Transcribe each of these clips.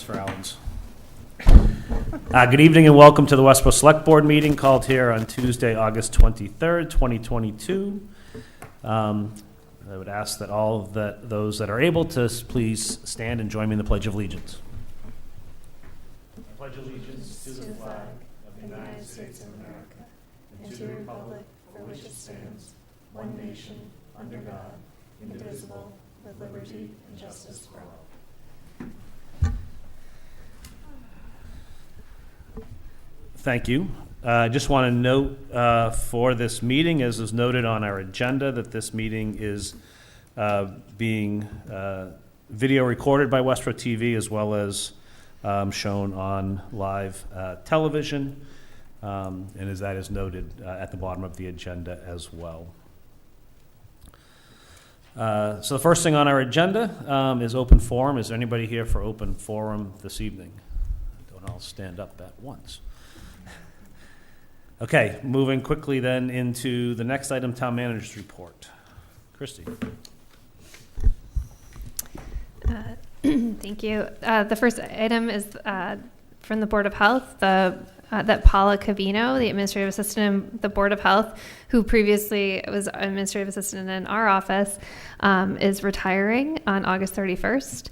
for Allen's. Good evening and welcome to the Westborough Select Board meeting called here on Tuesday, August 23rd, 2022. I would ask that all of those that are able to please stand and join me in the Pledge of Allegiance. I pledge allegiance to the flag of the United States of America and to the republic for which it stands, one nation, under God, indivisible, with liberty and justice for all. Thank you. I just want to note for this meeting, as is noted on our agenda, that this meeting is being video recorded by Westborough TV as well as shown on live television, and as that is noted at the bottom of the agenda as well. So the first thing on our agenda is open forum. Is there anybody here for open forum this evening? Don't all stand up at once. Okay, moving quickly then into the next item, Town Manager's Report. Christy. Thank you. The first item is from the Board of Health, that Paula Cavino, the Administrative Assistant in the Board of Health, who previously was Administrative Assistant in our office, is retiring on August 31st.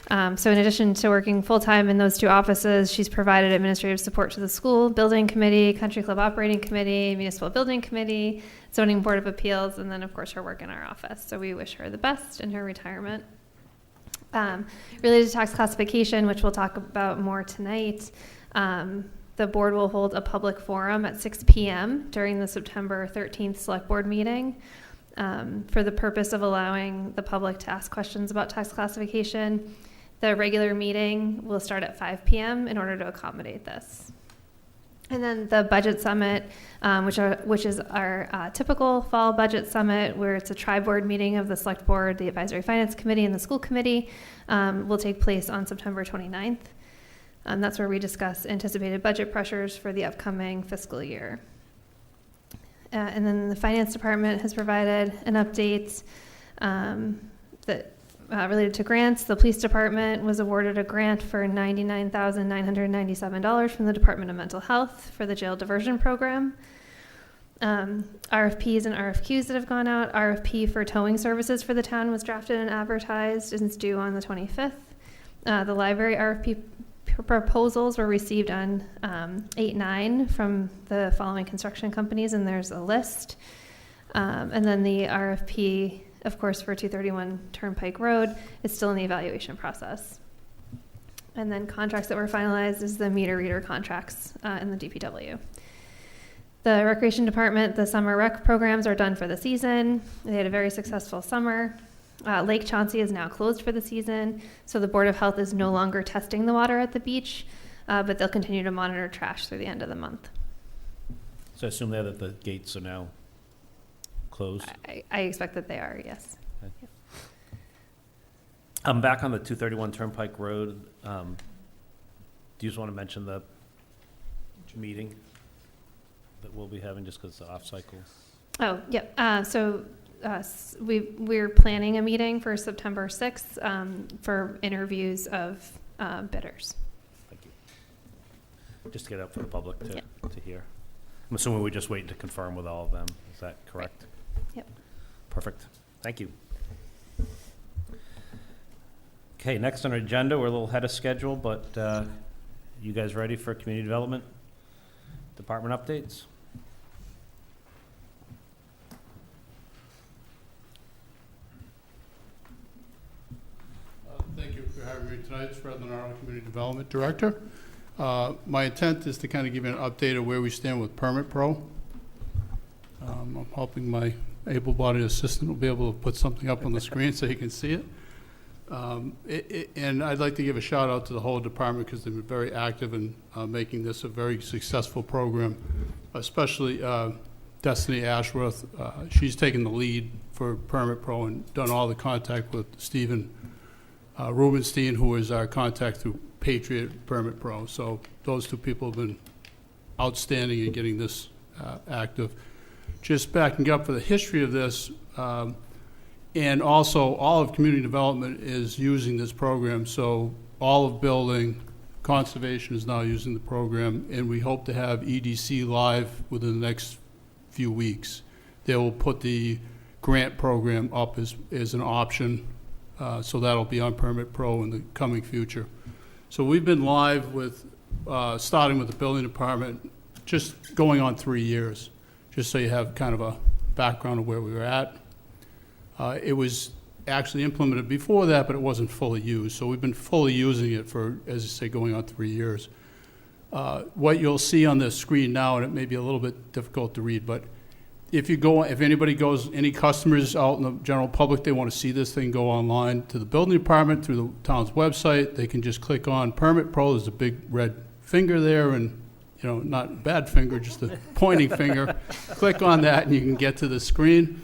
So in addition to working full-time in those two offices, she's provided administrative support to the school building committee, country club operating committee, municipal building committee, zoning board of appeals, and then of course her work in our office. So we wish her the best in her retirement. Related to tax classification, which we'll talk about more tonight, the board will hold a public forum at 6 p.m. during the September 13th select board meeting for the purpose of allowing the public to ask questions about tax classification. The regular meeting will start at 5 p.m. in order to accommodate this. And then the budget summit, which is our typical fall budget summit, where it's a tri-board meeting of the select board, the advisory finance committee, and the school committee, will take place on September 29th. That's where we discuss anticipated budget pressures for the upcoming fiscal year. And then the finance department has provided an update that related to grants. The police department was awarded a grant for $99,997 from the Department of Mental Health for the jail diversion program. RFPs and RFQs that have gone out. RFP for towing services for the town was drafted and advertised and is due on the 25th. The library RFP proposals were received on 8/9 from the following construction companies, and there's a list. And then the RFP, of course, for 231 Turnpike Road is still in the evaluation process. And then contracts that were finalized is the meter reader contracts in the DPW. The recreation department, the summer rec programs are done for the season. They had a very successful summer. Lake Chauncey is now closed for the season, so the Board of Health is no longer testing the water at the beach, but they'll continue to monitor trash through the end of the month. So I assume there that the gates are now closed? I expect that they are, yes. Okay. I'm back on the 231 Turnpike Road. Do you just want to mention the meeting that we'll be having just because it's off cycle? Oh, yeah. We're planning a meeting for September 6th for interviews of bidders. Thank you. Just to get out for the public to hear. I'm assuming we're just waiting to confirm with all of them. Is that correct? Right. Yep. Perfect. Thank you. Okay, next on our agenda, we're a little ahead of schedule, but you guys ready for community development department updates? Thank you for having me tonight. It's Fred Lenaro, Community Development Director. My intent is to kind of give you an update of where we stand with Permit Pro. I'm hoping my able-bodied assistant will be able to put something up on the screen so you can see it. And I'd like to give a shout out to the whole department because they've been very active in making this a very successful program, especially Destiny Ashworth. She's taken the lead for Permit Pro and done all the contact with Stephen Rubenstein, who is our contact through Patriot Permit Pro. So those two people have been outstanding in getting this active. Just backing up for the history of this, And also, all of community development is using this program, so all of building, conservation is now using the program, and we hope to have EDC live within the next few weeks. They will put the grant program up as an option, so that'll be on Permit Pro in the coming future. So we've been live with, starting with the building department, just going on 3 years, just so you have kind of a background of where we were at. It was actually implemented before that, but it wasn't fully used. So we've been fully using it for, as I say, going on 3 years. What you'll see on the screen now, and it may be a little bit difficult to read, but if anybody goes, any customers out in the general public, they want to see this thing, go online to the building department through the town's website. They can just click on Permit Pro. There's a big red finger there, and not a bad finger, just a pointing finger. Click on that, and you can get to the screen.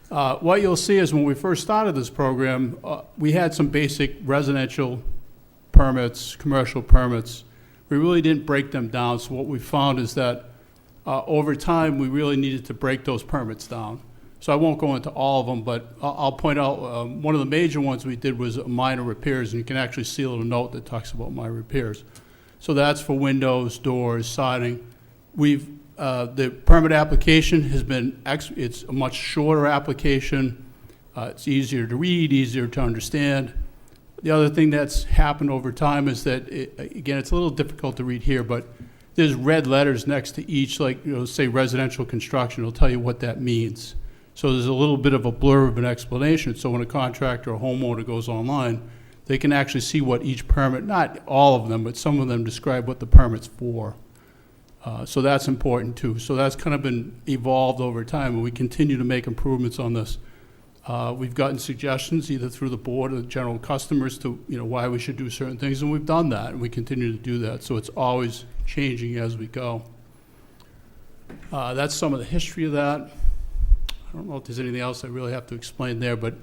What you'll see is when we first started this program, we had some basic residential permits, commercial permits. We really didn't break them down, so what we found is that over time, we really needed to break those permits down. So I won't go into all of them, but I'll point out one of the major ones we did was minor repairs, and you can actually see a little note that talks about minor repairs. So that's for windows, doors, siding. The permit application has been, it's a much shorter application. It's easier to read, easier to understand. The other thing that's happened over time is that, again, it's a little difficult to read here, but there's red letters next to each, like, say residential construction. It'll tell you what that means. So there's a little bit of a blur of an explanation. So when a contractor or homeowner goes online, they can actually see what each permit, not all of them, but some of them describe what the permit's for. So that's important too. So that's kind of been evolved over time, and we continue to make improvements on this. We've gotten suggestions either through the board or the general customers to, why we should do certain things, and we've done that, and we continue to do that. So it's always changing as we go. That's some of the history of that. I don't know if there's anything else I really have to explain there, but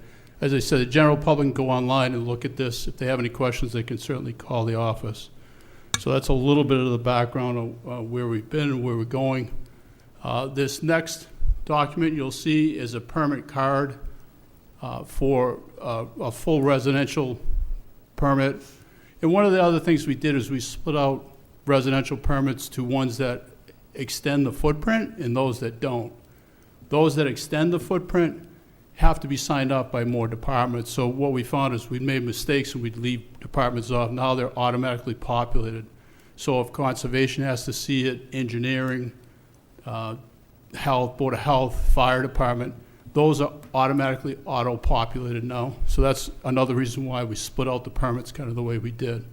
as I said, the general public can go online and look at this. If they have any questions, they can certainly call the office. So that's a little bit of the background of where we've been and where we're going. This next document you'll see is a permit card for a full residential permit. And one of the other things we did is we split out residential permits to ones that extend the footprint and those that don't. Those that extend the footprint have to be signed up by more departments. So what we found is we'd made mistakes and we'd leave departments off. Now they're automatically populated. So if conservation has to see it, engineering, health, board of health, fire department, those are automatically auto-populated now. So that's another reason why we split out the permits kind of the way we did.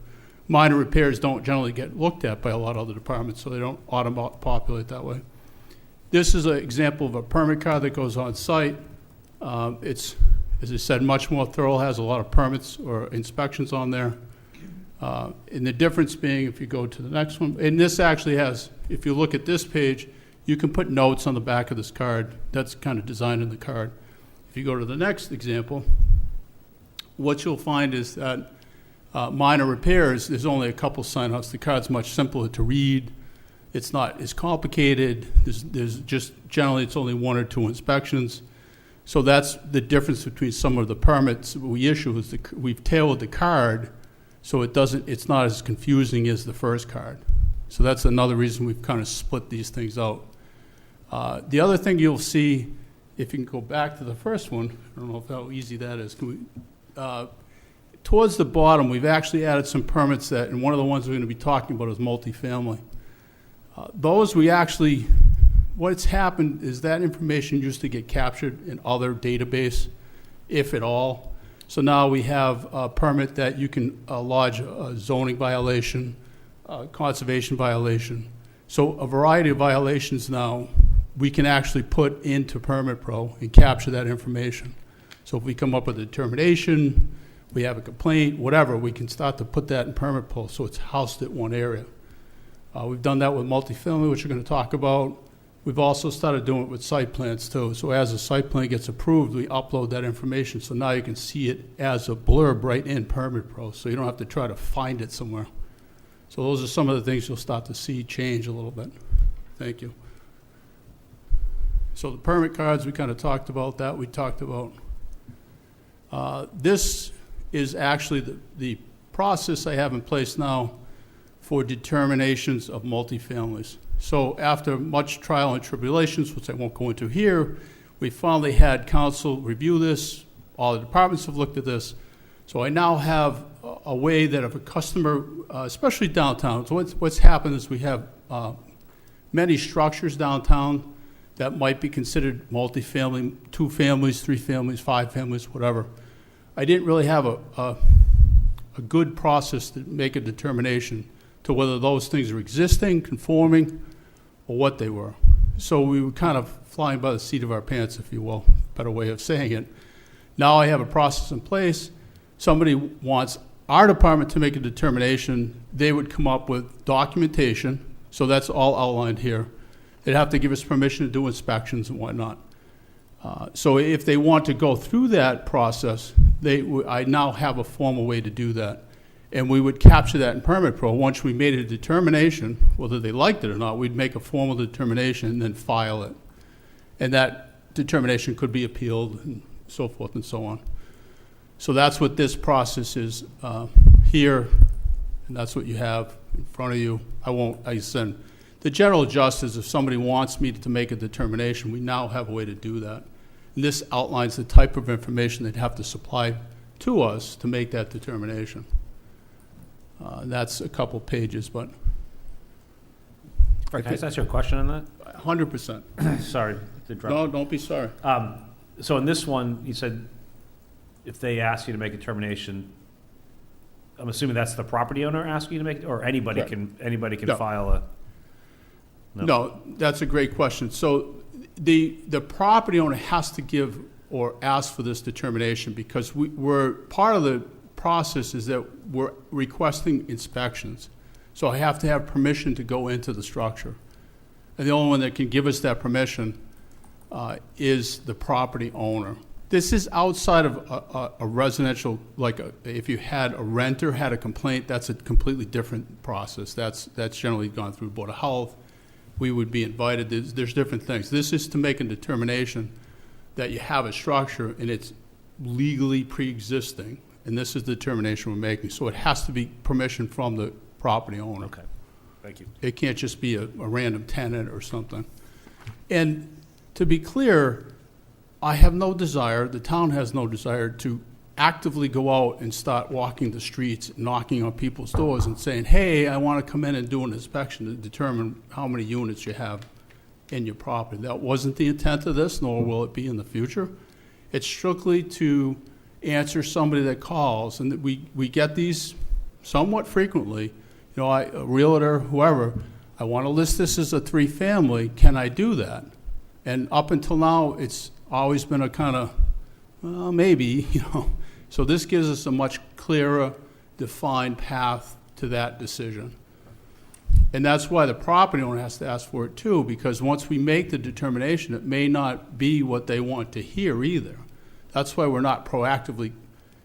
Minor repairs don't generally get looked at by a lot of other departments, so they don't auto-populate that way. This is an example of a permit card that goes on site. It's, as I said, much more thorough, has a lot of permits or inspections on there. And the difference being, if you go to the next one, and this actually has, if you look at this page, you can put notes on the back of this card. That's kind of designed in the card. If you go to the next example, what you'll find is that minor repairs, there's only a couple sign-offs. The card's much simpler to read. It's not as complicated. There's just, generally, it's only 1 or 2 inspections. So that's the difference between some of the permits we issue is we've tailored the card so it's not as confusing as the first card. So that's another reason we've kind of split these things out. The other thing you'll see, if you can go back to the first one, I don't know how easy that is. Towards the bottom, we've actually added some permits that, and one of the ones we're going to be talking about is multifamily. Those we actually, what's happened is that information used to get captured in other database, if at all. So now we have a permit that you can lodge a zoning violation, conservation violation. So a variety of violations now we can actually put into Permit Pro and capture that information. So if we come up with a determination, we have a complaint, whatever, we can start to put that in Permit Pro so it's housed at one area. We've done that with multifamily, which we're going to talk about. We've also started doing it with site plans too. So as a site plan gets approved, we upload that information. So now you can see it as a blurb right in Permit Pro. So you don't have to try to find it somewhere. So those are some of the things you'll start to see change a little bit. Thank you. So the permit cards, we kind of talked about that. We talked about This is actually the process I have in place now for determinations of multifamilies. So after much trial and tribulations, which I won't go into here, we finally had council review this. All the departments have looked at this. So I now have a way that if a customer, especially downtown, so what's happened is we have many structures downtown that might be considered multifamily, 2 families, 3 families, 5 families, whatever. I didn't really have a good process to make a determination to whether those things are existing, conforming, or what they were. So we were kind of flying by the seat of our pants, if you will, better way of saying it. Now I have a process in place. Somebody wants our department to make a determination. They would come up with documentation, so that's all outlined here. They'd have to give us permission to do inspections and whatnot. So if they want to go through that process, I now have a formal way to do that. And we would capture that in Permit Pro. Once we made a determination, whether they liked it or not, we'd make a formal determination and then file it. And that determination could be appealed and so forth and so on. So that's what this process is here, and that's what you have in front of you. I said, the general gist is if somebody wants me to make a determination, we now have a way to do that. And this outlines the type of information they'd have to supply to us to make that determination. That's a couple pages, but. Can I just ask you a question on that? 100%. Sorry to interrupt. No, don't be sorry. So in this one, you said if they ask you to make a determination, I'm assuming that's the property owner asking you to make, or anybody Correct. can No. file a. No, that's a great question. So the property owner has to give or ask for this determination because we're part of the process is that we're requesting inspections. So I have to have permission to go into the structure. And the only one that can give us that permission is the property owner. This is outside of a residential, like if you had a renter had a complaint, that's a completely different process. That's generally gone through Board of Health. We would be invited. There's different things. This is to make a determination that you have a structure and it's legally pre-existing, and this is the determination we're making. So it has to be permission from the property owner. Okay, thank you. It can't just be a random tenant or something. And to be clear, I have no desire, the town has no desire to actively go out and start walking the streets, knocking on people's doors and saying, hey, I want to come in and do an inspection to determine how many units you have in your property. That wasn't the intent of this, nor will it be in the future. It's strictly to answer somebody that calls, and we get these somewhat frequently. You know, a realtor, whoever, I want to list this as a 3-family, can I do that? And up until now, it's always been a kind of, well, maybe, you know. So this gives us a much clearer, defined path to that decision. And that's why the property owner has to ask for it too, because once we make the determination, it may not be what they want to hear either. That's why we're not proactively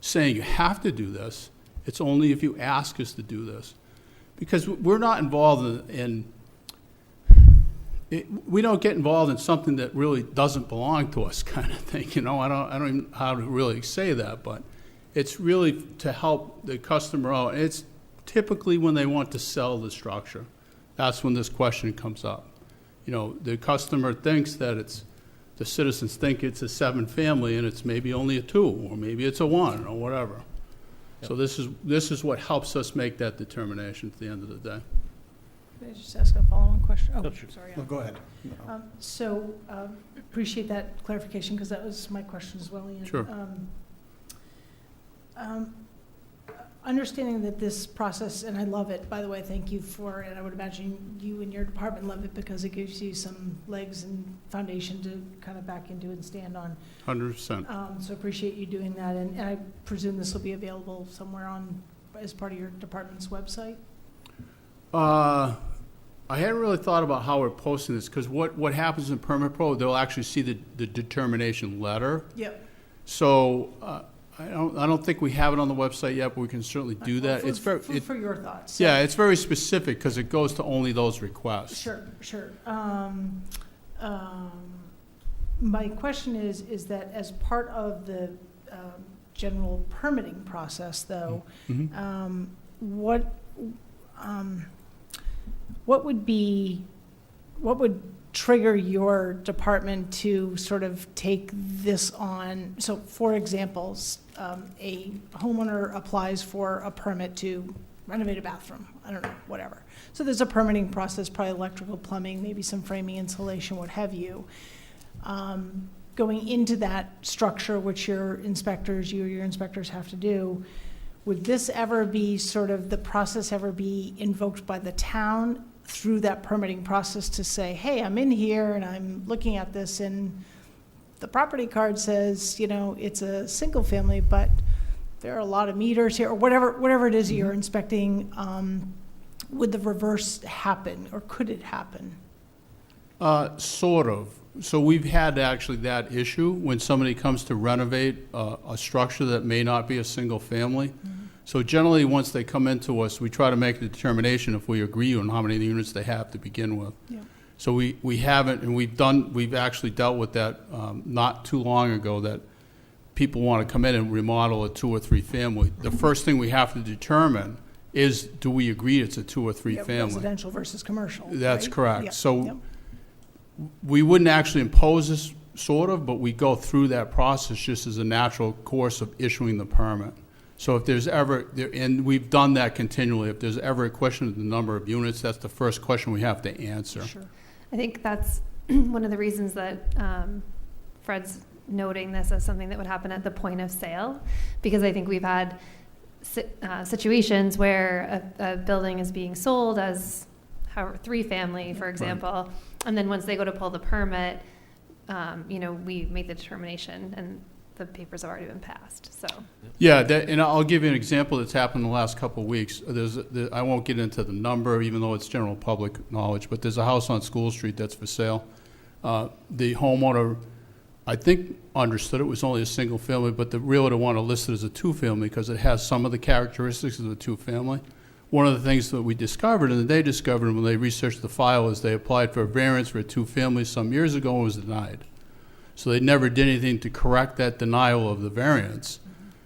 saying you have to do this. It's only if you ask us to do this. Because we're not involved we don't get involved in something that really doesn't belong to us, kind of thing. You know, I don't even know how to really say that, but it's really to help the customer out. And it's typically when they want to sell the structure. That's when this question comes up. You know, the customer thinks that the citizens think it's a 7-family and it's maybe only a 2, or maybe it's a 1, or whatever. Yep. So this is what helps us make that determination at the end of the day. Can I just ask a follow-on question? Oh, Sure. sorry. No, go ahead. Appreciate that clarification because that was my question as well, Ian. Sure. Understanding that this process, and I love it, by the way, thank you for it. I would imagine you and your department love it because it gives you some legs and foundation to kind of back into and stand on. 100%. So appreciate you doing that. And I presume this will be available somewhere as part of your department's website? I hadn't really thought about how we're posting this, because what happens in Permit Pro, they'll actually see the determination letter. Yep. So I don't think we have it on the website yet, but we can certainly do that. Well, It's very for your thoughts. yeah, it's very specific because it goes to only those requests. Sure. My question is that as part of the general permitting process, though, Mhm. what would trigger your department to sort of take this on? So, for example, a homeowner applies for a permit to renovate a bathroom, I don't know, whatever. So there's a permitting process, probably electrical, plumbing, maybe some framing, insulation, what have you. Going into that structure, which your inspectors have to do, would this ever be sort of, the process ever be invoked by the town through that permitting process to say, hey, I'm in here and I'm looking at this and the property card says, it's a single family, but there are a lot of meters here, or whatever it is you're inspecting, would the reverse happen, or could it happen? Sort of. So we've had actually that issue when somebody comes to renovate a structure that may not be a single family. So generally, once they come into us, we try to make a determination if we agree on how many units they have to begin with. Yeah. So we haven't, and we've actually dealt with that not too long ago, that people want to come in and remodel a 2 or 3 family. The first thing we have to determine is, do we agree it's a 2 or 3 family? Residential versus commercial. That's right? correct. Yep. So Yep. we wouldn't actually impose this, sort of, but we go through that process just as a natural course of issuing the permit. So if there's ever, and we've done that continually, if there's ever a question of the number of units, that's the first question we have to answer. Sure. I think that's one of the reasons that Fred's noting this as something that would happen at the point of sale, because I think we've had situations where a building is being sold as 3 family, for example, and then once they go to pull the permit, we make the determination and the papers have already been passed. So Yeah, and I'll give you an example that's happened in the last couple of weeks. I won't get into the number, even though it's general public knowledge, but there's a house on School Street that's for sale. The homeowner, I think, understood it was only a single family, but the realtor wanted to list it as a 2-family because it has some of the characteristics of a 2-family. One of the things that we discovered, and that they discovered when they researched the file, is they applied for a variance for a 2-family some years ago and was denied. So they never did anything to correct that denial of the variance.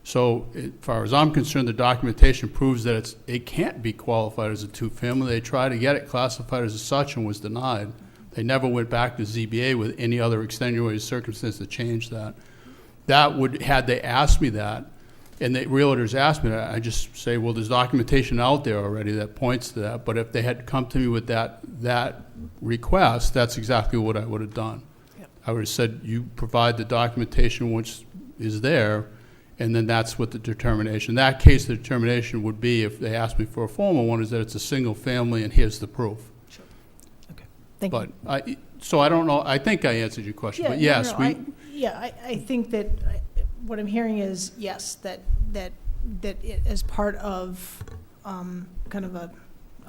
So as far as I'm concerned, the documentation proves that it can't be qualified as a 2-family. They tried to get it classified as such and was denied. They never went back to ZBA with any other extenuating circumstance to change that. Had they asked me that, and the realtors asked me that, I just say, well, there's documentation out there already that points to that. But if they had come to me with that request, that's exactly what I would have done. Yep. I would have said, you provide the documentation which is there, and then that's what the determination. In that case, the determination would be, if they asked me for a formal one, is that it's a single family and here's the proof. Sure. Okay. Thank you. But so I don't know. I think I answered your question. But yes, I think that what I'm hearing is, yes, that it, as part of kind of a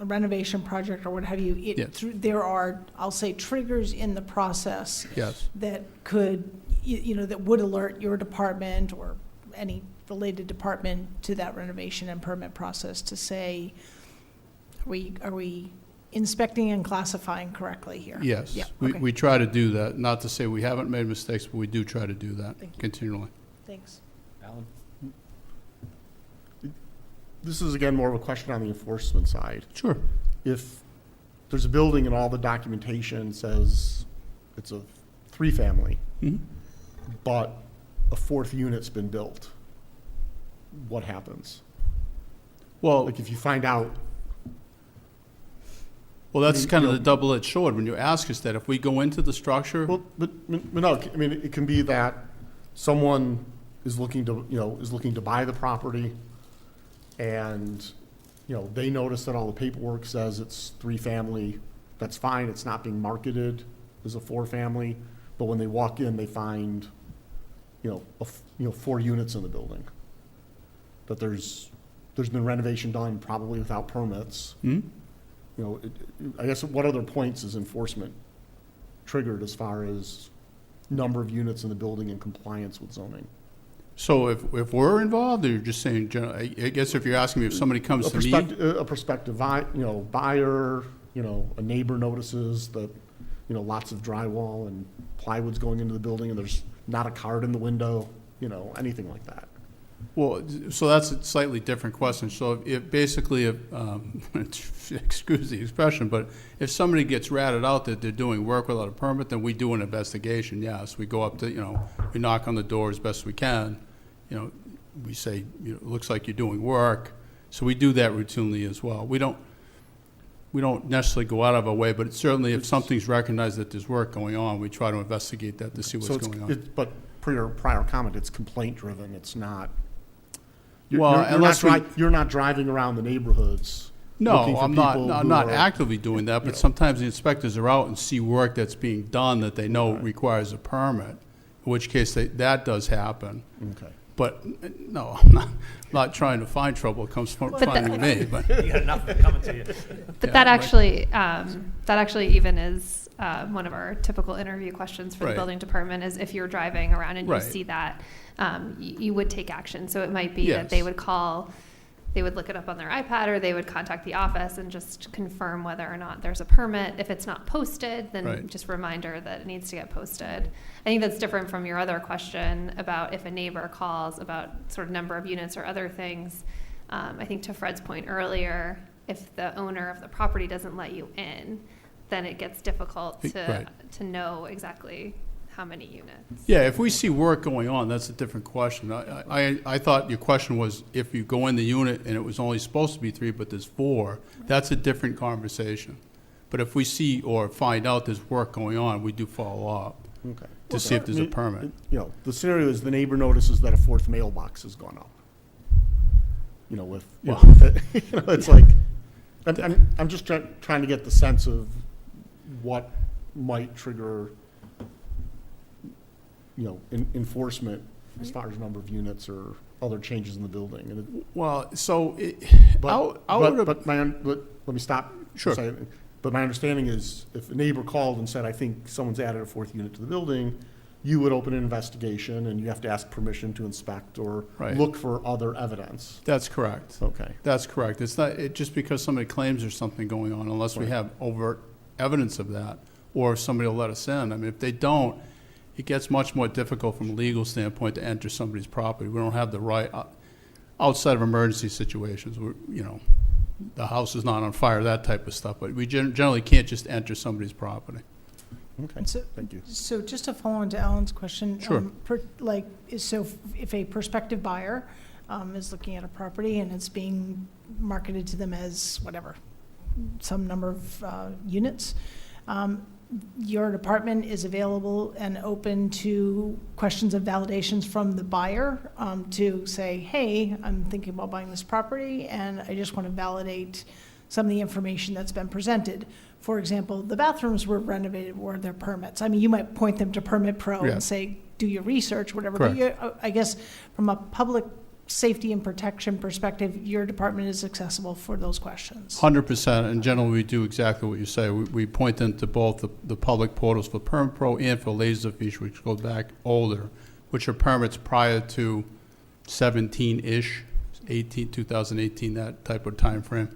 renovation project or what have you, there are, I'll say, triggers in the process that could, that would alert your department or any related department to that renovation and permit process to say, are we inspecting and classifying correctly here? Yes. Yeah, okay. We try to do that. Not to say we haven't made mistakes, but we do try to do that continually. Thanks. Alan? This is, again, more of a question on the enforcement side. Sure. If there's a building and all the documentation says it's a 3-family, but a 4th unit's been built, what happens? Well, Like, if you find out... Well, that's kind of the double-edged sword. When you ask us that, if we go into the structure... Well, but no, I mean, it can be that someone is looking to buy the property, and, they notice that all the paperwork says it's 3-family. That's fine. It's not being marketed as a 4-family. But when they walk in, they find, 4 units in the building. But there's been renovation done, probably without permits. I guess what other points is enforcement triggered as far as number of units in the building in compliance with zoning? So if we're involved, or you're just saying, I guess if you're asking me if somebody comes to me... A prospective buyer, a neighbor notices that, lots of drywall and plywood's going into the building and there's not a card in the window, anything like that. Well, so that's a slightly different question. So if basically, if, excuse the expression, but if somebody gets ratted out that they're doing work without a permit, then we do an investigation, yes. We go up to, we knock on the door as best we can. We say, it looks like you're doing work. So we do that routinely as well. We don't necessarily go out of our way, but certainly if something's recognized that there's work going on, we try to investigate that to see what's going on. But per your prior comment, it's complaint driven, it's not. You're not driving around the neighborhoods. No, I'm not actively doing that, but sometimes the inspectors are out and see work that's being done that they know requires a permit, in which case that does happen. Okay. But no, I'm not trying to find trouble. It comes from finding me. But You got enough coming to you. But that actually even is one of our typical interview questions for the building department is if you're driving around and you see that, you would take action. So it might be that they would call, they would look it up on their iPad, or they would contact the office and just confirm whether or not there's a permit. If it's not posted, then just reminder that it needs to get posted. I think that's different from your other question about if a neighbor calls about sort of number of units or other things. I think to Fred's point earlier, if the owner of the property doesn't let you in, then it gets difficult to know exactly how many units. yeah, if we see work going on, that's a different question. I thought your question was if you go in the unit and it was only supposed to be 3, but there's 4, that's a different conversation. But if we see or find out there's work going on, we do follow up to see if there's a permit. The scenario is the neighbor notices that a 4th mailbox has gone up. It's like, I'm just trying to get the sense of what might trigger enforcement as far as number of units or other changes in the building. And let me stop. Sure. But my understanding is if a neighbor called and said, I think someone's added a 4th unit to the building, you would open an investigation and you have to ask permission to inspect or look for other evidence. That's correct. Okay. That's correct. It's not just because somebody claims there's something going on, unless we have overt evidence of that, or if somebody will let us in. I mean, if they don't, it gets much more difficult from a legal standpoint to enter somebody's property. We don't have the right, outside of emergency situations, the house is not on fire, that type of stuff, but we generally can't just enter somebody's property. Okay, thank you. So just to follow on to Alan's question. Sure. So if a prospective buyer is looking at a property and it's being marketed to them as whatever, some number of units, your department is available and open to questions of validations from the buyer to say, hey, I'm thinking about buying this property and I just want to validate some of the information that's been presented. For example, the bathrooms were renovated, were there permits? I mean, you might point them to Permit Pro and say, do your research, whatever. Correct. But I guess from a public safety and protection perspective, your department is accessible for those questions. 100%, and generally we do exactly what you say. We point them to both the public portals for Permit Pro and for Laserfiche, which goes back older, which are permits prior to 17-ish, 2018, that type of time frame.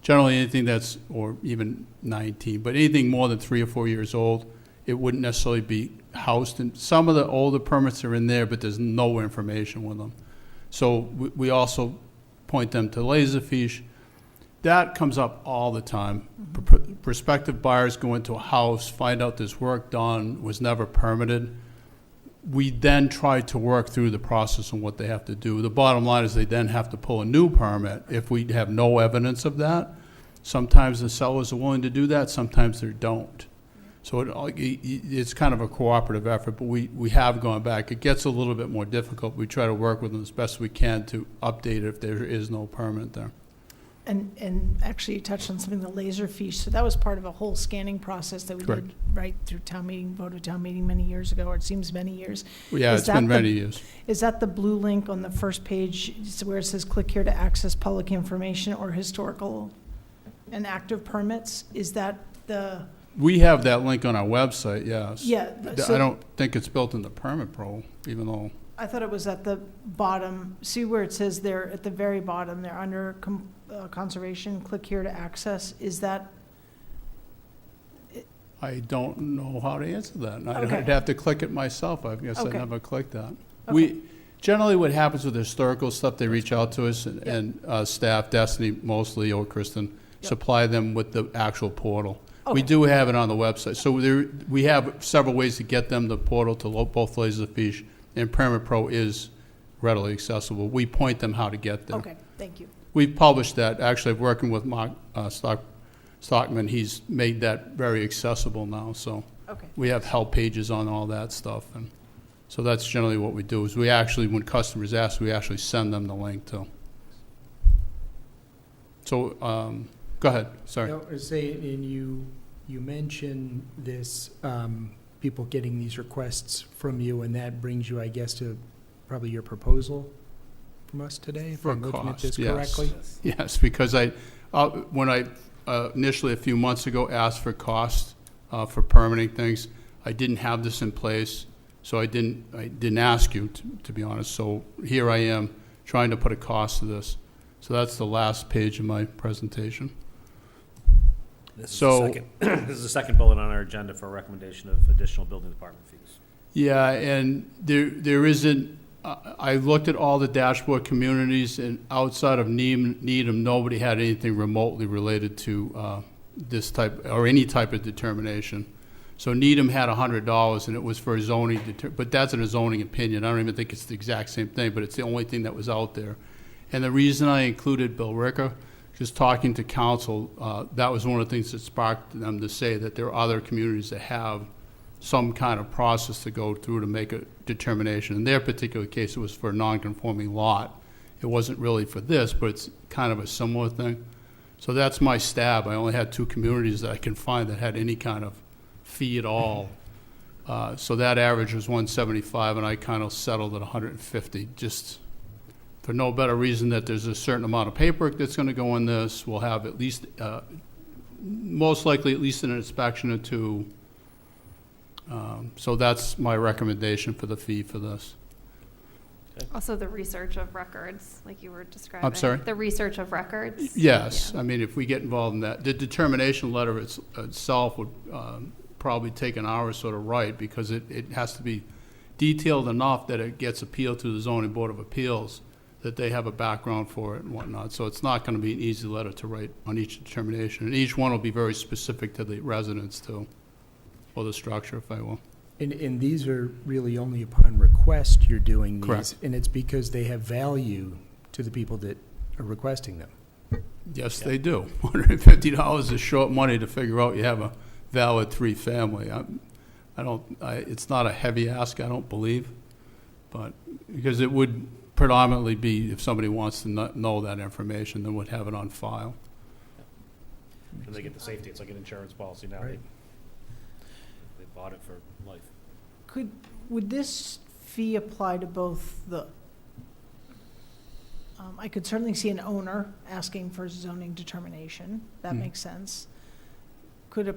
Generally anything that's, or even 19, but anything more than 3 or 4 years old, it wouldn't necessarily be housed. And some of the older permits are in there, but there's no information with them. So we also point them to Laserfiche. That comes up all the time. Prospective buyers go into a house, find out there's work done, was never permitted. We then try to work through the process and what they have to do. The bottom line is they then have to pull a new permit if we have no evidence of that. Sometimes the sellers are willing to do that, sometimes they don't. So it's kind of a cooperative effort, but we have gone back. It gets a little bit more difficult. We try to work with them as best we can to update it if there is no permit there. And actually you touched on something, the Laserfiche. So that was part of a whole scanning process that we did right through town meeting, vote of town meeting many years ago, or it seems many years. Yeah, it's been many years. Is that the blue link on the first page where it says click here to access public information or historical and active permits? Is that the... We have that link on our website, yes. Yeah. I don't think it's built into Permit Pro, even though... I thought it was at the bottom. See where it says there at the very bottom there under conservation, click here to access. Is that? I don't know how to answer that. Okay. I'd have to click it myself. I guess I Okay. never clicked that. Okay. Generally, what happens with historical stuff, they reach out to us and staff, Destiny mostly, or Kristen, supply them with the actual portal. Okay. We do have it on the website. So we have several ways to get them the portal to both Laserfish, and Permit Pro is readily accessible. We point them how to get there. Okay, thank you. We've published that. Actually, working with Mark Stockman, he's made that very accessible now. So Okay. we have help pages on all that stuff. And so that's generally what we do, is we actually, when customers ask, we actually send them the link too. So, go ahead, sorry. No, I was saying, and you mentioned this, people getting these requests from you, and that brings you, I guess, to probably your proposal from us today, if For I'm looking at this cost, yes. correctly? Yes, because when I initially, a few months ago, asked for cost for permitting things, I didn't have this in place, so I didn't ask you, to be honest. So here I am, trying to put a cost to this. So that's the last page of my presentation. This is So- the second, this is the second bullet on our agenda for a recommendation of additional building department fees. Yeah, and there isn't, I looked at all the dashboard communities, and outside of Needham, nobody had anything remotely related to this type, or any type of determination. So Needham had $100, and it was for a zoning, but that's in a zoning opinion. I don't even think it's the exact same thing, but it's the only thing that was out there. And the reason I included Bill Ricker, just talking to council, that was one of the things that sparked them to say that there are other communities that have some kind of process to go through to make a determination. In their particular case, it was for a non-conforming lot. It wasn't really for this, but it's kind of a similar thing. So that's my stab. I only had 2 communities that I can find that had any kind of fee at all. So that average was 175, and I kind of settled at 150, just for no better reason that there's a certain amount of paperwork that's going to go in this. We'll have at least, most likely at least an inspection or 2. So that's my recommendation for the fee for this. Also, the research of records, like you were describing. sorry? The research of records. Yes, Yeah. I mean, if we get involved in that, the determination letter itself would probably take an hour or so to write, because it has to be detailed enough that it gets appealed to the zoning board of appeals, that they have a background for it and whatnot. So it's not going to be an easy letter to write on each determination. And each one will be very specific to the residents too, or the structure, if I will. And these are really only upon request you're doing these. Correct. And it's because they have value to the people that are requesting them. Yes, they do. $150 is short money to figure out you have a valid 3-family. It's not a heavy ask, I don't believe, but because it would predominantly be if somebody wants to know that information, then would have it on file. And they get the safety, it's like an insurance policy now. Right. They bought it for life. Would this fee apply to both the, I could certainly see an owner asking for zoning determination. That makes sense. Could a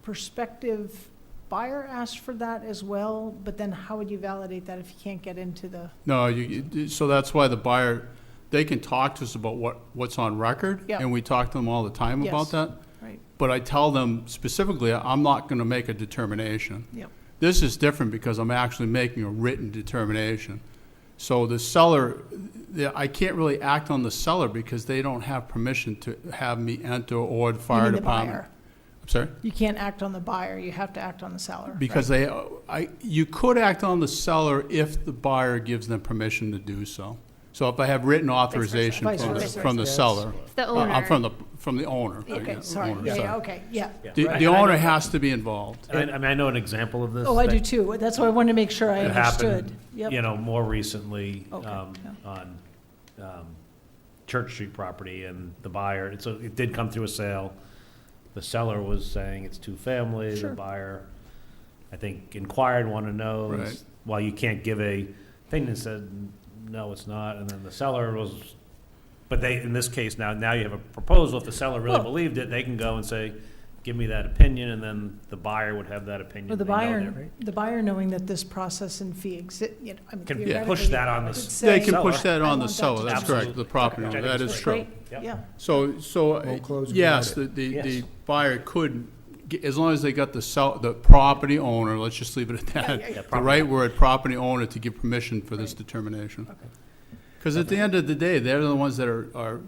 prospective buyer ask for that as well? But then how would you validate that if you can't get into the? No, so that's why the buyer, they can talk to us about what's on record, Yeah. and we talk to them all the time Yes. about that. Right. But I tell them specifically, I'm not going to make a determination. Yep. This is different because I'm actually making a written determination. So the seller, I can't really act on the seller because they don't have permission to have me enter, or the You fire mean the department. buyer? I'm sorry? You can't act on the buyer, you have to act on the seller. Because you could act on the seller if the buyer gives them permission to do so. So if I have written authorization Vice versa. from the seller. The owner. I'm from the owner. Okay, sorry, Owner, yeah, okay, yeah. The owner has to be involved. I mean, I know an example of this. Oh, I that- do too, that's why I wanted to make sure I It understood. happened, Yep. you know, more recently Okay, on Church Street property, and the buyer, so it did come through a sale. The seller was saying it's 2-family. The Sure. buyer, I think, inquired, wanted to know. Right. While you can't give a thing, and said, no, it's not. And then the seller was, but they, in this case, now you have a proposal. If the seller really Well- believed it, they can go and say, give me that opinion, and then the buyer would have that opinion. Well, the They know buyer, they're- the buyer knowing that this process and fee exist, I mean, Can theoretically. push that on the could s- say- They can seller. push that I on the want that seller, to that's Absolutely. correct, the property Okay. owner, that is That's true. great. Yep. Yeah, So Won't close yes, without the Yes. buyer could as long as they got the property owner, let's just leave it at that, Yeah, the property. right word, property owner, to give permission for this determination. Because at the end of the day, they're the ones that are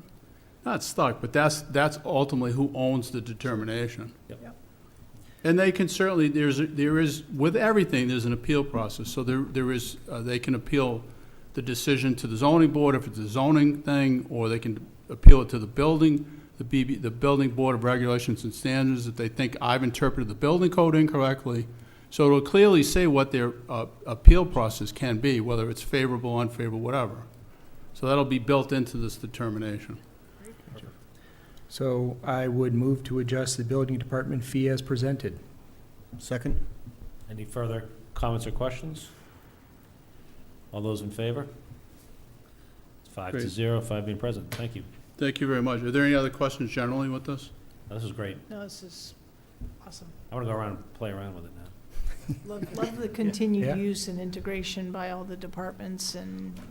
not stuck, but that's ultimately who owns the determination. Yep. Yep. And they can certainly, there is, with everything, there's an appeal process, so there is, they can appeal the decision to the zoning board if it's a zoning thing, or they can appeal it to the building, the Building Board of Regulations and Standards, if they think I've interpreted the building code incorrectly. So it'll clearly say what their appeal process can be, whether it's favorable, unfavorable, whatever. So that'll be built into this determination. So I would move to adjust the building department fee as presented. Second? Any further comments or questions? All those in favor? It's 5-0, 5 being present. Thank you. Thank you very much. Are there any other questions generally with this? This is great. No, this is awesome. I want to go around and play around with it now. Love the continued Yeah. use and integration by all the departments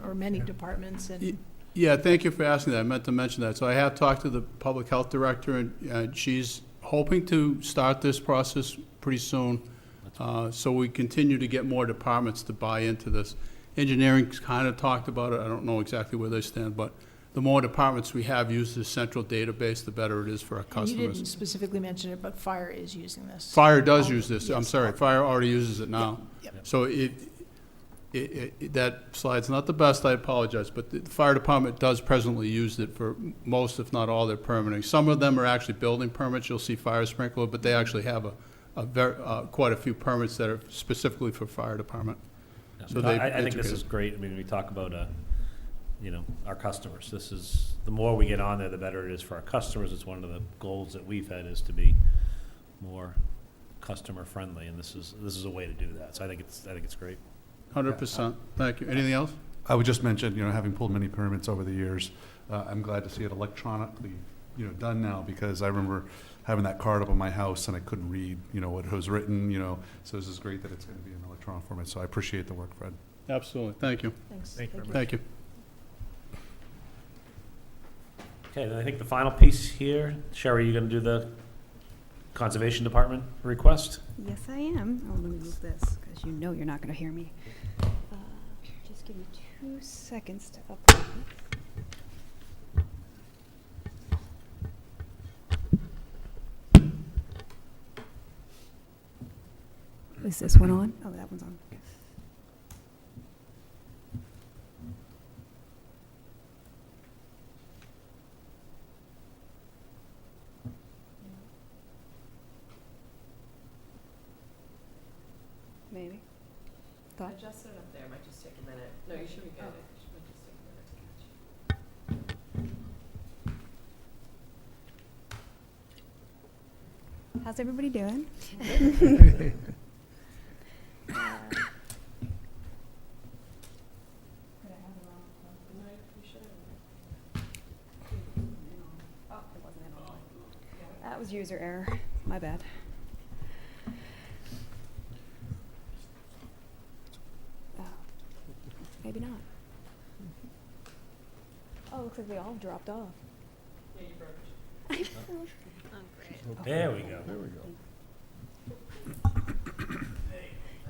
or many departments and. Yeah, thank you for asking that. I meant to mention that. So I have talked to the public health director, and she's hoping to start this process pretty soon. So we continue to get more departments to buy into this. Engineering's kind of talked about it. I don't know exactly where they stand, but the more departments we have use this central database, the better it is for our And you didn't customers. specifically mention it, but fire is using this. Fire does use this. I'm Yes. sorry, fire already uses it now. Yep. So that slide's not the best, I apologize, but the fire department does presently use it for most, if not all, their permitting. Some of them are actually building permits. You'll see fire sprinkler, but they actually have quite a few permits that are specifically for fire department. So they've I think this integrated. is great. I mean, we talk about, our customers. This is, the more we get on there, the better it is for our customers. It's one of the goals that we've had, is to be more customer friendly, and this is a way to do that. So I think it's great. 100%. Thank you. Anything else? I would just mention, having pulled many permits over the years, I'm glad to see it electronically, done now, because I remember having that card up on my house and I couldn't read, what was written, so this is great that it's going to be in electronic format. So I appreciate the work, Fred. Absolutely. Thank you. Thanks. Thank you very Thank you. Okay, then I think the final piece here, Sherry, you going to do the Conservation Department request? Yes, I am. Oh, let me move this, because you know you're not going to hear me. Just give me 2 seconds to upload it. Is this one on? Oh, that one's on. Maybe. Thought? Adjust it up there, might just take a minute. No, you should be good. It might just take a minute to catch. How's everybody doing? Oh, it wasn't in all. That was user error. My bad. Oh, maybe not. Oh, looks like they all dropped off. Yeah, you broke. There we go. There we go.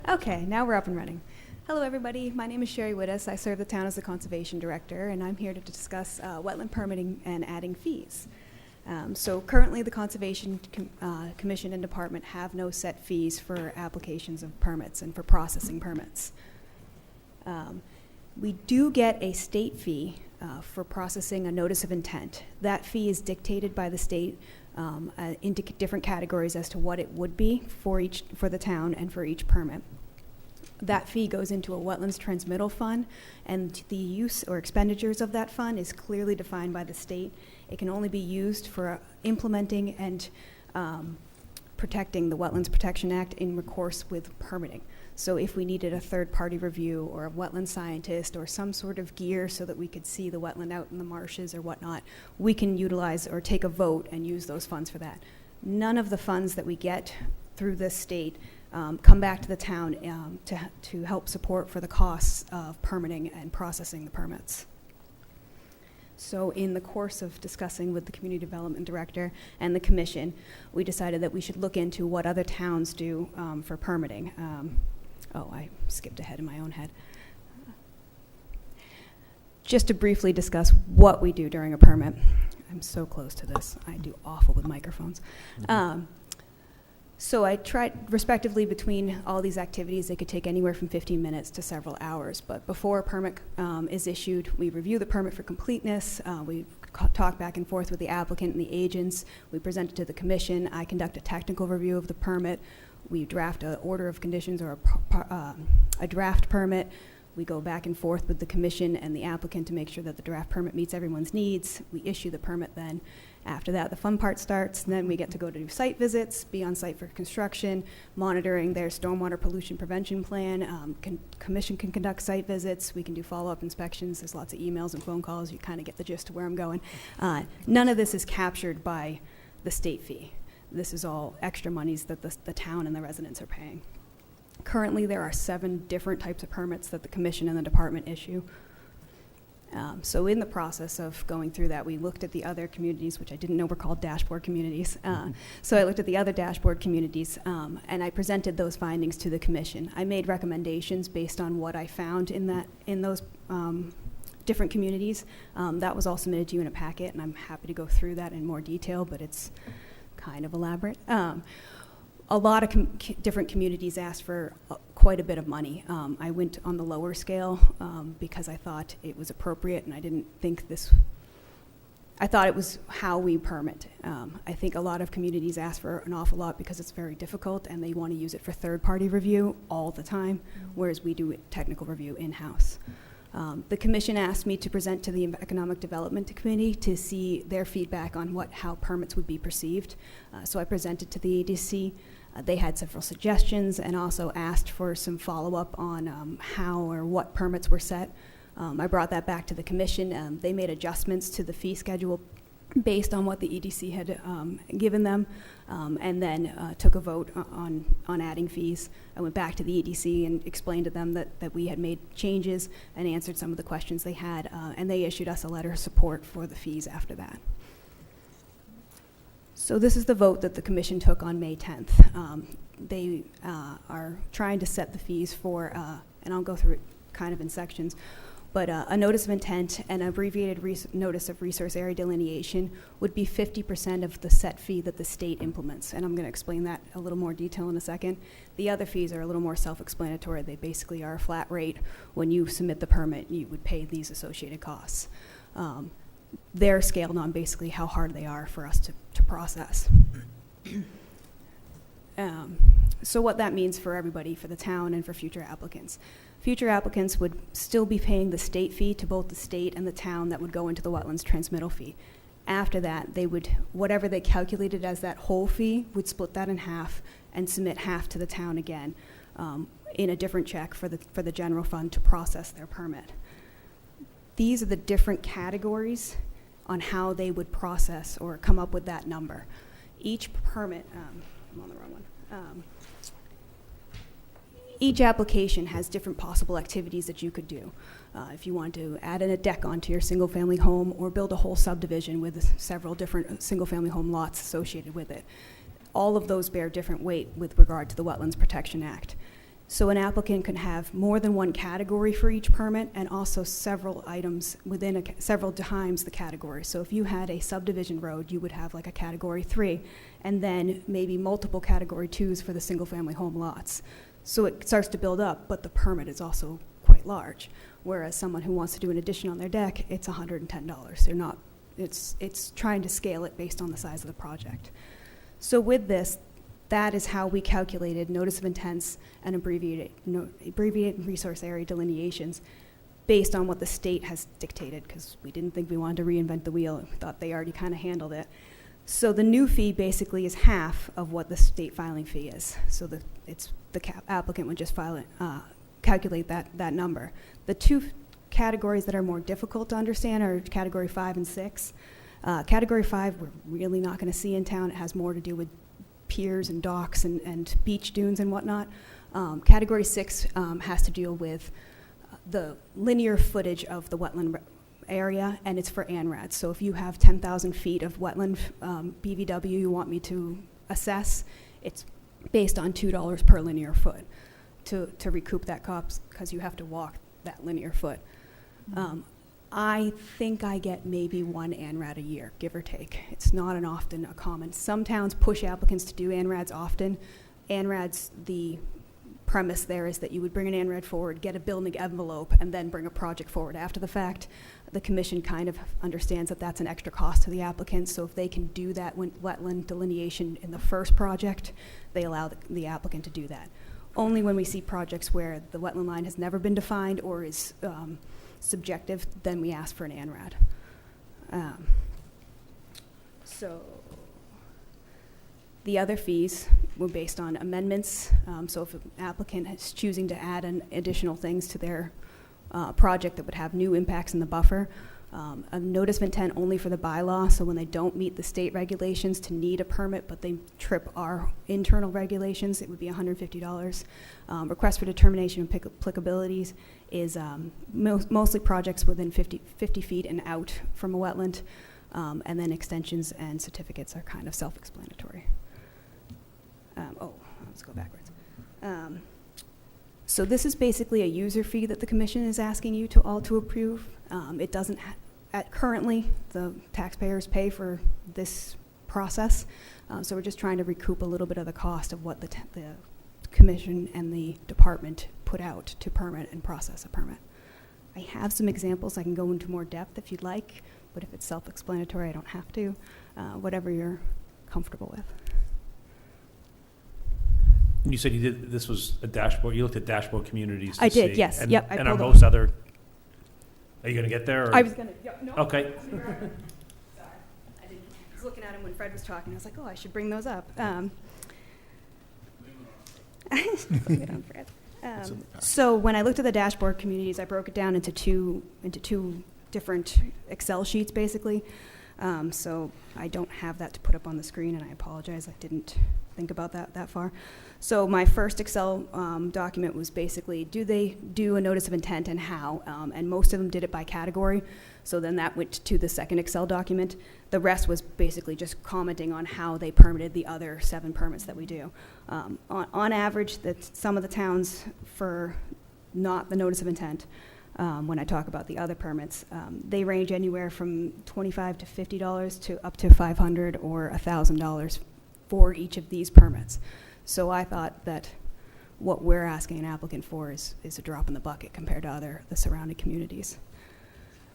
Okay, now we're up and running. Hello, everybody. My name is Sherry Wittes. I serve the town as the Conservation Director, and I'm here to discuss wetland permitting and adding fees. So currently, the Conservation Commission and Department have no set fees for applications of permits and for processing permits. We do get a state fee for processing a notice of intent. That fee is dictated by the state into different categories as to what it would be for the town and for each permit. That fee goes into a wetlands transmittal fund, and the use or expenditures of that fund is clearly defined by the state. It can only be used for implementing and protecting the Wetlands Protection Act in course with permitting. So if we needed a third-party review or a wetland scientist or some sort of gear so that we could see the wetland out in the marshes or whatnot, we can utilize or take a vote and use those funds for that. None of the funds that we get through this state come back to the town to help support for the costs of permitting and processing the permits. So in the course of discussing with the community development director and the commission, we decided that we should look into what other towns do for permitting. I skipped ahead in my own head. Just to briefly discuss what we do during a permit. I'm so close to this. I do awful with microphones. So I tried, respectively, between all these activities, they could take anywhere from 15 minutes to several hours. But before a permit is issued, we review the permit for completeness. We talk back and forth with the applicant and the agents. We present it to the commission. I conduct a technical review of the permit. We draft an order of conditions or a draft permit. We go back and forth with the commission and the applicant to make sure that the draft permit meets everyone's needs. We issue the permit then. After that, the fun part starts, and then we get to go to do site visits, be on site for construction, monitoring their stormwater pollution prevention plan. Commission can conduct site visits. We can do follow-up inspections. There's lots of emails and phone calls. You kind of get the gist of where I'm going. None of this is captured by the state fee. This is all extra monies that the town and the residents are paying. Currently, there are 7 different types of permits that the commission and the department issue. So in the process of going through that, we looked at the other communities, which I didn't know were called dashboard communities. So I looked at the other dashboard communities, and I presented those findings to the commission. I made recommendations based on what I found in those different communities. That was all submitted to you in a packet, and I'm happy to go through that in more detail, but it's kind of elaborate. A lot of different communities asked for quite a bit of money. I went on the lower scale because I thought it was appropriate, and I didn't think I thought it was how we permit. I think a lot of communities ask for an awful lot because it's very difficult, and they want to use it for third-party review all the time, whereas we do technical review in-house. The commission asked me to present to the Economic Development Committee to see their feedback on how permits would be perceived. So I presented to the EDC. They had several suggestions and also asked for some follow-up on how or what permits were set. I brought that back to the commission. They made adjustments to the fee schedule based on what the EDC had given them, and then took a vote on adding fees. I went back to the EDC and explained to them that we had made changes and answered some of the questions they had, and they issued us a letter of support for the fees after that. So this is the vote that the commission took on May 10th. They are trying to set the fees for, and I'll go through it kind of in sections, but a notice of intent and abbreviated notice of resource area delineation would be 50% of the set fee that the state implements. And I'm going to explain that a little more detail in a second. The other fees are a little more self-explanatory. They basically are a flat rate. When you submit the permit, you would pay these associated costs. They're scaled on basically how hard they are for us to process. So what that means for everybody, for the town and for future applicants. Future applicants would still be paying the state fee to both the state and the town that would go into the wetlands transmittal fee. After that, they would, whatever they calculated as that whole fee, would split that in half and submit half to the town again in a different check for the general fund to process their permit. These are the different categories on how they would process or come up with that number. Each permit, I'm on the wrong one. Each application has different possible activities that you could do. If you want to add in a deck onto your single-family home or build a whole subdivision with several different single-family home lots associated with it, all of those bear different weight with regard to the Wetlands Protection Act. So an applicant can have more than one category for each permit and also several items within several times the category. So if you had a subdivision road, you would have like a category 3 and then maybe multiple category 2s for the single family home lots. So it starts to build up, but the permit is also quite large. Whereas someone who wants to do an addition on their deck, it's $110. They're not, it's trying to scale it based on the size of the project. So with this, that is how we calculated notice of intents and abbreviated resource area delineations based on what the state has dictated, because we didn't think we wanted to reinvent the wheel. We thought they already kind of handled it. So the new fee basically is half of what the state filing fee is. So the applicant would just calculate that number. The two categories that are more difficult to understand are category 5 and 6. Category 5 we're really not going to see in town. It has more to do with piers and docks and beach dunes and whatnot. Category 6 has to deal with the linear footage of the wetland area, and it's for ANRAD. So if you have 10,000 feet of wetland BVW you want me to assess, it's based on $2 per linear foot to recoup that cost, because you have to walk that linear foot. I think I get maybe 1 ANRAD a year, give or take. It's not an often a common. Some towns push applicants to do ANRADs often. ANRADs, the premise there is that you would bring an ANRAD forward, get a building envelope, and then bring a project forward after the fact. The commission kind of understands that that's an extra cost to the applicant, so if they can do that wetland delineation in the first project, they allow the applicant to do that. Only when we see projects where the wetland line has never been defined or is subjective, then we ask for an ANRAD. So the other fees were based on amendments. So if an applicant is choosing to add additional things to their project that would have new impacts in the buffer, a notice of intent only for the bylaw, so when they don't meet the state regulations to need a permit, but they trip our internal regulations, it would be $150. Request for determination of applicabilities is mostly projects within 50 feet and out from a wetland, and then extensions and certificates are kind of self-explanatory. Let's go backwards. So this is basically a user fee that the commission is asking you to all to approve. It doesn't, currently, the taxpayers pay for this process. So we're just trying to recoup a little bit of the cost of what the commission and the department put out to permit and process a permit. I have some examples I can go into more depth if you'd like, but if it's self-explanatory, I don't have to. Whatever you're comfortable with. You said this was a dashboard, you looked at dashboard communities to I did, see, yes. and- Yep, I And are pulled up- most other, are you gonna get there? Or? I was going to, no. Okay. Sorry. I was looking at him when Fred was talking. I was like, oh, I should bring those up. So when I looked at the dashboard communities, I broke it down into two different Excel sheets, basically. So I don't have that to put up on the screen, and I apologize. I didn't think about that far. So my first Excel document was basically, do they do a notice of intent and how? And most of them did it by category. So then that went to the second Excel document. The rest was basically just commenting on how they permitted the other 7 permits that we do. On average, some of the towns, for not the notice of intent, when I talk about the other permits, they range anywhere from $25 to $50 to up to $500 or $1,000 for each of these permits. So I thought that what we're asking an applicant for is a drop in the bucket compared to the surrounding communities.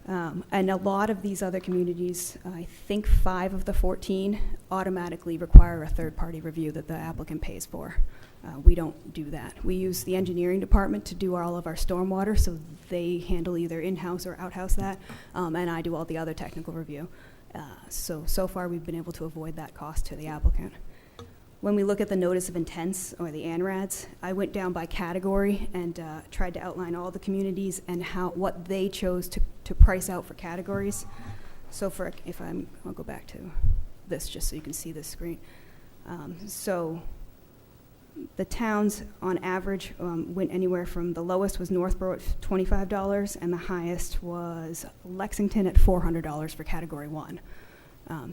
And a lot of these other communities, I think 5 of the 14 automatically require a third-party review that the applicant pays for. We don't do that. We use the engineering department to do all of our stormwater, so they handle either in-house or out-house that, and I do all the other technical review. So far we've been able to avoid that cost to the applicant. When we look at the notice of intents, or the ANRADs, I went down by category and tried to outline all the communities and what they chose to price out for categories. So I'll go back to this just so you can see this screen. So the towns on average went anywhere from, the lowest was Northborough at $25 and the highest was Lexington at $400 for category 1.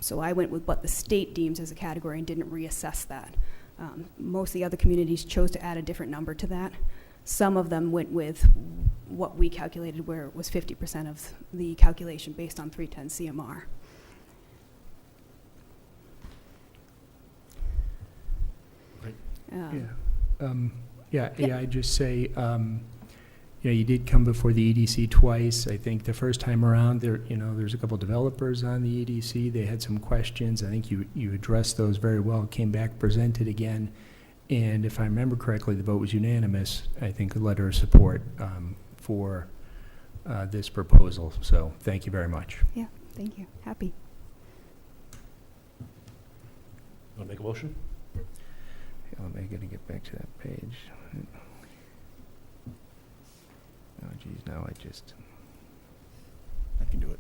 So I went with what the state deems as a category and didn't reassess that. Most of the other communities chose to add a different number to that. Some of them went with what we calculated, where it was 50% of the calculation based on 310 CMR. I'd just say, you did come before the EDC twice. I think the first time around, there's a couple developers on the EDC. They had some questions. I think you addressed those very well, came back, presented again. And if I remember correctly, the vote was unanimous. I think a letter of support for this proposal. So thank you very much. Yeah, thank you. Happy. Want to make a motion? I'm going to get back to that page. Oh, geez, now I can do it.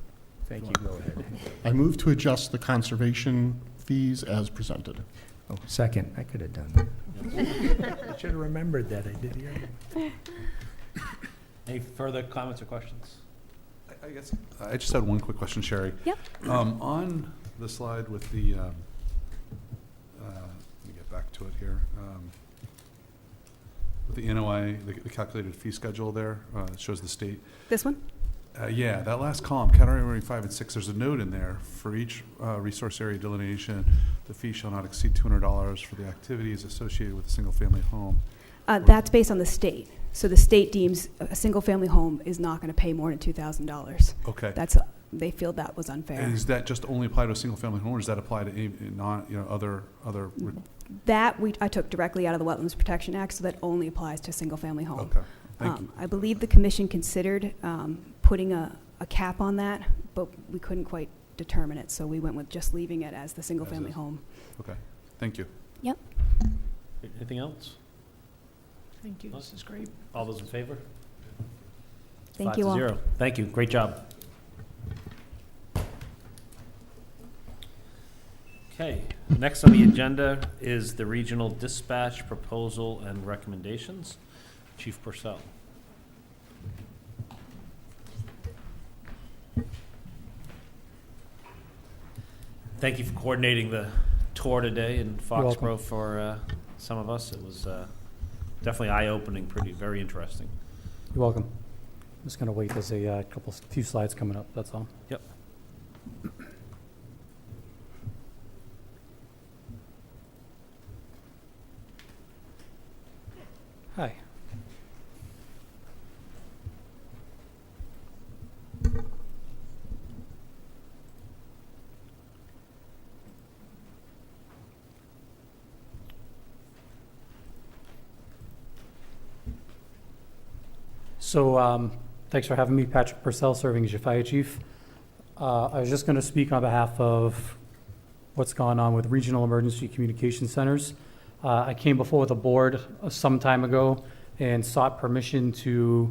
thank you, go ahead. I move to adjust the conservation fees as presented. Oh, second, I could have done that. I should have remembered that, I did hear. Any further comments or questions? I guess, I just had one quick question, Sherry. Yep. On the slide with the, let me get back to it here. With the NOI, the calculated fee schedule there, it shows the state. This one? Yeah, that last column, category 5 and 6, there's a note in there for each resource area delineation. The fee shall not exceed $200 for the activities associated with a single-family home. That's based on the state. So the state deems a single-family home is not going to pay more than $2,000. Okay. They feel that was unfair. And does that just only apply to a single-family home, or does that apply to any other? That I took directly out of the Wetlands Protection Act, so that only applies to a single-family home. Okay, thank you. I believe the commission considered putting a cap on that, but we couldn't quite determine it, so we went with just leaving it as the single-family home. Okay, thank you. Yep. Anything else? Thank you, this is great. All those in favor? Thank you all. 5-0. Thank you, great job. Okay, next on the agenda is the regional dispatch proposal and recommendations. Chief Purcell. Thank you for coordinating the tour today in Foxborough for some of us. It was definitely eye-opening, very interesting. You're welcome. I'm just going to wait. There's a few slides coming up, that's all. Yep. Hi. So thanks for having me, Patrick Purcell, serving as your fire chief. I was just going to speak on behalf of what's going on with regional emergency communication centers. I came before the board some time ago and sought permission to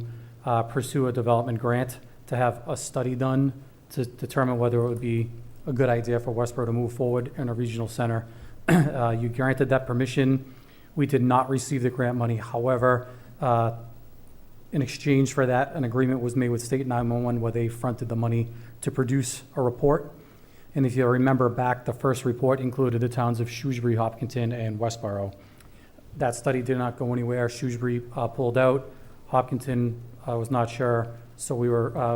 pursue a development grant to have a study done to determine whether it would be a good idea for Westborough to move forward in a regional center. You granted that permission. We did not receive the grant money. However, in exchange for that, an agreement was made with State 911 where they fronted the money to produce a report. And if you remember back, the first report included the towns of Shrewsbury, Hopkinton, and Westborough. That study did not go anywhere. Shrewsbury pulled out. Hopkinton was not sure, so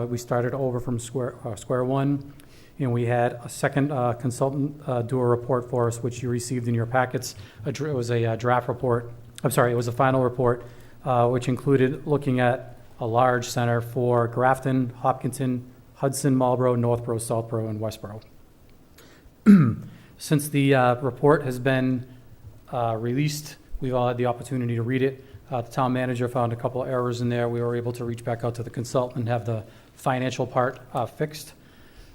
we started over from square one, and we had a second consultant do a report for us, which you received in your packets. It was a draft report. I'm sorry, it was a final report, which included looking at a large center for Grafton, Hopkinton, Hudson, Marlborough, Northborough, Southborough, and Westborough. Since the report has been released, we've all had the opportunity to read it. The town manager found a couple of errors in there. We were able to reach back out to the consultant and have the financial part fixed.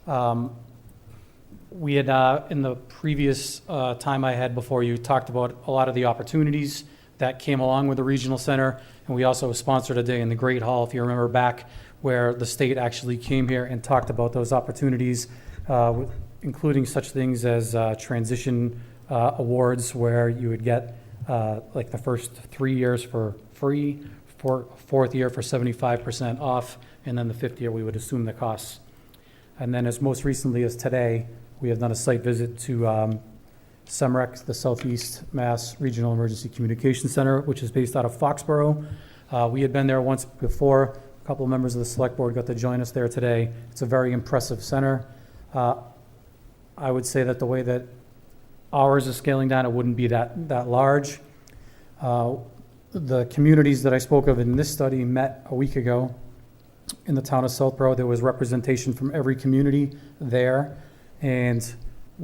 We had, in the previous time I had before you, talked about a lot of the opportunities that came along with the regional center, and we also sponsored a day in the Great Hall, if you remember back, where the state actually came here and talked about those opportunities, including such things as transition awards, where you would get like the first 3 years for free, fourth year for 75% off, and then the fifth year we would assume the costs. And then as most recently as today, we have done a site visit to SEMREC, the Southeast Mass Regional Emergency Communication Center, which is based out of Foxborough. We had been there once before. A couple of members of the select board got to join us there today. It's a very impressive center. I would say that the way that ours is scaling down, it wouldn't be that large. The communities that I spoke of in this study met a week ago in the town of Southborough. There was representation from every community there, and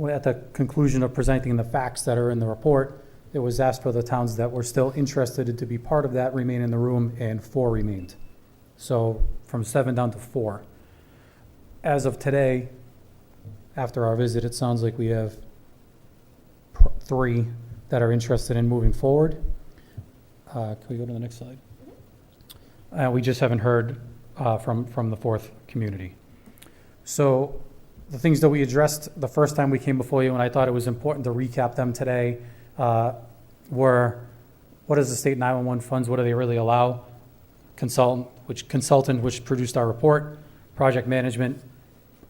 at the conclusion of presenting the facts that are in the report, it was asked for the towns that were still interested to be part of that remain in the room, and 4 remained. So from 7 down to 4. As of today, after our visit, it sounds like we have 3 that are interested in moving forward. Can we go to the next slide? We just haven't heard from the 4th community. So the things that we addressed the first time we came before you, and I thought it was important to recap them today, were what is the state 911 funds? What do they really allow? Consultant, which produced our report. project management,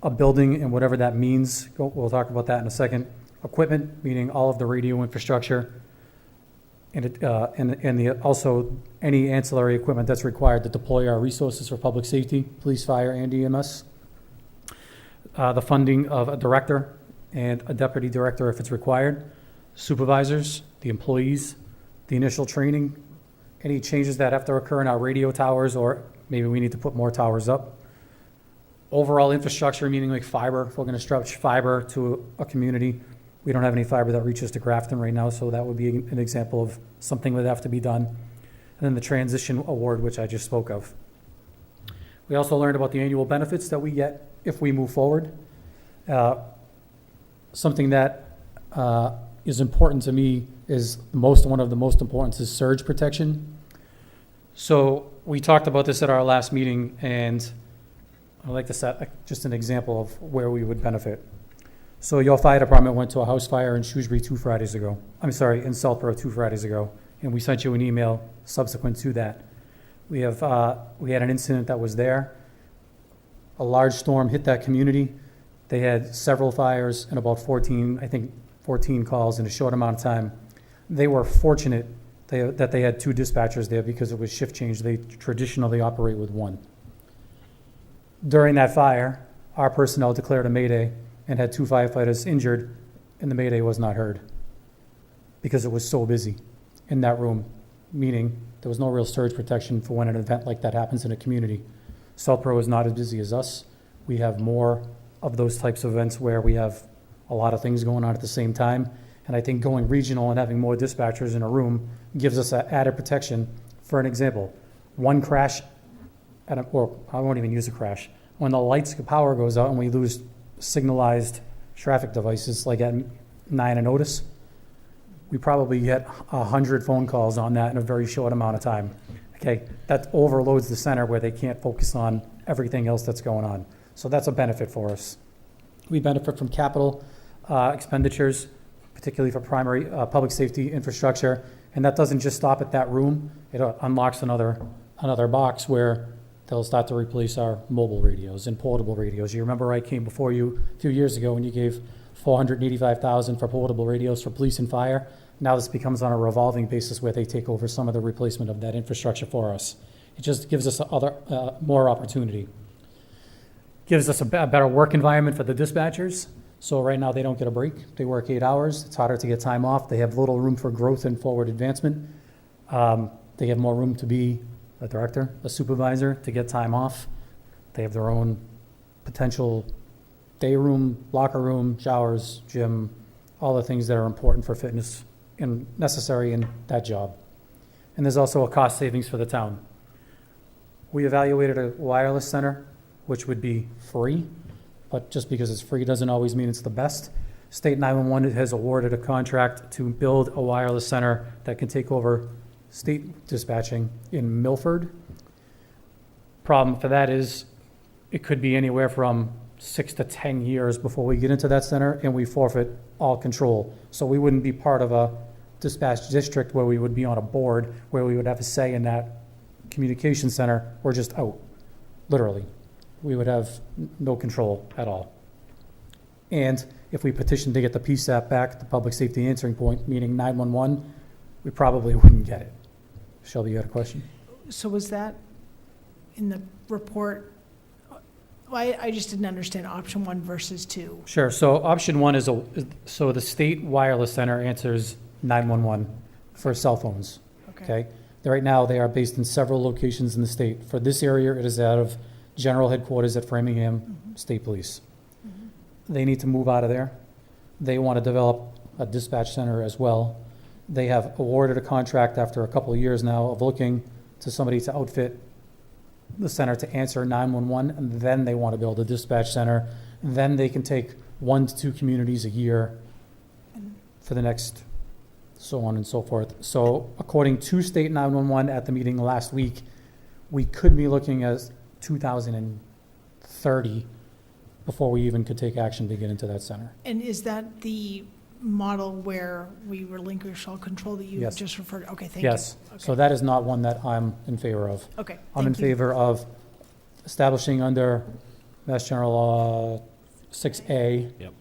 a building and whatever that means. We'll talk about that in a second. Equipment, meaning all of the radio infrastructure, and also any ancillary equipment that's required to deploy our resources for public safety, police, fire, and EMS. The funding of a director and a deputy director if it's required, supervisors, the employees, the initial training, any changes that have to occur in our radio towers, or maybe we need to put more towers up. Overall infrastructure, meaning like fiber, if we're going to stretch fiber to a community. We don't have any fiber that reaches to Grafton right now, so that would be an example of something that would have to be done. And then the transition award, which I just spoke of. We also learned about the annual benefits that we get if we move forward. Something that is important to me is one of the most important is surge protection. So we talked about this at our last meeting, and I'd like to set just an example of where we would benefit. So your fire department went to a house fire in Shrewsbury in Southborough 2 Fridays ago, and we sent you an email subsequent to that. We had an incident that was there. A large storm hit that community. They had several fires and about 14 calls in a short amount of time. They were fortunate that they had 2 dispatchers there because it was shift change. They traditionally operate with 1. During that fire, our personnel declared a mayday and had 2 firefighters injured, and the mayday was not heard because it was so busy in that room, meaning there was no real surge protection for when an event like that happens in a community. Southborough is not as busy as us. We have more of those types of events where we have a lot of things going on at the same time, and I think going regional and having more dispatchers in a room gives us added protection. For an example, one crash, or I won't even use a crash, when the power goes out and we lose signalized traffic devices like at 9 and Otis, we probably get 100 phone calls on that in a very short amount of time. Okay, that overloads the center where they can't focus on everything else that's going on. So that's a benefit for us. We benefit from capital expenditures, particularly for primary public safety infrastructure, and that doesn't just stop at that room. It unlocks another box where they'll start to replace our mobile radios and portable radios. You remember I came before you a few years ago when you gave $485,000 for portable radios for police and fire. Now this becomes on a revolving basis where they take over some of the replacement of that infrastructure for us. It just gives us more opportunity. Gives us a better work environment for the dispatchers. So right now they don't get a break. They work 8 hours. It's harder to get time off. They have little room for growth and forward advancement. They have more room to be a director, a supervisor, to get time off. They have their own potential day room, locker room, showers, gym, all the things that are important for fitness and necessary in that job. And there's also a cost savings for the town. We evaluated a wireless center, which would be free, but just because it's free doesn't always mean it's the best. State 911 has awarded a contract to build a wireless center that can take over state dispatching in Milford. Problem for that is it could be anywhere from 6 to 10 years before we get into that center, and we forfeit all control. So we wouldn't be part of a dispatch district where we would be on a board where we would have a say in that communication center. We're just out, literally. We would have no control at all. And if we petitioned to get the PSAP back, the public safety answering point, meaning 911, we probably wouldn't get it. Shelby, you had a question? So was that in the report? I just didn't understand option 1 versus 2. Sure. So option 1 is so the state wireless center answers 911 for cell phones. Okay. Right now they are based in several locations in the state. For this area, it is out of general headquarters at Framingham State Police. They need to move out of there. They want to develop a dispatch center as well. They have awarded a contract after a couple of years now of looking to somebody to outfit the center to answer 911, and then they want to build a dispatch center. Then they can take 1 to 2 communities a year for the next, so on and so forth. So according to State 911 at the meeting last week, we could be looking at 2030 before we even could take action to get into that center. And is that the model where we relinquish all control that you Yes. just referred to? Okay, thank you. Yes. Okay. So that is not one that I'm in favor of. Okay, I'm in thank you. favor of establishing under Mass General Law 6A. Yep.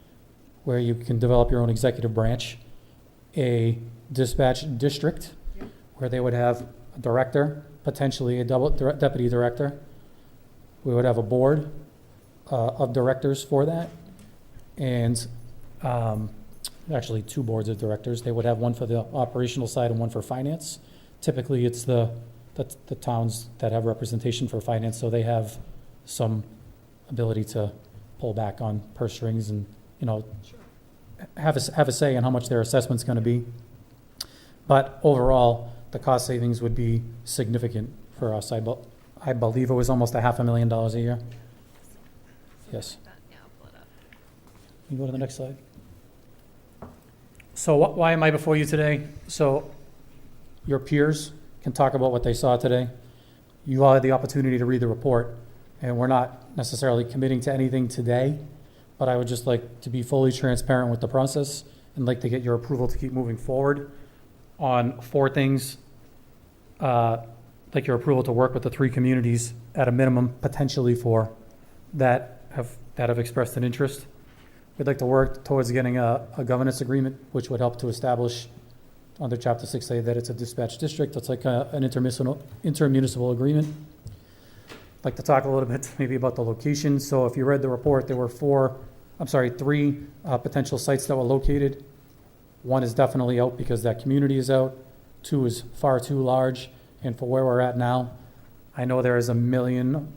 Where you can develop your own executive branch. A dispatch district, where they would have a director, potentially a deputy director. We would have a board of directors for that. And actually 2 boards of directors. They would have one for the operational side and one for finance. Typically, it's the towns that have representation for finance, so they have some ability to pull back on purse strings and, have a say in how much their assessment's going to be. But overall, the cost savings would be significant for us. I believe it was almost $500,000 a year. Yes. Yeah, I'll pull it up. You go to the next slide. So why am I before you today? So your peers can talk about what they saw today. You all had the opportunity to read the report, and we're not necessarily committing to anything today, but I would just like to be fully transparent with the process and like to get your approval to keep moving forward on 4 things. Like your approval to work with the 3 communities at a minimum, potentially 4, that have expressed an interest. We'd like to work towards getting a governance agreement, which would help to establish under Chapter 6A that it's a dispatch district. It's like an intermunicipal agreement. I'd like to talk a little bit maybe about the location. So if you read the report, there were 3 potential sites that were located. 1 is definitely out because that community is out. 2 is far too large. And for where we're at now, I know there is a million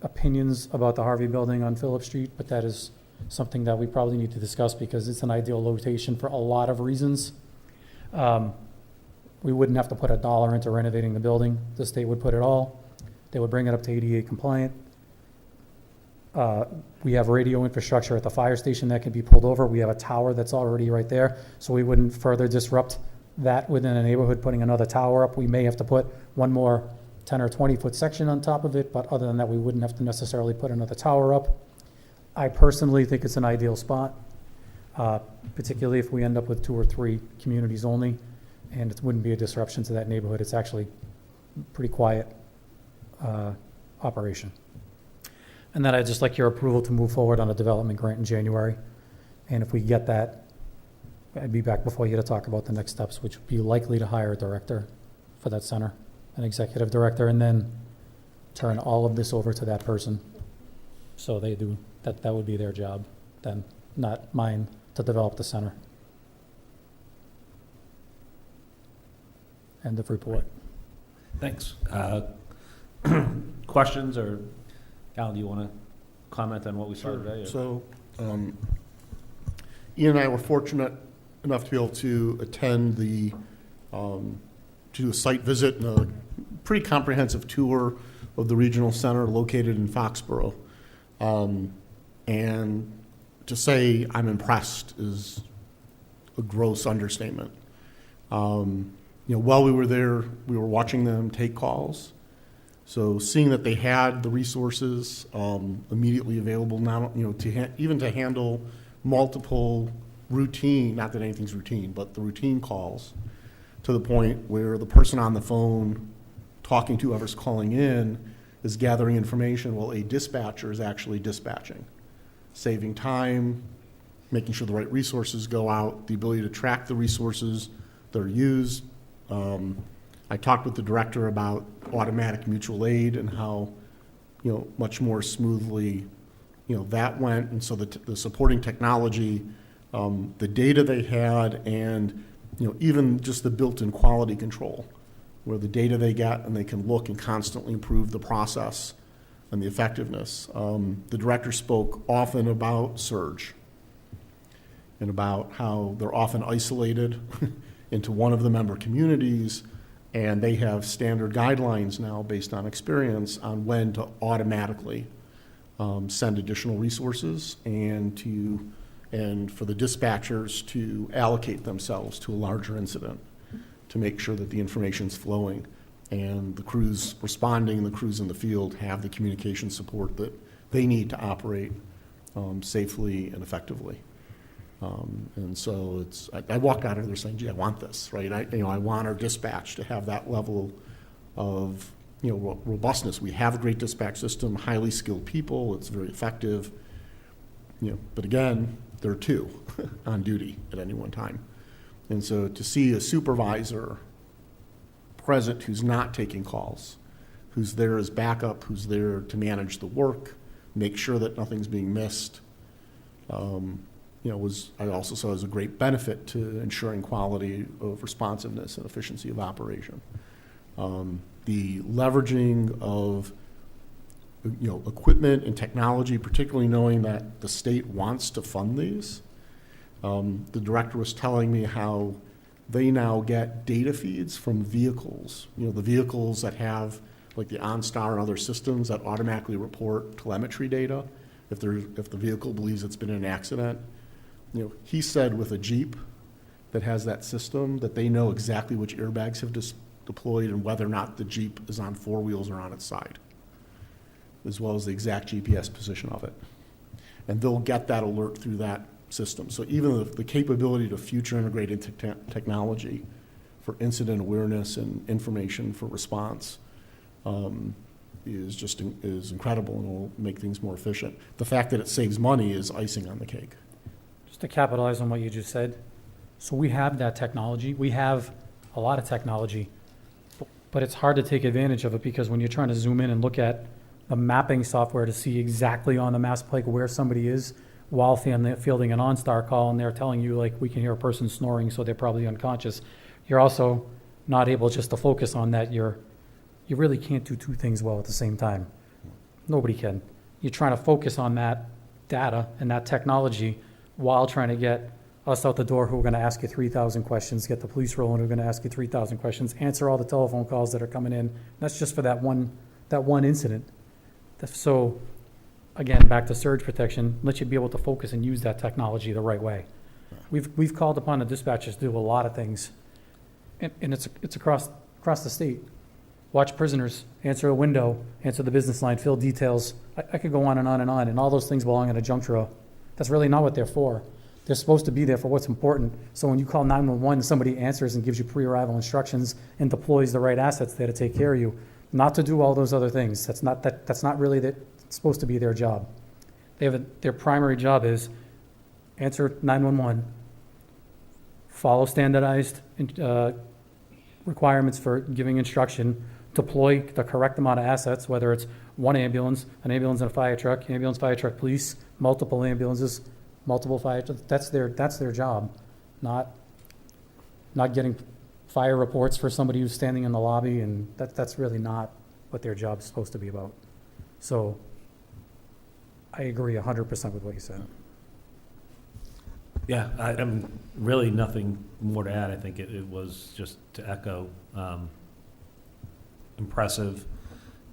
opinions about the Harvey building on Phillip Street, but that is something that we probably need to discuss because it's an ideal location for a lot of reasons. We wouldn't have to put $1 into renovating the building. The state would put it all. They would bring it up to ADA compliant. We have radio infrastructure at the fire station that can be pulled over. We have a tower that's already right there, so we wouldn't further disrupt that within a neighborhood putting another tower up. We may have to put one more 10 or 20-foot section on top of it, but other than that, we wouldn't have to necessarily put another tower up. I personally think it's an ideal spot, particularly if we end up with 2 or 3 communities only, and it wouldn't be a disruption to that neighborhood. It's actually pretty quiet operation. And then I'd just like your approval to move forward on a development grant in January. And if we get that, I'd be back before you to talk about the next steps, which would be likely to hire a director for that center, an executive director, and then turn all of this over to that person. So they do, that would be their job then, not mine to develop the center. End of report. Thanks. Questions, or Al, do you want to comment on what we saw today? Or? So, Ian and I were fortunate enough to be able to attend to do a site visit and a pretty comprehensive tour of the regional center located in Foxborough. And to say I'm impressed is a gross understatement. While we were there, we were watching them take calls. So seeing that they had the resources immediately available now, even to handle multiple routine, not that anything's routine, but the routine calls, to the point where the person on the phone talking to whoever's calling in is gathering information while a dispatcher is actually dispatching, saving time, making sure the right resources go out, the ability to track the resources that are used. I talked with the director about automatic mutual aid and how, much more smoothly, that went. And so the supporting technology, the data they had, and, even just the built-in quality control, where the data they get and they can look and constantly improve the process and the effectiveness. The director spoke often about surge and about how they're often isolated into one of the member communities, and they have standard guidelines now based on experience on when to automatically send additional resources and for the dispatchers to allocate themselves to a larger incident to make sure that the information's flowing and the crews responding, the crews in the field have the communication support that they need to operate safely and effectively. And so I walked out of there saying, gee, I want this, right? I want our dispatch to have that level of, robustness. We have a great dispatch system, highly skilled people, it's very effective. But again, there are two on duty at any one time. And so to see a supervisor present who's not taking calls, who's there as backup, who's there to manage the work, make sure that nothing's being missed, I also saw as a great benefit to ensuring quality of responsiveness and efficiency of operation. The leveraging of equipment and technology, particularly knowing that the state wants to fund these. The director was telling me how they now get data feeds from vehicles, the vehicles that have like the OnStar and other systems that automatically report telemetry data if the vehicle believes it's been in an accident. He said with a Jeep that has that system that they know exactly which airbags have deployed and whether or not the Jeep is on four wheels or on its side, as well as the exact GPS position of it. And they'll get that alert through that system. So even the capability to future integrate into technology for incident awareness and information for response is incredible and will make things more efficient. The fact that it saves money is icing on the cake. Just to capitalize on what you just said, so we have that technology. We have a lot of technology, but it's hard to take advantage of it because when you're trying to zoom in and look at the mapping software to see exactly on the mass plate where somebody is while fielding an OnStar call, and they're telling you, like, we can hear a person snoring, so they're probably unconscious. You're also not able just to focus on that. You really can't do two things well at the same time. Nobody can. You're trying to focus on that data and that technology while trying to get us out the door who are going to ask you 3,000 questions, get the police rolling who are going to ask you 3,000 questions, answer all the telephone calls that are coming in. That's just for that one incident. So, again, back to surge protection, let you be able to focus and use that technology the right way. We've called upon the dispatchers to do a lot of things, and it's across the state. Watch prisoners, answer a window, answer the business line, fill details. I could go on and on and on, and all those things belong in a junk drawer. That's really not what they're for. They're supposed to be there for what's important. So when you call 911, somebody answers and gives you pre-arrival instructions and deploys the right assets there to take care of you, not to do all those other things. That's not really supposed to be their job. Their primary job is answer 911, follow standardized requirements for giving instruction, deploy the correct amount of assets, whether it's one ambulance, an ambulance and a fire truck, ambulance, fire truck, police, multiple ambulances, multiple fire trucks. That's their job, not getting fire reports for somebody who's standing in the lobby, and that's really not what their job's supposed to be about. So I agree 100% with what you said. Yeah, I'm really nothing more to add. I think it was just to echo impressive.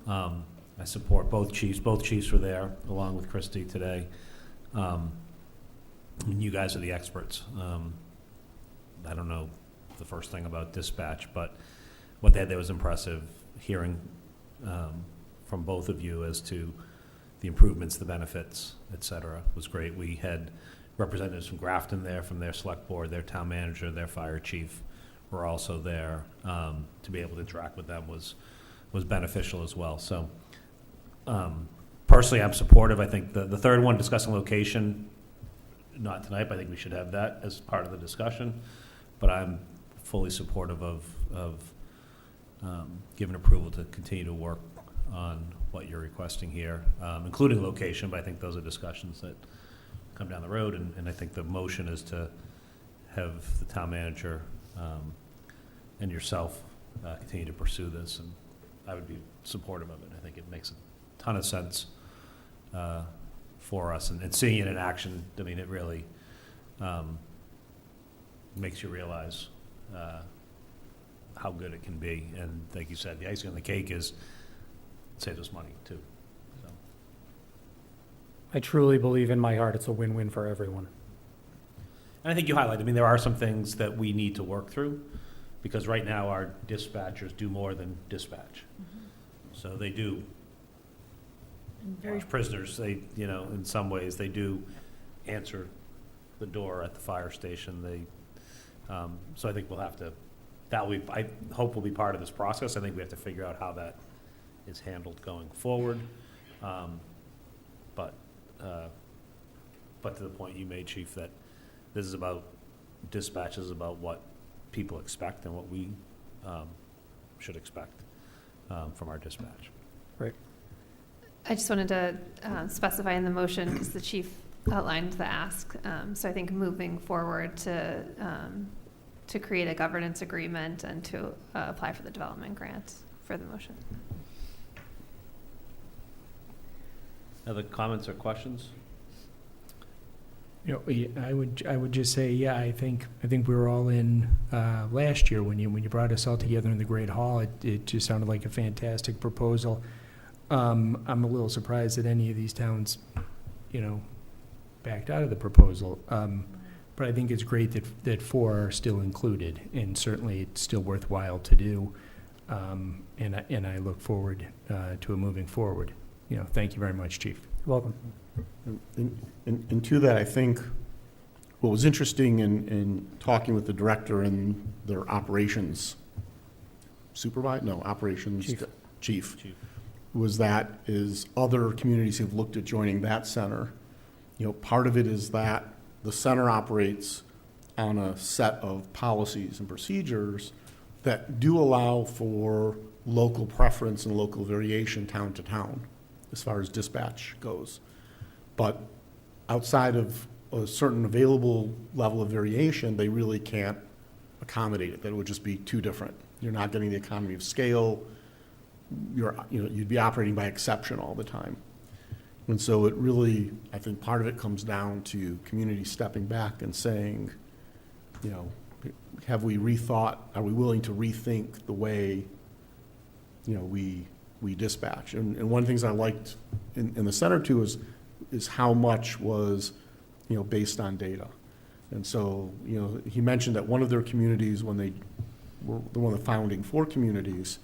I support both chiefs. Both chiefs were there along with Christy today. And you guys are the experts. I don't know the first thing about dispatch, but what they had there was impressive. Hearing from both of you as to the improvements, the benefits, et cetera, was great. We had representatives from Grafton there, from their select board, their town manager, their fire chief were also there. To be able to interact with them was beneficial as well. So personally, I'm supportive. I think the third one, discussing location, not tonight, but I think we should have that as part of the discussion. But I'm fully supportive of giving approval to continue to work on what you're requesting here, including location, but I think those are discussions that come down the road, and I think the motion is to have the town manager and yourself continue to pursue this, and I would be supportive of it. I think it makes a ton of sense for us, and seeing it in action, I mean, it really makes you realize how good it can be, and like you said, the icing on the cake is it saves us money too. So. I truly believe in my heart it's a win-win for everyone. And I think you highlighted, I mean, there are some things that we need to work through, because right now our dispatchers do more than dispatch. Mm-hmm. So they do watch prisoners. They, in some ways, they do answer the door at the fire station. So I think we'll have to, I hope will be part of this process. I think we have to figure out how that is handled going forward. But to the point you made, Chief, that this is about, dispatch is about what people expect and what we should expect from our dispatch. I just wanted to specify in the motion, because the chief outlined the ask. So I think moving forward to create a governance agreement and to apply for the development grant for the motion. Other comments or questions? I would just say, yeah, I think we were all in last year when you brought us all together in the Great Hall. It just sounded like a fantastic proposal. I'm a little surprised that any of these towns, backed out of the proposal. But I think it's great that 4 are still included, and certainly it's still worthwhile to do. And I look forward to it moving forward. Thank you very much, Chief. You're welcome. And to that, I think what was interesting in talking with the director and their operations chief was that is other communities have looked at joining that center. Part of it is that the center operates on a set of policies and procedures that do allow for local preference and local variation town to town as far as dispatch goes. But outside of a certain available level of variation, they really can't accommodate it. That would just be too different. You're not getting the economy of scale. You'd be operating by exception all the time. And so it really, I think part of it comes down to communities stepping back and saying, have we rethought, are we willing to rethink the way, we dispatch? And one of the things I liked in the center too is how much was, based on data. And so, he mentioned that one of their communities, when they were one of the founding 4 communities,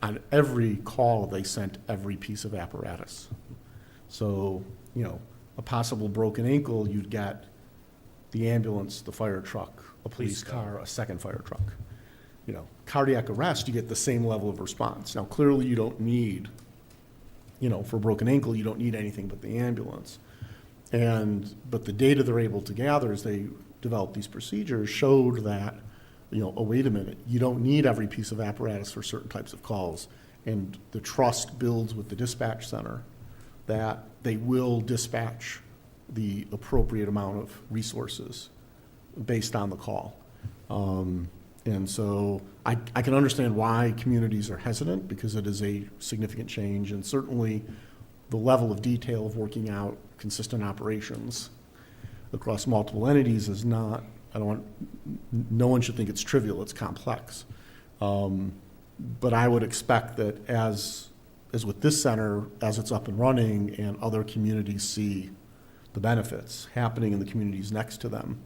on every call they sent every piece of apparatus. So, a possible broken ankle, you'd get the ambulance, the fire truck, a police car, a second fire truck. Cardiac arrest, you get the same level of response. Now, clearly you don't need, for a broken ankle, you don't need anything but the ambulance. But the data they're able to gather as they develop these procedures showed that, oh, wait a minute, you don't need every piece of apparatus for certain types of calls. And the trust builds with the dispatch center that they will dispatch the appropriate amount of resources based on the call. And so I can understand why communities are hesitant, because it is a significant change, and certainly the level of detail of working out consistent operations across multiple entities is not, no one should think it's trivial, it's complex. But I would expect that as with this center, as it's up and running and other communities see the benefits happening in the communities next to them,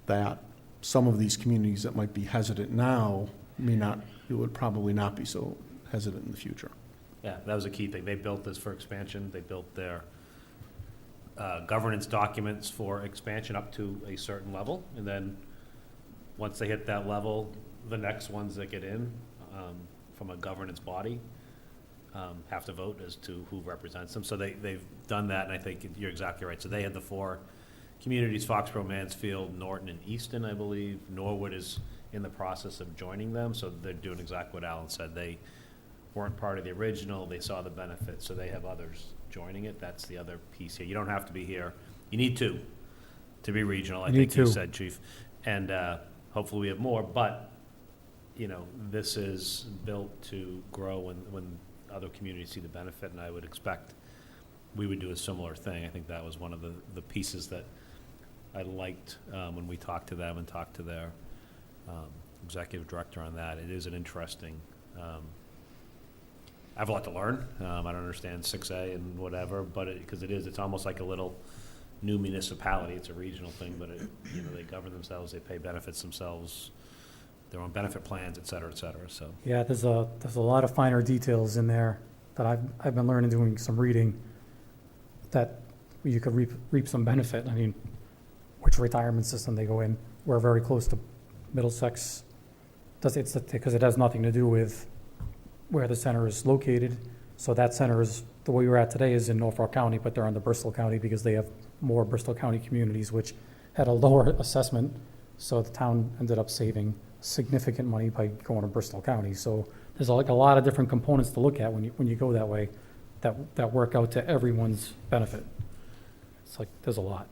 that some of these communities that might be hesitant now would probably not be so hesitant in the future. Yeah, that was a key thing. They built this for expansion. They built their governance documents for expansion up to a certain level. And then once they hit that level, the next ones that get in from a governance body have to vote as to who represents them. So they've done that, and I think you're exactly right. So they had the 4 communities, Foxborough, Mansfield, Norton, and Easton, I believe. Norwood is in the process of joining them, so they're doing exactly what Alan said. They weren't part of the original. They saw the benefits, so they have others joining it. That's the other piece here. You don't have to be here. You need 2 to be regional, I think you said, Chief. And hopefully we have more, but, this is built to grow when other communities see the benefit, and I would expect we would do a similar thing. I think that was one of the pieces that I liked when we talked to them and talked to their executive director on that. It is an interesting, I have a lot to learn. I don't understand 6A and whatever, but it's almost like a little new municipality. It's a regional thing, but they govern themselves, they pay benefits themselves, their own benefit plans, et cetera, so. Yeah, there's a lot of finer details in there that I've been learning doing some reading, that you could reap some benefit. I mean, which retirement system they go in. We're very close to Middlesex, because it has nothing to do with where the center is located. So that center is, the way we're at today is in Norfolk County, but they're under Bristol County because they have more Bristol County communities, which had a lower assessment. So the town ended up saving significant money by going to Bristol County. So there's like a lot of different components to look at when you go that way that work out to everyone's benefit. It's like, there's a lot.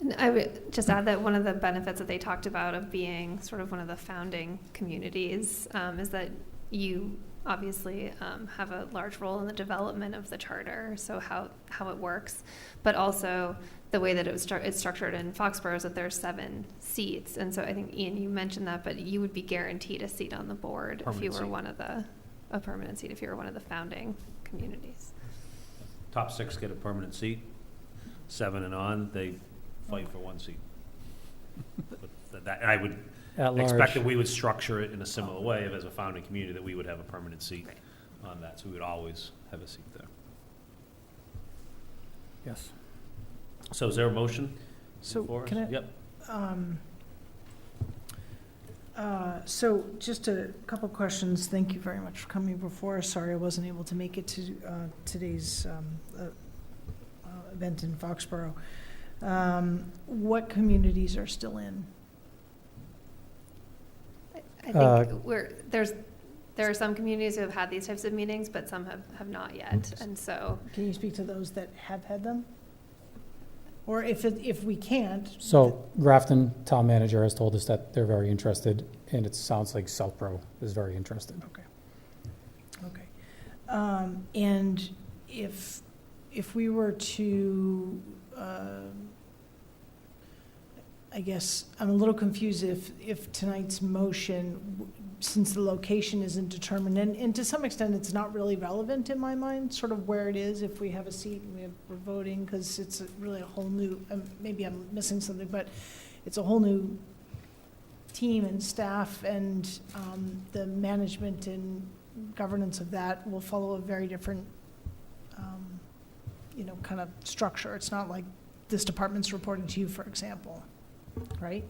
And I would just add that one of the benefits that they talked about of being sort of one of the founding communities is that you obviously have a large role in the development of the charter, so how it works, but also the way that it's structured in Foxborough is that there's 7 seats. And so I think, Ian, you mentioned that, but you would be guaranteed a seat on the board if you were a permanent seat if you were one of the founding communities. Top 6 get a permanent seat. 7 and on, they fight for 1 seat. But that, I would At large. expect that we would structure it in a similar way, as a founding community, that we would have a permanent seat on that. So we would always have a seat there. Yes. So is there a motion So for us? can I? Yep. So just a couple questions. Thank you very much for coming before. Sorry I wasn't able to make it to today's event in Foxborough. What communities are still in? I think there are some communities who have had these types of meetings, but some have not yet. And so, Can you speak to those that have had them? Or if we can't? So Grafton Town Manager has told us that they're very interested, and it sounds like Southborough is very interested. Okay. And if we were to, I guess, I'm a little confused if tonight's motion, since the location isn't determined, and to some extent it's not really relevant in my mind, sort of where it is, if we have a seat and we're voting, because it's really a whole new, maybe I'm missing something, but it's a whole new team and staff, and the management and governance of that will follow a very different, kind of structure. It's not like this department's reporting to you, for example, right?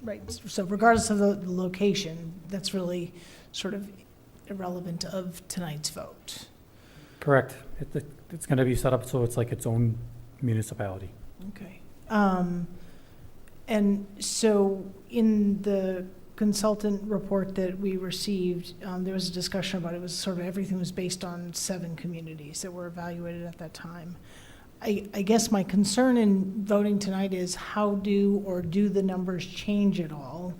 Right. So regardless of the location, that's really sort of irrelevant of tonight's vote. Correct. It's going to be set up so it's like its own municipality. Okay. And so in the consultant report that we received, there was a discussion about it was sort of everything was based on 7 communities that were evaluated at that time. I guess my concern in voting tonight is how do the numbers change at all?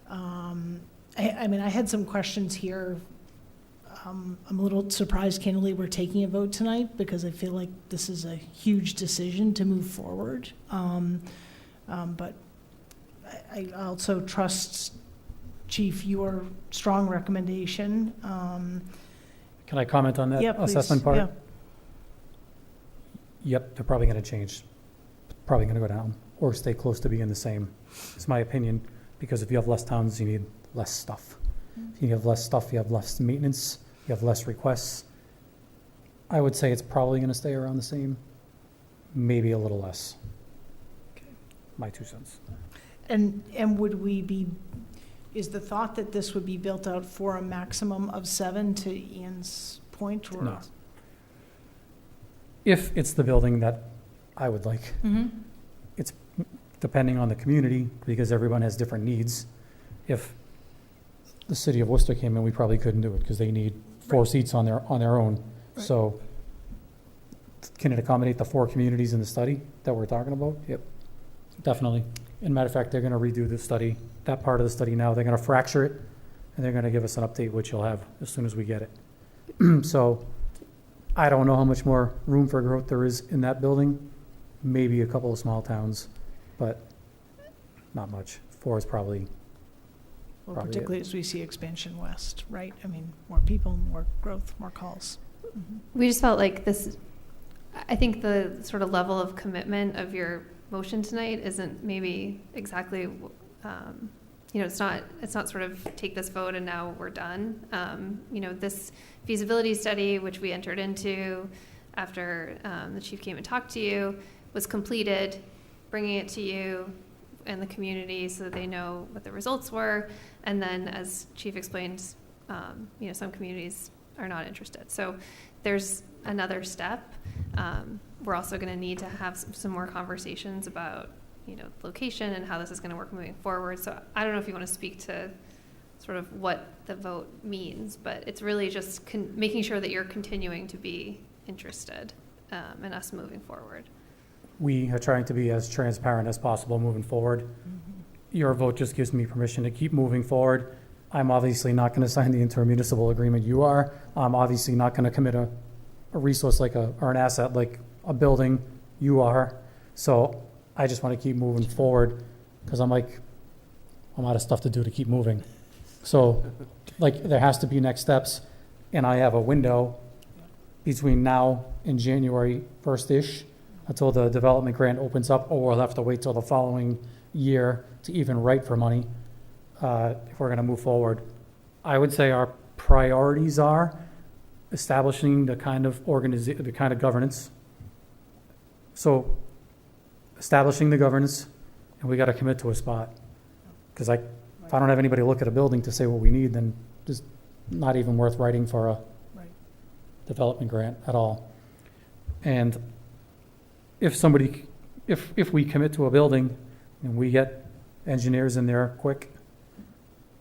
I mean, I had some questions here. I'm a little surprised, candidly, we're taking a vote tonight because I feel like this is a huge decision to move forward. But I also trust, Chief, your strong recommendation. Can I comment on that assessment part? Yeah. Yep, they're probably going to change. Probably going to go down or stay close to being the same. It's my opinion, because if you have less towns, you need less stuff. If you have less stuff, you have less maintenance, you have less requests. I would say it's probably going to stay around the same, maybe a little less. Okay. My 2 cents. And is the thought that this would be built out for a maximum of 7, to Ian's point? Or? No. If it's the building that I would like. Mm-hmm. It's depending on the community, because everyone has different needs. If the city of Worcester came in, we probably couldn't do it because they need 4 seats on their own. Right. So can it accommodate the 4 communities in the study that we're talking about? Yep, definitely. As a matter of fact, they're going to redo the study, that part of the study now. They're going to fracture it, and they're going to give us an update, which you'll have as soon as we get it. So I don't know how much more room for growth there is in that building. Maybe a couple of small towns, but not much. 4 is probably Particularly as we see expansion west, right? I mean, more people, more growth, more calls. Mm-hmm. we just felt like this, I think the sort of level of commitment of your motion tonight isn't maybe exactly, it's not sort of take this vote and now we're done. This feasibility study, which we entered into after the chief came and talked to you, was completed, bringing it to you and the community so that they know what the results were. And then, as Chief explained, some communities are not interested. So there's another step. We're also going to need to have some more conversations about, location and how this is going to work moving forward. So I don't know if you want to speak to sort of what the vote means, but it's really just making sure that you're continuing to be interested in us moving forward. We are trying to be as transparent as possible moving forward. Your vote just gives me permission to keep moving forward. I'm obviously not going to sign the intermunicipal agreement you are. I'm obviously not going to commit a resource or an asset like a building you are. So I just want to keep moving forward because I'm out of stuff to do to keep moving. So there has to be next steps, and I have a window between now and January 1st-ish until the development grant opens up, or we'll have to wait till the following year to even write for money if we're going to move forward. I would say our priorities are establishing the kind of governance. So establishing the governance, and we got to commit to a spot. Because if I don't have anybody look at a building to say what we need, then it's not even worth writing for a development grant at all. And if we commit to a building and we get engineers in there quick,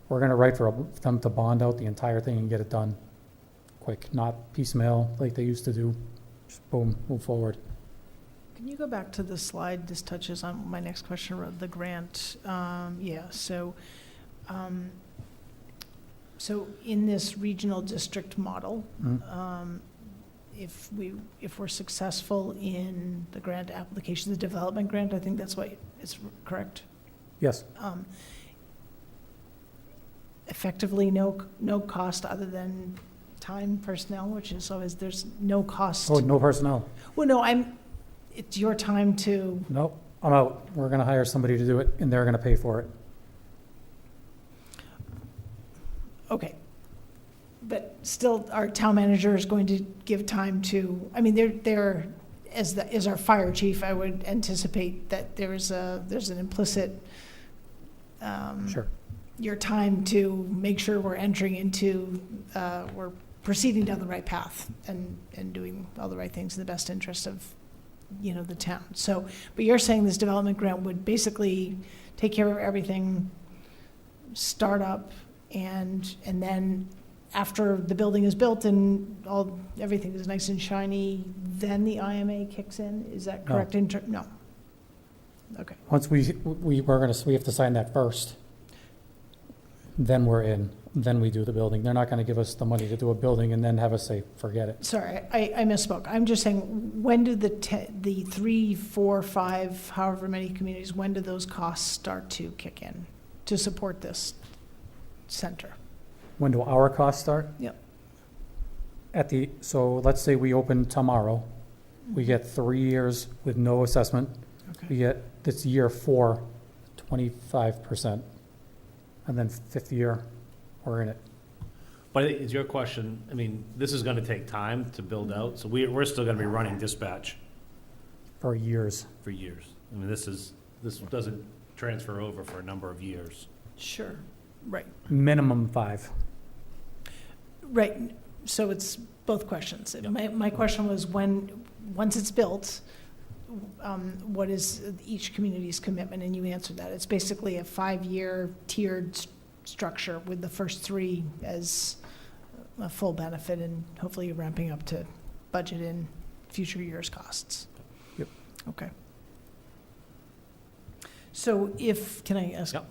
we're going to write for them to bond out the entire thing and get it done quick, not piecemeal like they used to do. Just boom, move forward. Can you go back to the slide? This touches on my next question about the grant. So in this regional district model, if we're successful in the grant application, the development grant, I think that's what is correct. Yes. Effectively, no cost other than time, personnel, which is always there's no cost. Oh, no personnel. Well, no, it's your time to. Nope, I'm out. We're going to hire somebody to do it, and they're going to pay for it. Okay. But still, our town manager is going to give time to, they're as our fire chief, I would anticipate that there's an implicit, Sure. Your time to make sure we're entering into, we're proceeding down the right path and doing all the right things in the best interest of, the town. So, but you're saying this development grant would basically take care of everything, start up, and then after the building is built and everything is nice and shiny, then the IMA kicks in? Is that correct? No. Okay. Once we have to sign that first. Then we're in. Then we do the building. They're not going to give us the money to do a building and then have us say, forget it. Sorry, I misspoke. I'm just saying, when do the 3, 4, 5, however many communities, when do those costs start to kick in to support this center? When do our costs start? Yep. So let's say we open tomorrow. We get 3 years with no assessment. Okay. We get this year 4, 25%. And then 5th year, we're in it. But is your question, this is going to take time to build out, so we're still going to be running dispatch For years. for years. This doesn't transfer over for a number of years. Sure. Right. Minimum 5. Right. So it's both questions. Yep. My question was once it's built, what is each community's commitment? And you answered that. It's basically a 5-year tiered structure with the first 3 as a full benefit, and hopefully ramping up to budget in future years' costs. Yep. Okay. So can I ask? Yep.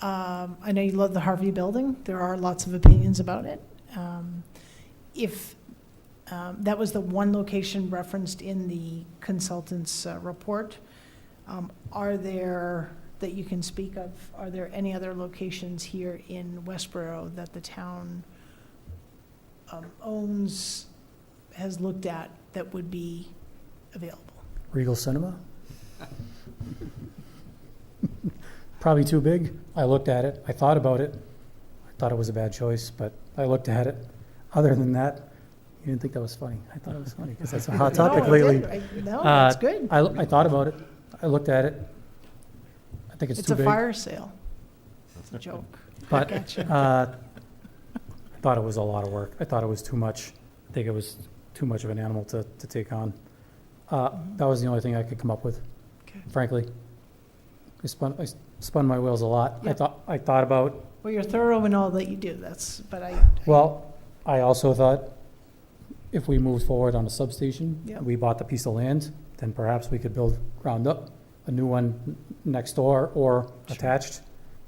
I know you love the Harvey building. There are lots of opinions about it. That was the one location referenced in the consultant's report. Are there, that you can speak of, are there any other locations here in Westborough that the town owns, has looked at, that would be available? Regal Cinema? Probably too big. I looked at it. I thought about it. I thought it was a bad choice, but I looked at it. Other than that, you didn't think that was funny. I thought it was funny because that's a hot topic lately. No, that's good. I thought about it. I looked at it. I think it's too big. It's a fire sale. That's a joke. But Gotcha. I thought it was a lot of work. I thought it was too much. I think it was too much of an animal to take on. That was the only thing I could come up with, Okay. frankly. I spun my wheels a lot. Yeah. I thought about, Well, you're thorough in all that you do, but well, I also thought if we moved forward on a substation, Yeah. we bought the piece of land, then perhaps we could build ground up a new one next door or attached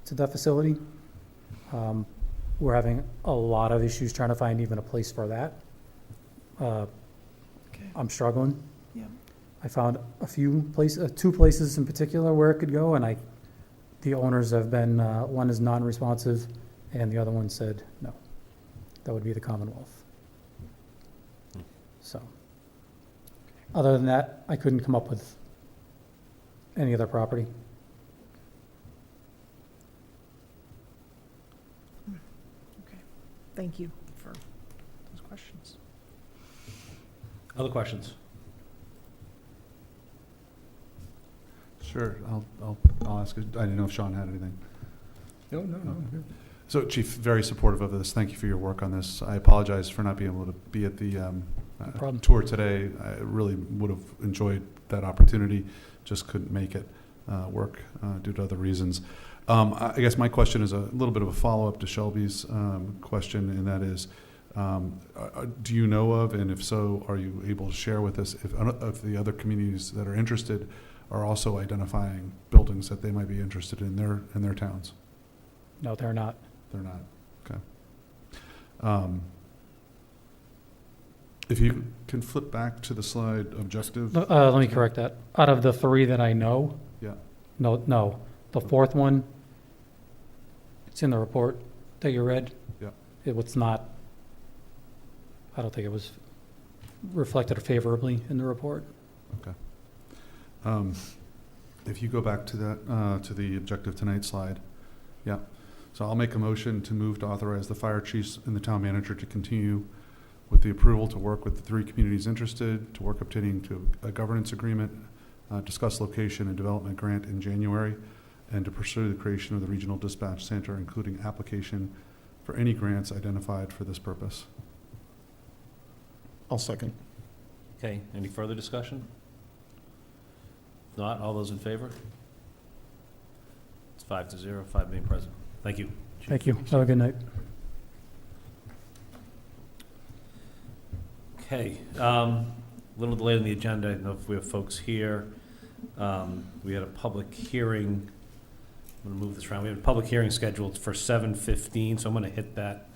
to that facility. We're having a lot of issues trying to find even a place for that. Okay. I'm struggling. Yeah. I found a few places, 2 places in particular where it could go, and the owners have been, one is non-responsive, and the other one said no. That would be the Commonwealth. So, other than that, I couldn't come up with any other property. thank you for those questions. Other questions? Sure, I'll ask. I didn't know if Sean had anything. No, good. So, Chief, very supportive of this. Thank you for your work on this. I apologize for not being able to be at the problem. tour today. I really would have enjoyed that opportunity, just couldn't make it work due to other reasons. I guess my question is a little bit of a follow-up to Shelby's question, and that is, do you know of, and if so, are you able to share with us if the other communities that are interested are also identifying buildings that they might be interested in their towns? No, they're not. They're not. Okay. If you can flip back to the slide objective. Let me correct that. Out of the 3 that I know, Yeah. no. The 4th one, it's in the report that you read. Yeah. It was not, I don't think it was reflected favorably in the report. Okay. If you go back to that, to the objective tonight slide. Yeah. So I'll make a motion to move to authorize the fire chiefs and the town manager to continue with the approval to work with the 3 communities interested, to work obtaining to a governance agreement, discuss location and development grant in January, and to pursue the creation of the regional dispatch center, including application for any grants identified for this purpose. I'll second. Okay, any further discussion? If not, all those in favor? It's 5-0, 5 being present. Thank you. Thank you. Have a good night. Okay, a little delayed on the agenda. I don't know if we have folks here. We had a public hearing. I'm going to move this around. We have a public hearing scheduled for 7:15, so I'm going to hit that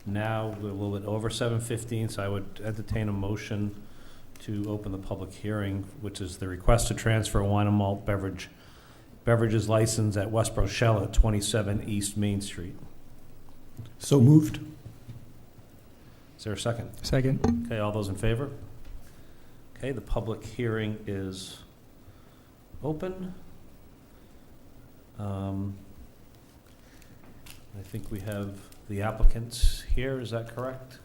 now. We're a little bit over 7:15, so I would entertain a motion to open the public hearing, which is the request to transfer wine and malt beverages license at Westborough Shell at 27 East Main Street. So moved. Is there a second? Second. Okay, all those in favor? Okay, the public hearing is open. I think we have the applicants here, is that correct?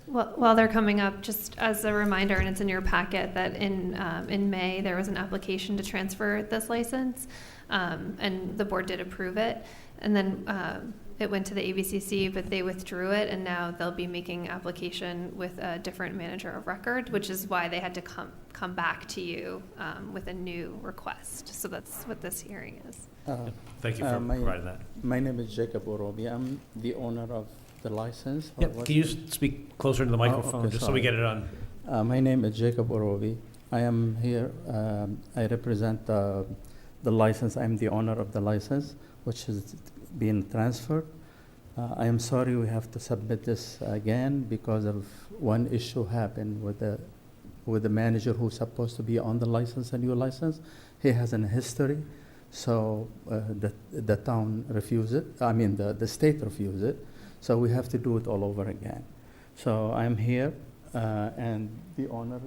Well, while they're coming up, just as a reminder, and it's in your packet, that in May, there was an application to transfer this license, and the board did approve it. And then it went to the ABCC, but they withdrew it, and now they'll be making application with a different manager of record, which is why they had to come back to you with a new request. So that's what this hearing is. Thank you for providing that. My name is Jacob Orobi. I'm the owner of the license. Yep. Can you speak closer to the microphone, okay, just so we get it on? My name is Jacob Orobi. I am here. I represent the license. I'm the owner of the license, which is being transferred. I am sorry we have to submit this again because of one issue happened with the manager who's supposed to be on the license, a new license. He has a history. So the town refused it. I mean, the state refused it. So we have to do it all over again. So I'm here, and the owner.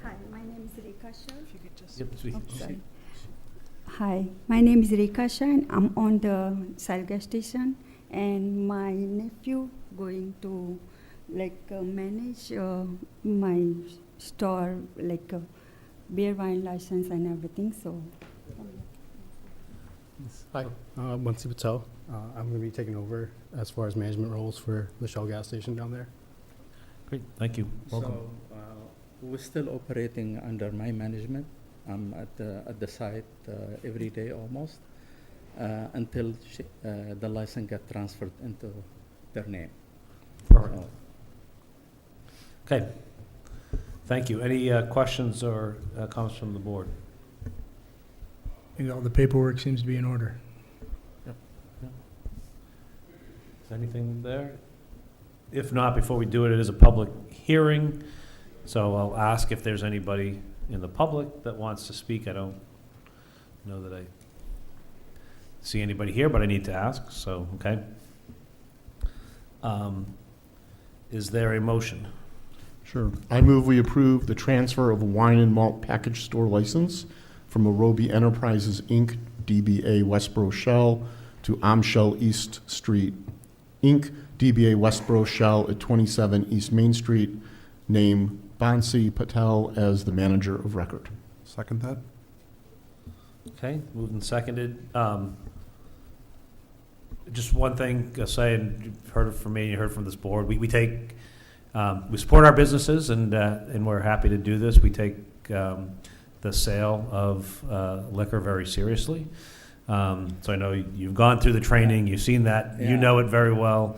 Hi, my name is Rika Shah. If you could just. Yep, speak. Sorry. Hi, my name is Rika Shah, and I'm on the Shell gas station, and my nephew going to manage my store, beer wine license and everything. So. Hi, Munsi Patel. I'm going to be taking over as far as management roles for the Shell gas station down there. Great, thank you. Welcome. So, we're still operating under my management. I'm at the site every day almost until the license got transferred into their name. Perfect. So, Okay, thank you. Any questions or comments from the board? I think all the paperwork seems to be in order. Is anything there? If not, before we do it, it is a public hearing, so I'll ask if there's anybody in the public that wants to speak. I don't know that I see anybody here, but I need to ask, so, okay. Is there a motion? Sure. I move we approve the transfer of a wine and malt package store license from Arobi Enterprises, Inc., DBA Westborough Shell, to Amshell East Street, Inc., DBA Westborough Shell at 27 East Main Street, name Bansi Patel as the manager of record. Second that? Okay, moved and seconded. Just one thing I'll say, and you've heard it from me, you heard from this board, we take, we support our businesses, and we're happy to do this. We take the sale of liquor very seriously. So I know you've gone through the training, you've seen that, you know it very well.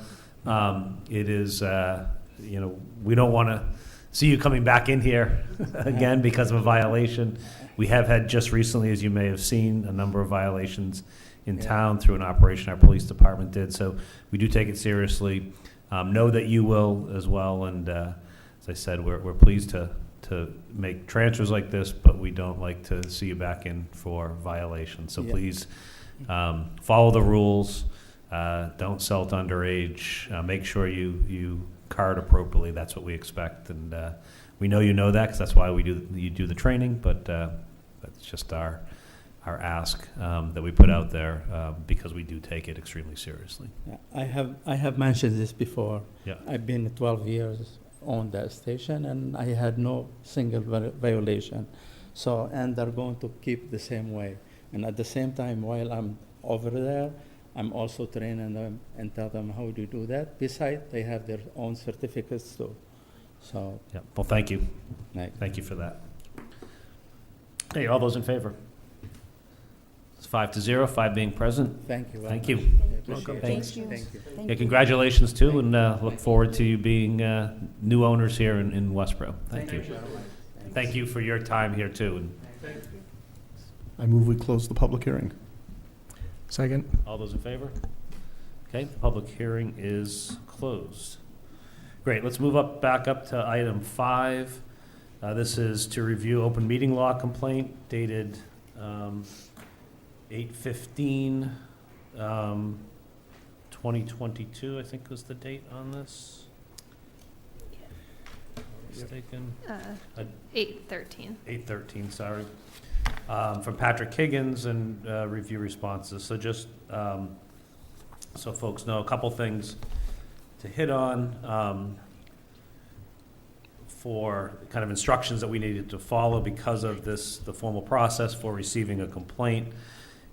It is, we don't want to see you coming back in here again because of a violation. We have had just recently, as you may have seen, a number of violations in town through an operation our police department did. So we do take it seriously. Know that you will as well. And as I said, we're pleased to make transfers like this, but we don't like to see you back in for violations. So please follow the rules. Don't sell to underage. Make sure you card appropriately. That's what we expect. And we know you know that because that's why you do the training. But that's just our ask that we put out there because we do take it extremely seriously. Yeah, I have mentioned this before. Yeah. I've been 12 years on that station, and I had no single violation. So, and they're going to keep the same way. And at the same time, while I'm over there, I'm also training them and tell them how to do that. Besides, they have their own certificates too. So, Yeah. Well, thank you. next. Thank you for that. Hey, all those in favor? It's 5-0, 5 being present. Thank you. very Thank much. you. I appreciate it. Thanks. Thank you. Yeah, congratulations too, and look forward to you being new owners here in Westborough. Thank you. Thank you for your time here too. And I move we close the public hearing. Second. all those in favor? Okay, the public hearing is closed. Great, let's move back up to item 5. This is to review open meeting law complaint dated 8/15, 2022, I think was the date on this. Mistaken. 8/13. 8/13, sorry. From Patrick Higgins and review responses. So just so folks know, a couple things to hit on for kind of instructions that we needed to follow because of the formal process for receiving a complaint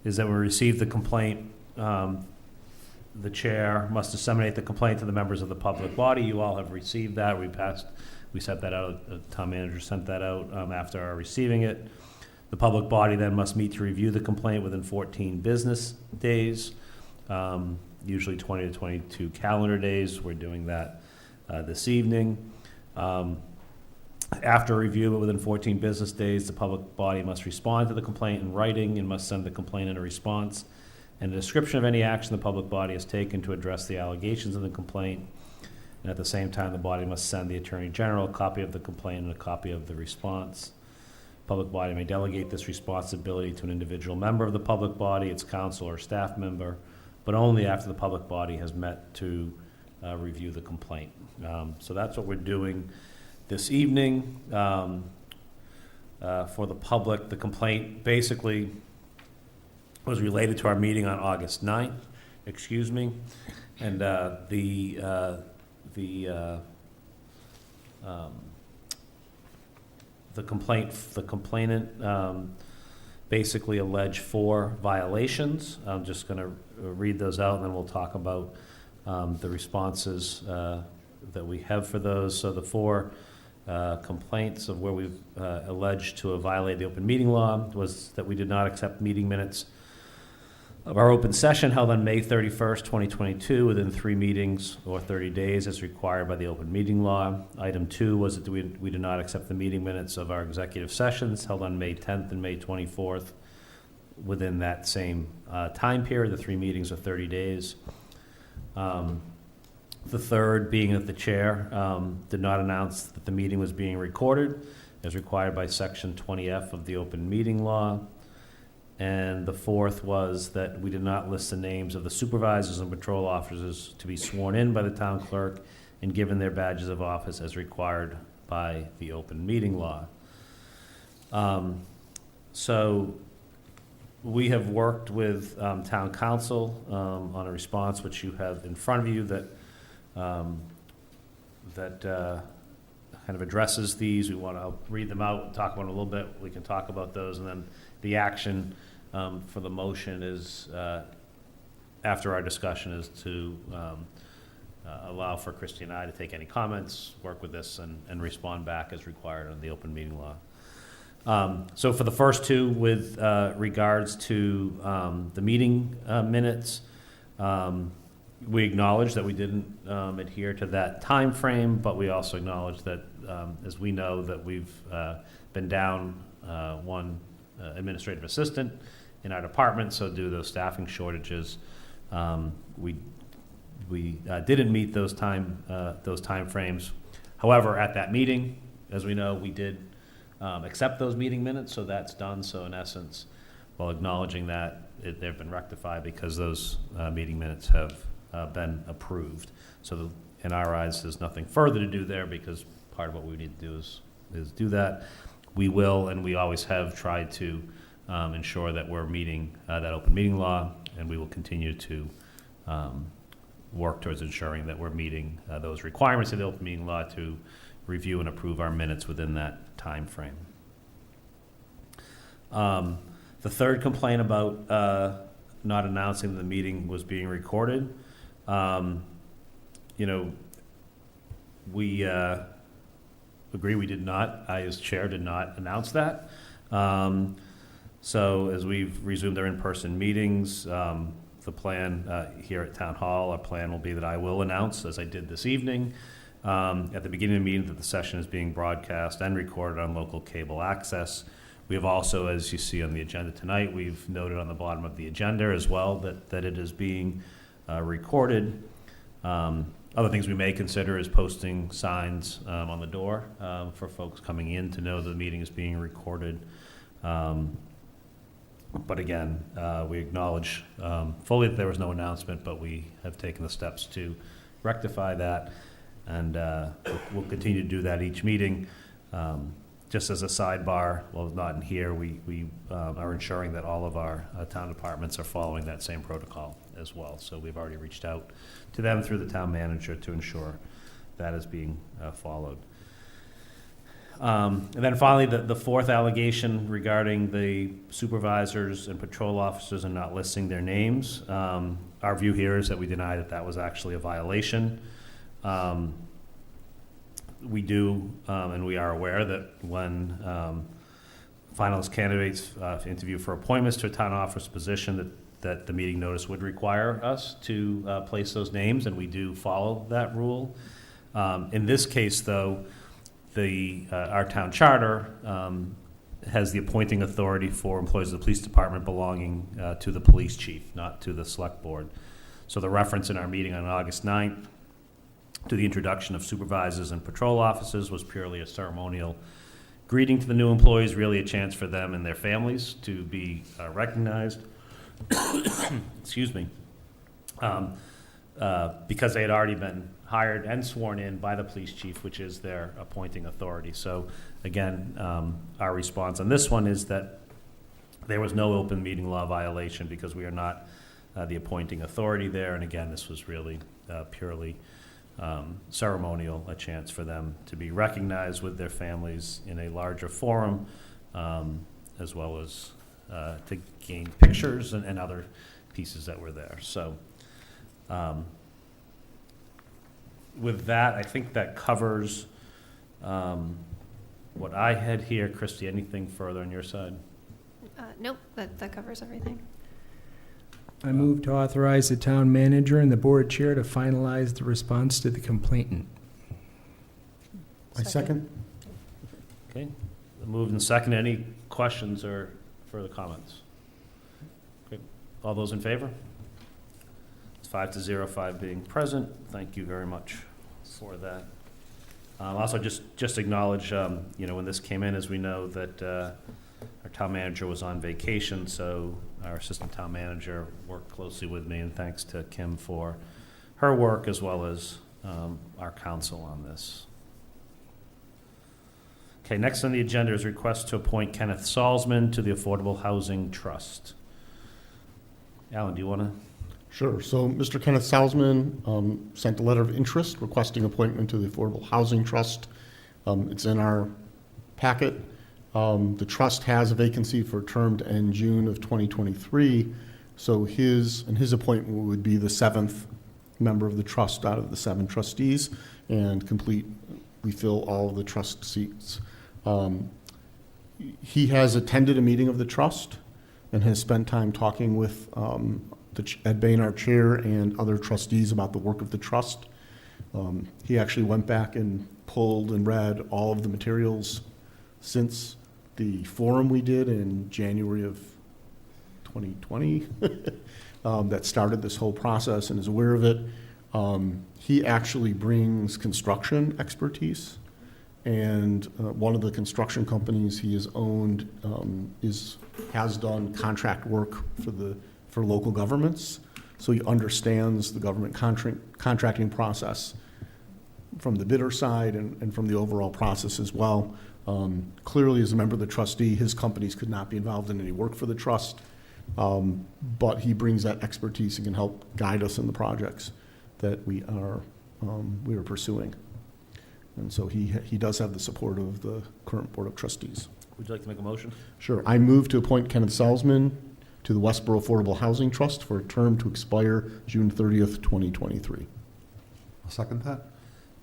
is that when we receive the complaint, the chair must disseminate the complaint to the members of the public body. You all have received that. We sent that out, the town manager sent that out after our receiving it. The public body then must meet to review the complaint within 14 business days, usually 20 to 22 calendar days. We're doing that this evening. After review, but within 14 business days, the public body must respond to the complaint in writing and must send the complainant a response and a description of any action the public body has taken to address the allegations in the complaint. And at the same time, the body must send the Attorney General a copy of the complaint and a copy of the response. Public body may delegate this responsibility to an individual member of the public body, its counsel or staff member, but only after the public body has met to review the complaint. So that's what we're doing this evening. For the public, the complaint basically was related to our meeting on August 9th, and the complainant basically allege 4 violations. I'm just going to read those out, and then we'll talk about the responses that we have for those. So the 4 complaints of where we've alleged to have violated the open meeting law was that we did not accept meeting minutes of our open session held on May 31st, 2022, within 3 meetings or 30 days as required by the open meeting law. Item 2 was that we did not accept the meeting minutes of our executive sessions held on May 10th and May 24th within that same time period, the 3 meetings or 30 days. The third being that the chair did not announce that the meeting was being recorded as required by Section 20F of the open meeting law. And the fourth was that we did not list the names of the supervisors and patrol officers to be sworn in by the town clerk and given their badges of office as required by the open meeting law. So we have worked with town council on a response which you have in front of you that kind of addresses these. I'll read them out and talk about them a little bit. We can talk about those, and then the action for the motion is, after our discussion, is to allow for Christy and I to take any comments, work with this, and respond back as required under the open meeting law. So for the first 2, with regards to the meeting minutes, we acknowledge that we didn't adhere to that time frame, but we also acknowledge that, as we know, that we've been down 1 administrative assistant in our department, so due to those staffing shortages, we didn't meet those time frames. However, at that meeting, as we know, we did accept those meeting minutes, so that's done. So in essence, while acknowledging that, they've been rectified because those meeting minutes have been approved. So in our eyes, there's nothing further to do there because part of what we need to do is do that. We will, and we always have tried to ensure that we're meeting that open meeting law, and we will continue to work towards ensuring that we're meeting those requirements of the open meeting law to review and approve our minutes within that time frame. The third complaint about not announcing the meeting was being recorded, we agree we did not. I, as chair, did not announce that. So as we've resumed our in-person meetings, the plan here at Town Hall, our plan will be that I will announce, as I did this evening, at the beginning of the meeting, that the session is being broadcast and recorded on local cable access. We have also, as you see on the agenda tonight, we've noted on the bottom of the agenda as well that it is being recorded. Other things we may consider is posting signs on the door for folks coming in to know the meeting is being recorded. But again, we acknowledge fully that there was no announcement, but we have taken the steps to rectify that, and we'll continue to do that each meeting. Just as a sidebar, well, not in here, we are ensuring that all of our town departments are following that same protocol as well. So we've already reached out to them through the town manager to ensure that is being followed. And then finally, the fourth allegation regarding the supervisors and patrol officers and not listing their names. Our view here is that we deny that was actually a violation. We do, and we are aware that when finalist candidates interview for appointments to a town office position, that the meeting notice would require us to place those names, and we do follow that rule. In this case, though, our town charter has the appointing authority for employees of the police department belonging to the police chief, not to the select board. So the reference in our meeting on August 9th to the introduction of supervisors and patrol officers was purely a ceremonial greeting to the new employees, really a chance for them and their families to be recognized. Excuse me. Because they had already been hired and sworn in by the police chief, which is their appointing authority. So again, our response on this one is that there was no open meeting law violation because we are not the appointing authority there. And again, this was really purely ceremonial, a chance for them to be recognized with their families in a larger forum, as well as to gain pictures and other pieces that were there. So with that, I think that covers what I had here. Christie, anything further on your side? Nope, that covers everything. I move to authorize the town manager and the board chair to finalize the response to the complainant. I second. Okay, moved and seconded. Any questions or further comments? Okay. All those in favor? It's 5-0, 5 being present. Thank you very much for that. Also, just acknowledge, when this came in, as we know that our town manager was on vacation, so our assistant town manager worked closely with me, and thanks to Kim for her work as well as our counsel on this. Okay, next on the agenda is request to appoint Kenneth Salzman to the Affordable Housing Trust. Alan, do you want to? Sure. So Mr. Kenneth Salzman sent a letter of interest requesting appointment to the Affordable Housing Trust. It's in our packet. The trust has a vacancy for a term to end June of 2023. So his appointment would be the 7th member of the trust out of the 7 trustees and we fill all of the trust seats. He has attended a meeting of the trust and has spent time talking with Ed Bain, our chair, and other trustees about the work of the trust. He actually went back and pulled and read all of the materials since the forum we did in January of 2020 that started this whole process and is aware of it. He actually brings construction expertise, and one of the construction companies he has owned has done contract work for local governments, so he understands the government contracting process from the bidder side and from the overall process as well. Clearly, as a member of the trustee, his companies could not be involved in any work for the trust, but he brings that expertise and can help guide us in the projects that we are pursuing. And so he does have the support of the current Board of Trustees. Would you like to make a motion? Sure. I move to appoint Kenneth Salzman to the Westborough Affordable Housing Trust for a term to expire June 30th, 2023. I'll second that.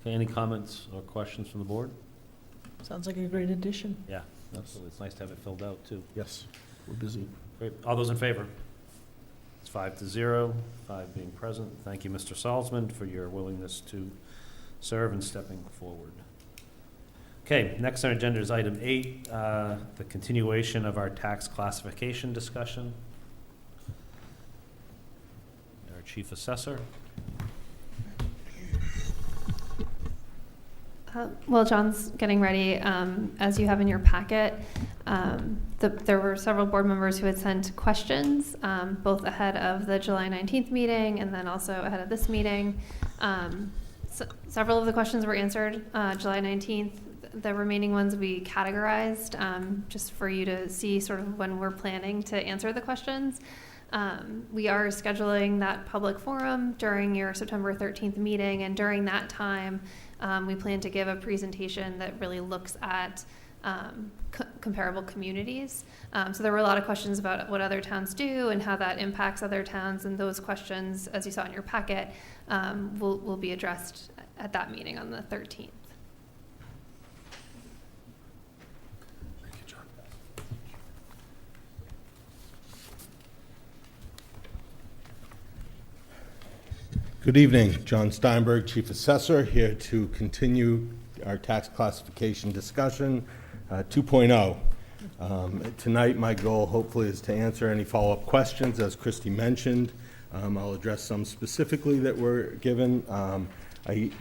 Okay, any comments or questions from the board? Sounds like a great addition. Yeah, absolutely. It's nice to have it filled out, too. Yes, we're busy. Great. All those in favor? It's 5-0, 5 being present. Thank you, Mr. Salzman, for your willingness to serve and stepping forward. Okay, next on our agenda is item 8, the continuation of our tax classification discussion. Our Chief Assessor. Well, John's getting ready. As you have in your packet, there were several board members who had sent questions, both ahead of the July 19th meeting and then also ahead of this meeting. Several of the questions were answered July 19th. The remaining ones we categorized just for you to see sort of when we're planning to answer the questions. We are scheduling that public forum during your September 13th meeting, and during that time, we plan to give a presentation that really looks at comparable communities. So there were a lot of questions about what other towns do and how that impacts other towns, and those questions, as you saw in your packet, will be addressed at that meeting on the 13th. Good evening. John Steinberg, Chief Assessor, here to continue our tax classification discussion 2.0. Tonight, my goal hopefully is to answer any follow-up questions, as Christy mentioned. I'll address some specifically that were given.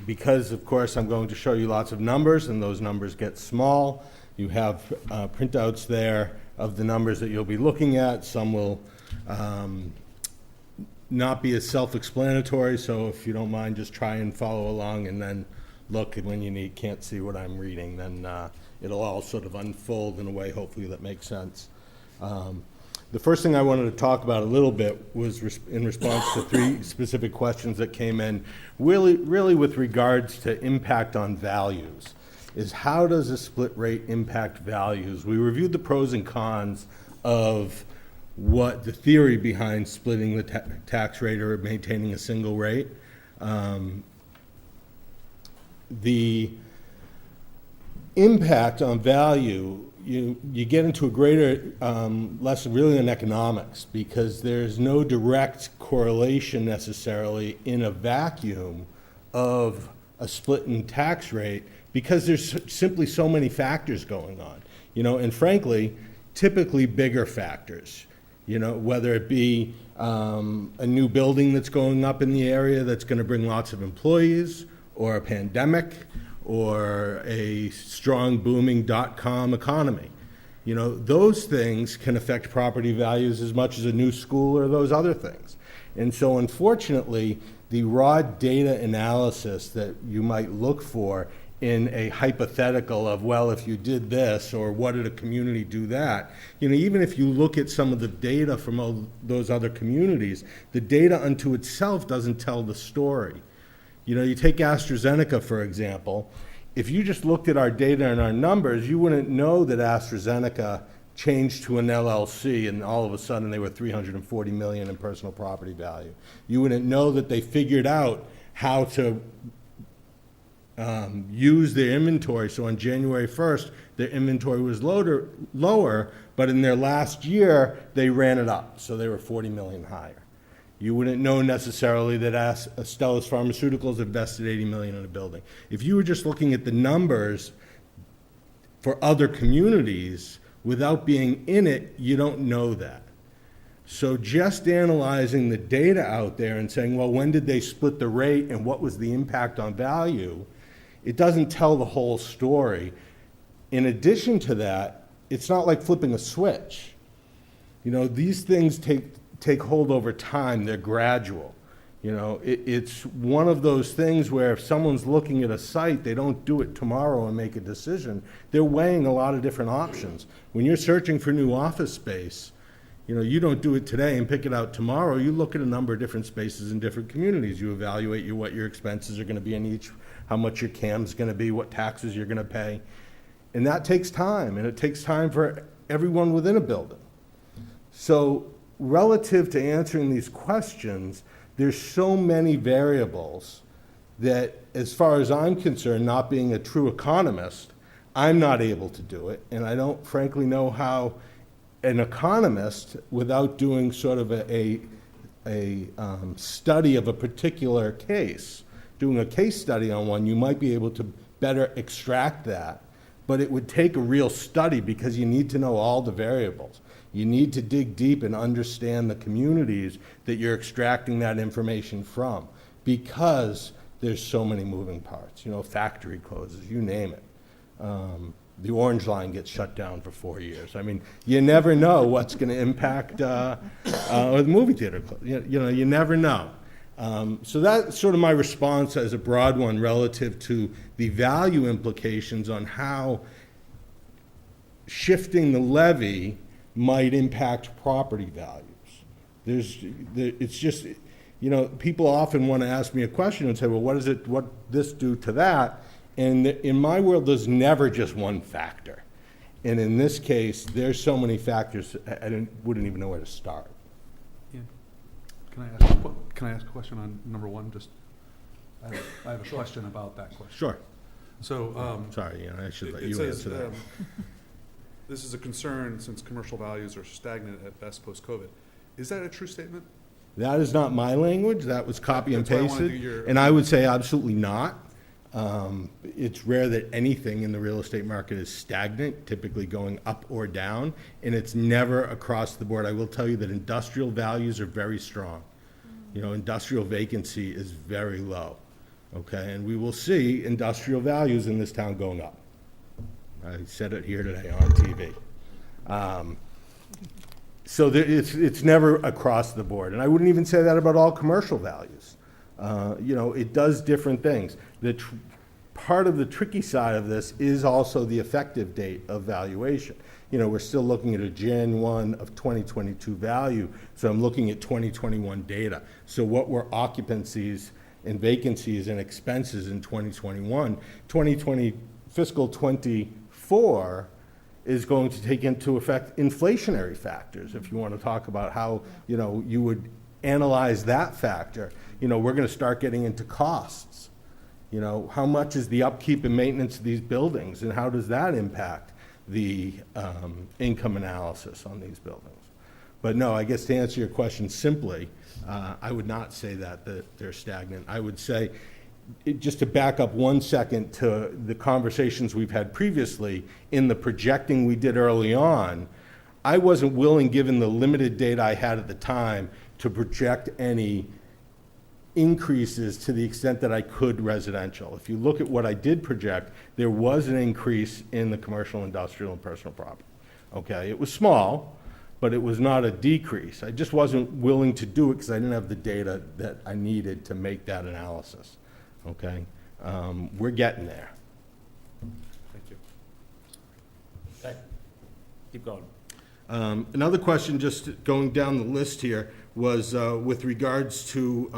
Because, of course, I'm going to show you lots of numbers, and those numbers get small. You have printouts there of the numbers that you'll be looking at. Some will not be as self-explanatory, so if you don't mind, just try and follow along and then look, and when you can't see what I'm reading, then it'll all sort of unfold in a way hopefully that makes sense. The first thing I wanted to talk about a little bit was in response to 3 specific questions that came in, really with regards to impact on values, is how does a split rate impact values? We reviewed the pros and cons of what the theory behind splitting the tax rate or maintaining a single rate. The impact on value, you get into a greater lesson really in economics, because there's no direct correlation necessarily in a vacuum of a split in tax rate, because there's simply so many factors going on, and frankly, typically bigger factors, whether it be a new building that's going up in the area that's going to bring lots of employees, or a pandemic, or a strong booming .com economy. Those things can affect property values as much as a new school or those other things. And so unfortunately, the raw data analysis that you might look for in a hypothetical of, well, if you did this, or what did a community do that, even if you look at some of the data from all those other communities, the data unto itself doesn't tell the story. You take AstraZeneca, for example. If you just looked at our data and our numbers, you wouldn't know that AstraZeneca changed to an LLC and all of a sudden they were $340 million in personal property value. You wouldn't know that they figured out how to use their inventory. So on January 1st, their inventory was lower, but in their last year, they ran it up. So they were 40 million higher. You wouldn't know necessarily that Astellas Pharmaceuticals invested $80 million in a building. If you were just looking at the numbers for other communities without being in it, you don't know that. So just analyzing the data out there and saying, well, when did they split the rate and what was the impact on value, it doesn't tell the whole story. In addition to that, it's not like flipping a switch. These things take hold over time. They're gradual. It's one of those things where if someone's looking at a site, they don't do it tomorrow and make a decision. They're weighing a lot of different options. When you're searching for new office space, you don't do it today and pick it out tomorrow. You look at a number of different spaces in different communities. You evaluate what your expenses are going to be in each, how much your CAM's going to be, what taxes you're going to pay. And that takes time, and it takes time for everyone within a building. So relative to answering these questions, there's so many variables that, as far as I'm concerned, not being a true economist, I'm not able to do it, and I don't frankly know how an economist, without doing sort of a study of a particular case, doing a case study on one, you might be able to better extract that. But it would take a real study, because you need to know all the variables. You need to dig deep and understand the communities that you're extracting that information from, because there's so many moving parts. Factory closes, you name it. The Orange Line gets shut down for 4 years. I mean, you never know what's going to impact, or the movie theater, you never know. So that's sort of my response as a broad one relative to the value implications on how shifting the levy might impact property values. It's just, people often want to ask me a question and say, well, what this do to that? And in my world, there's never just one factor. And in this case, there's so many factors, I wouldn't even know where to start. Yeah. Can I ask a question on number one? I have a question about that question. Sure. So, sorry, I should let it you says, answer that. This is a concern since commercial values are stagnant at best post-COVID. Is that a true statement? That is not my language. That was copy and That's why I wanted to pasted. do your- And I would say absolutely not. It's rare that anything in the real estate market is stagnant, typically going up or down, and it's never across the board. I will tell you that industrial values are very strong. Industrial vacancy is very low, okay? And we will see industrial values in this town going up. I said it here today on TV. So it's never across the board. And I wouldn't even say that about all commercial values. It does different things. Part of the tricky side of this is also the effective date of valuation. We're still looking at a Jan 1 of 2022 value, so I'm looking at 2021 data. So what were occupancies and vacancies and expenses in 2021? Fiscal 24 is going to take into effect inflationary factors. If you want to talk about how, you would analyze that factor, we're going to start getting into costs. How much is the upkeep and maintenance of these buildings, and how does that impact the income analysis on these buildings? But no, I guess to answer your question simply, I would not say that they're stagnant. I would say, just to back up 1 second to the conversations we've had previously, in the projecting we did early on, I wasn't willing, given the limited data I had at the time, to project any increases to the extent that I could residential. If you look at what I did project, there was an increase in the commercial, industrial, and personal property. Okay, it was small, but it was not a decrease. I just wasn't willing to do it because I didn't have the data that I needed to make that analysis. Okay, we're getting there. Thank you. Okay, keep going. Another question, just going down the list here, was with regards to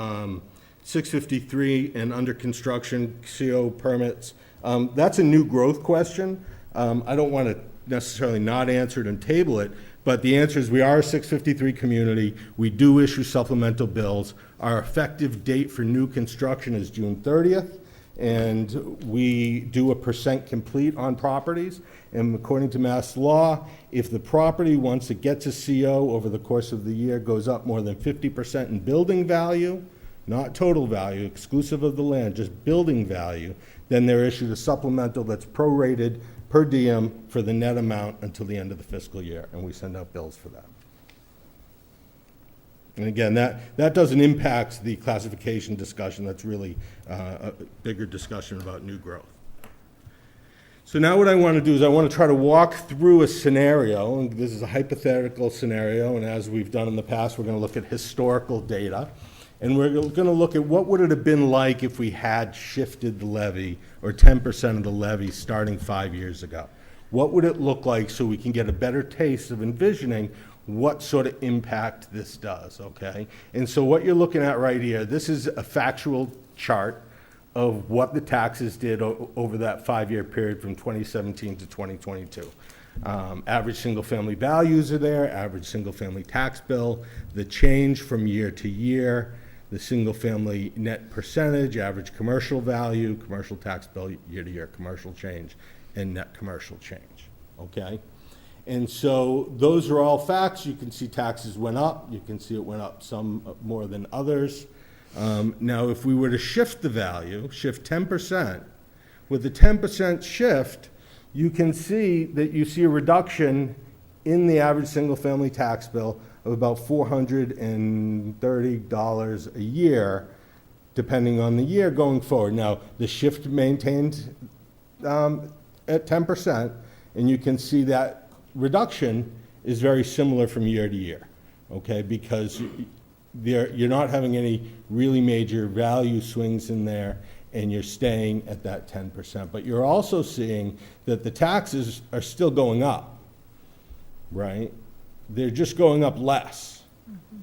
653 and under construction CO permits. That's a new growth question. I don't want to necessarily not answer it and table it, but the answer is we are a 653 community. We do issue supplemental bills. Our effective date for new construction is June 30th, and we do a % complete on properties. And according to Mass law, if the property, once it gets a CO over the course of the year, goes up more than 50% in building value, not total value, exclusive of the land, just building value, then they're issued a supplemental that's prorated per diem for the net amount until the end of the fiscal year, and we send out bills for that. And again, that doesn't impact the classification discussion. That's really a bigger discussion about new growth. So now what I want to do is I want to try to walk through a scenario, and this is a hypothetical scenario, and as we've done in the past, we're going to look at historical data, and we're going to look at what would it have been like if we had shifted the levy, or 10% of the levy starting 5 years ago. What would it look like, so we can get a better taste of envisioning what sort of impact this does, okay? And so what you're looking at right here, this is a factual chart of what the taxes did over that 5-year period from 2017 to 2022. Average single-family values are there, average single-family tax bill, the change from year to year, the single-family net percentage, average commercial value, commercial tax bill year to year, commercial change, and net commercial change, okay? And so those are all facts. You can see taxes went up. You can see it went up some more than others. Now, if we were to shift the value, shift 10%, with the 10% shift, you can see that you see a reduction in the average single-family tax bill of about $430 a year, depending on the year going forward. Now, the shift maintained at 10%, and you can see that reduction is very similar from year to year, okay, because you're not having any really major value swings in there, and you're staying at that 10%. But you're also seeing that the taxes are still going up, right? They're just going up less. Mm-hmm.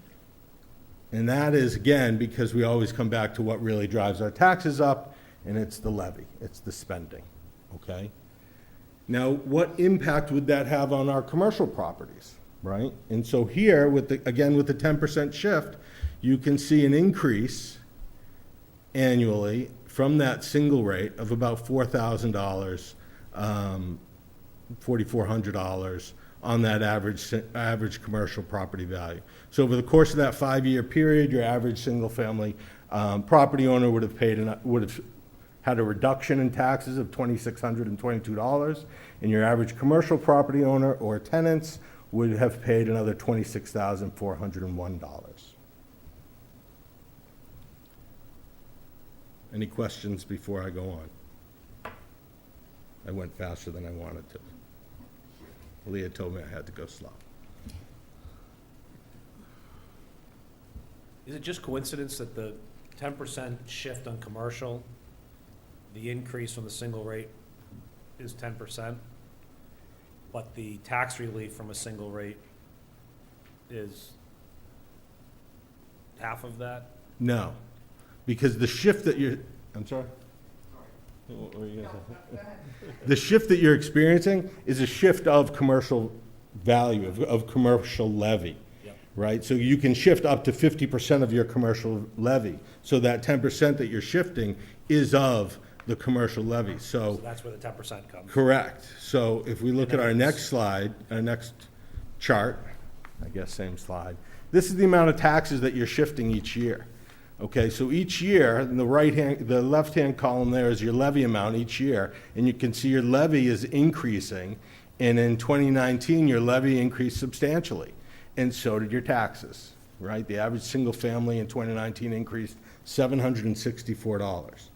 And that is, again, because we always come back to what really drives our taxes up, and it's the levy, it's the spending, okay? Now, what impact would that have on our commercial properties, right? And so here, with the 10% shift, you can see an increase annually from that single rate of about $4,000, $4,400 on that average commercial property value. So over the course of that 5-year period, your average single-family property owner would have had a reduction in taxes of $2,622, and your average commercial property owner or tenants would have paid another $26,401. Any questions before I go on? I went faster than I wanted to. Leah told me I had to go slow. Is it just coincidence that the 10% shift on commercial, the increase from the single rate is 10%, but the tax relief from a single rate is half of that? No, because the shift that I'm sorry? The shift that you're experiencing is a shift of commercial value, of commercial levy, right? So you can shift up to 50% of your commercial levy. So that 10% that you're shifting is of the commercial levy. So that's where the 10% comes. Correct. So if we look at our next slide, our next chart, I guess same slide, this is the amount of taxes that you're shifting each year. Okay, so each year, in the left-hand column there is your levy amount each year, and you can see your levy is increasing, and in 2019, your levy increased substantially, and so did your taxes, right? The average single family in 2019 increased $764.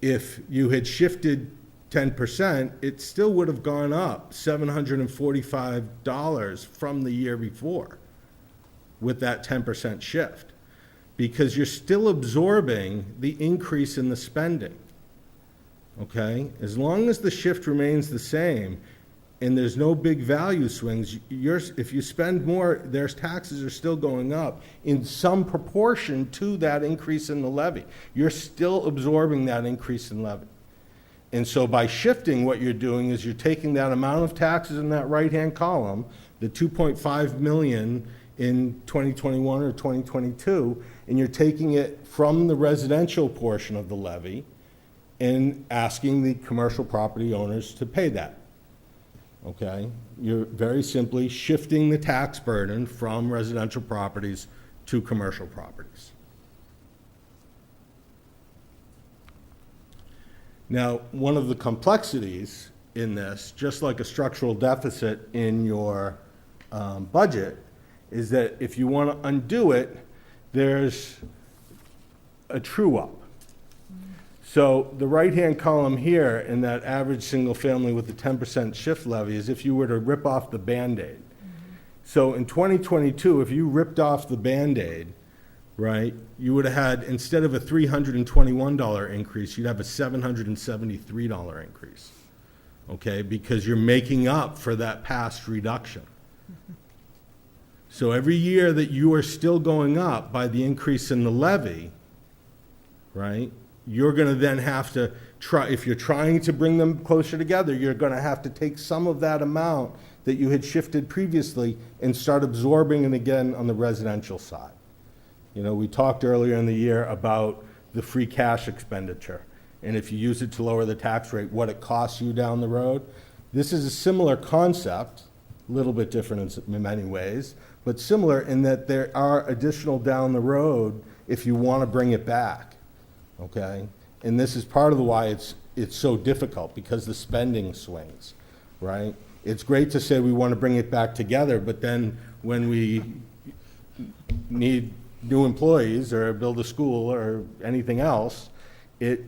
If you had shifted 10%, it still would have gone up $745 from the year before with that 10% shift, because you're still absorbing the increase in the spending, okay? As long as the shift remains the same and there's no big value swings, if you spend more, their taxes are still going up in some proportion to that increase in the levy. You're still absorbing that increase in levy. And so by shifting, what you're doing is you're taking that amount of taxes in that right-hand column, the 2.5 million in 2021 or 2022, and you're taking it from the residential portion of the levy and asking the commercial property owners to pay that. Okay? You're very simply shifting the tax burden from residential properties to commercial properties. Now, one of the complexities in this, just like a structural deficit in your budget, is that if you want to undo it, there's a true-up. So the right-hand column here in that average single family with the 10% shift levy is if you were to rip off the Band-Aid. So in 2022, if you ripped off the Band-Aid, right, you would have had, instead of a $321 increase, you'd have a $773 increase, okay, because you're making up for that past reduction. So every year that you are still going up by the increase in the levy, right, you're going to then have to try, if you're trying to bring them closer together, you're going to have to take some of that amount that you had shifted previously and start absorbing it again on the residential side. You know, we talked earlier in the year about the free cash expenditure, and if you use it to lower the tax rate, what it costs you down the road. This is a similar concept, a little bit different in many ways, but similar in that there are additional down the road if you want to bring it back, okay? And this is part of why it's so difficult, because the spending swings, right? It's great to say we want to bring it back together, but then when we need new employees or build a school or anything else, it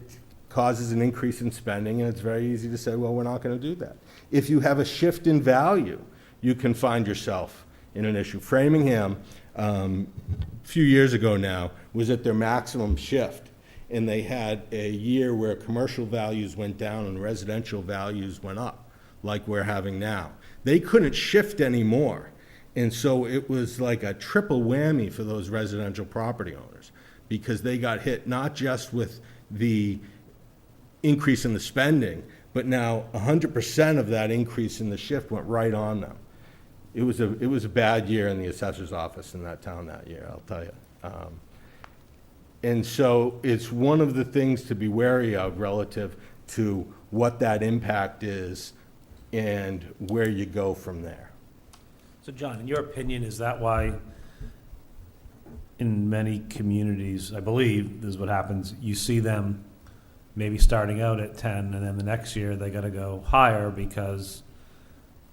causes an increase in spending, and it's very easy to say, well, we're not going to do that. If you have a shift in value, you can find yourself in an issue. Framingham, a few years ago now, was at their maximum shift, and they had a year where commercial values went down and residential values went up, like we're having now. They couldn't shift anymore, and so it was like a triple whammy for those residential property owners, because they got hit not just with the increase in the spending, but now 100% of that increase in the shift went right on them. It was a bad year in the assessor's office in that town that year, I'll tell you. And so it's one of the things to be wary of relative to what that impact is and where you go from there. So John, in your opinion, is that why in many communities, I believe this is what happens, you see them maybe starting out at 10 and then the next year they got to go higher because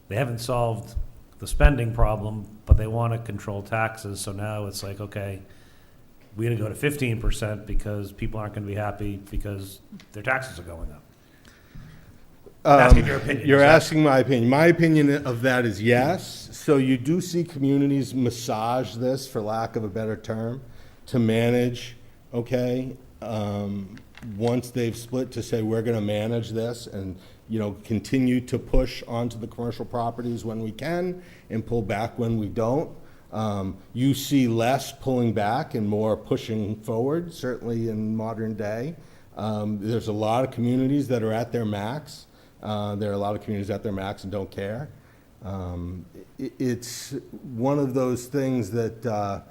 they haven't solved the spending problem, but they want to control taxes. So now it's like, okay, we got to go to 15% because people aren't going to be happy because their taxes are going up. Asking your opinion. You're asking my opinion. My opinion of that is yes. So you do see communities massage this, for lack of a better term, to manage, okay, once they've split, to say we're going to manage this and, you know, continue to push onto the commercial properties when we can and pull back when we don't. You see less pulling back and more pushing forward, certainly in modern day. There's a lot of communities that are at their max. There are a lot of communities at their max and don't care. It's one of those things that,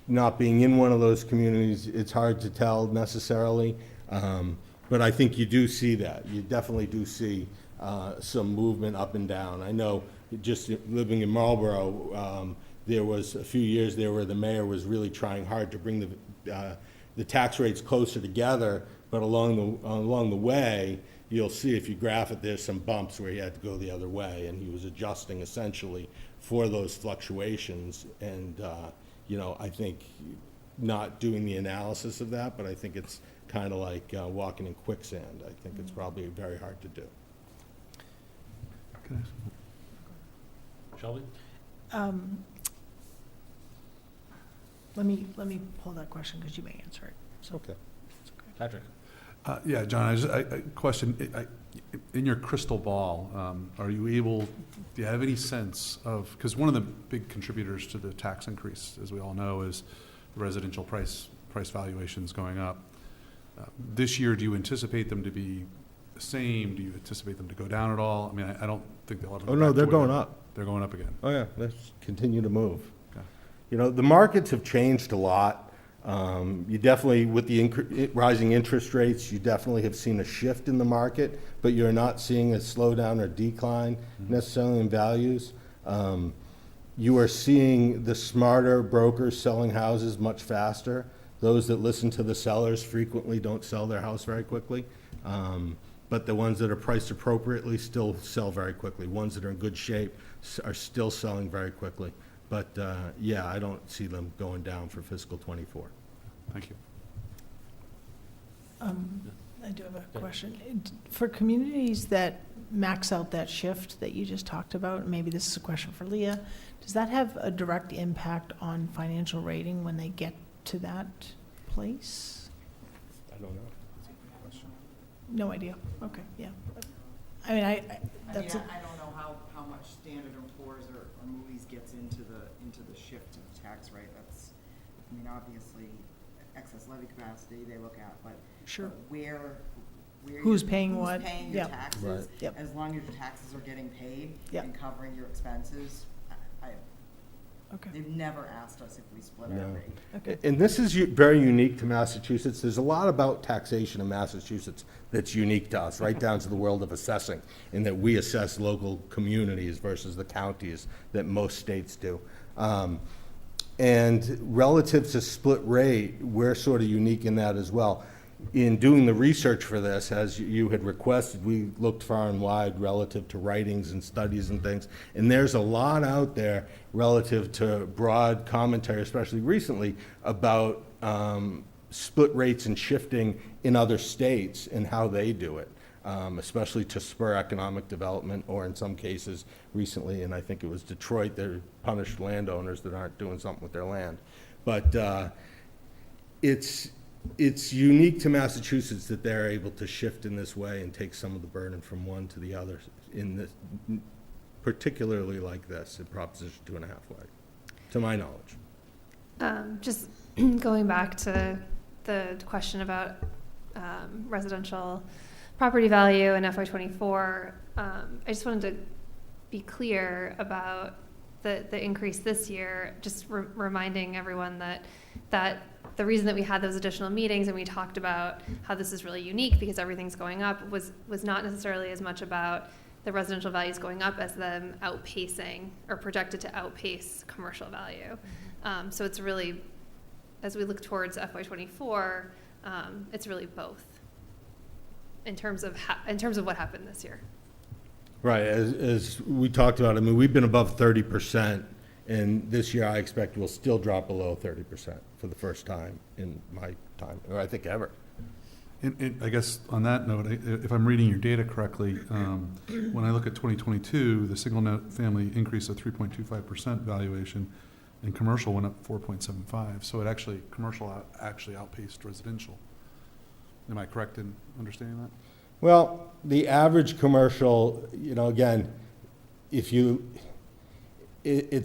not being in one of those communities, it's hard to tell necessarily. But I think you do see that. You definitely do see some movement up and down. I know just living in Marlborough, there was a few years there where the mayor was really trying hard to bring the tax rates closer together, but along the way, you'll see if you graph it, there's some bumps where he had to go the other way, and he was adjusting essentially for those fluctuations. And I think not doing the analysis of that, but I think it's kind of like walking in quicksand. I think it's probably very hard to do. Shelby? Let me pull that question because you may answer it. So. Okay. Patrick? Yeah, John, I question, in your crystal ball, do you have any sense of, because one of the big contributors to the tax increase, as we all know, is the residential price valuations going up. This year, do you anticipate them to be the same? Do you anticipate them to go down at all? I mean, I don't think they'll ever go Oh, no, back they're to going where up. They're going up again. Oh, yeah, let's continue to move. Okay. The markets have changed a lot. You definitely, with the rising interest rates, you definitely have seen a shift in the market, but you're not seeing a slowdown or decline necessarily in values. You are seeing the smarter brokers selling houses much faster. Those that listen to the sellers frequently don't sell their house very quickly. But the ones that are priced appropriately still sell very quickly. Ones that are in good shape are still selling very quickly. But yeah, I don't see them going down for fiscal '24. Thank you. I do have a question. For communities that max out that shift that you just talked about, maybe this is a question for Leah, does that have a direct impact on financial rating when they get to that place? I don't know. No idea. Okay, yeah. I mean, I don't know how much Standard & Poor's or Moody's gets into the shift of the tax rate. Obviously, excess levy capacity they look at, but sure. Where who's paying what? Who's paying your taxes? Right. Yep. As long as your taxes are getting paid Yep. and covering your expenses, Okay. they've never asked us if we split our No. rate. Okay. And this is very unique to Massachusetts. There's a lot about taxation in Massachusetts that's unique to us, right down to the world of assessing, in that we assess local communities versus the counties that most states do. And relative to split rate, we're sort of unique in that as well. In doing the research for this, as you had requested, we looked far and wide relative to writings and studies and things. And there's a lot out there relative to broad commentary, especially recently, about split rates and shifting in other states and how they do it, especially to spur economic development, or in some cases recently, and I think it was Detroit, they punished landowners that aren't doing something with their land. But it's unique to Massachusetts that they're able to shift in this way and take some of the burden from one to the other, in this, particularly like this, in Proposition 2.5 way, to my knowledge. Just going back to the question about residential property value in FY24, I just wanted to be clear about the increase this year, just reminding everyone that the reason that we had those additional meetings and we talked about how this is really unique because everything's going up was not necessarily as much about the residential values going up as them outpacing or projected to outpace commercial value. So it's really, as we look towards FY24, it's really both in terms of what happened this year. Right, as we talked about, I mean, we've been above 30%, and this year I expect we'll still drop below 30% for the first time in my time, or I think ever. And I guess on that note, if I'm reading your data correctly, when I look at 2022, the single family increase of 3.25% valuation, and commercial went up 4.75. So commercial actually outpaced residential. Am I correct in understanding that? Well, the average commercial, again, it's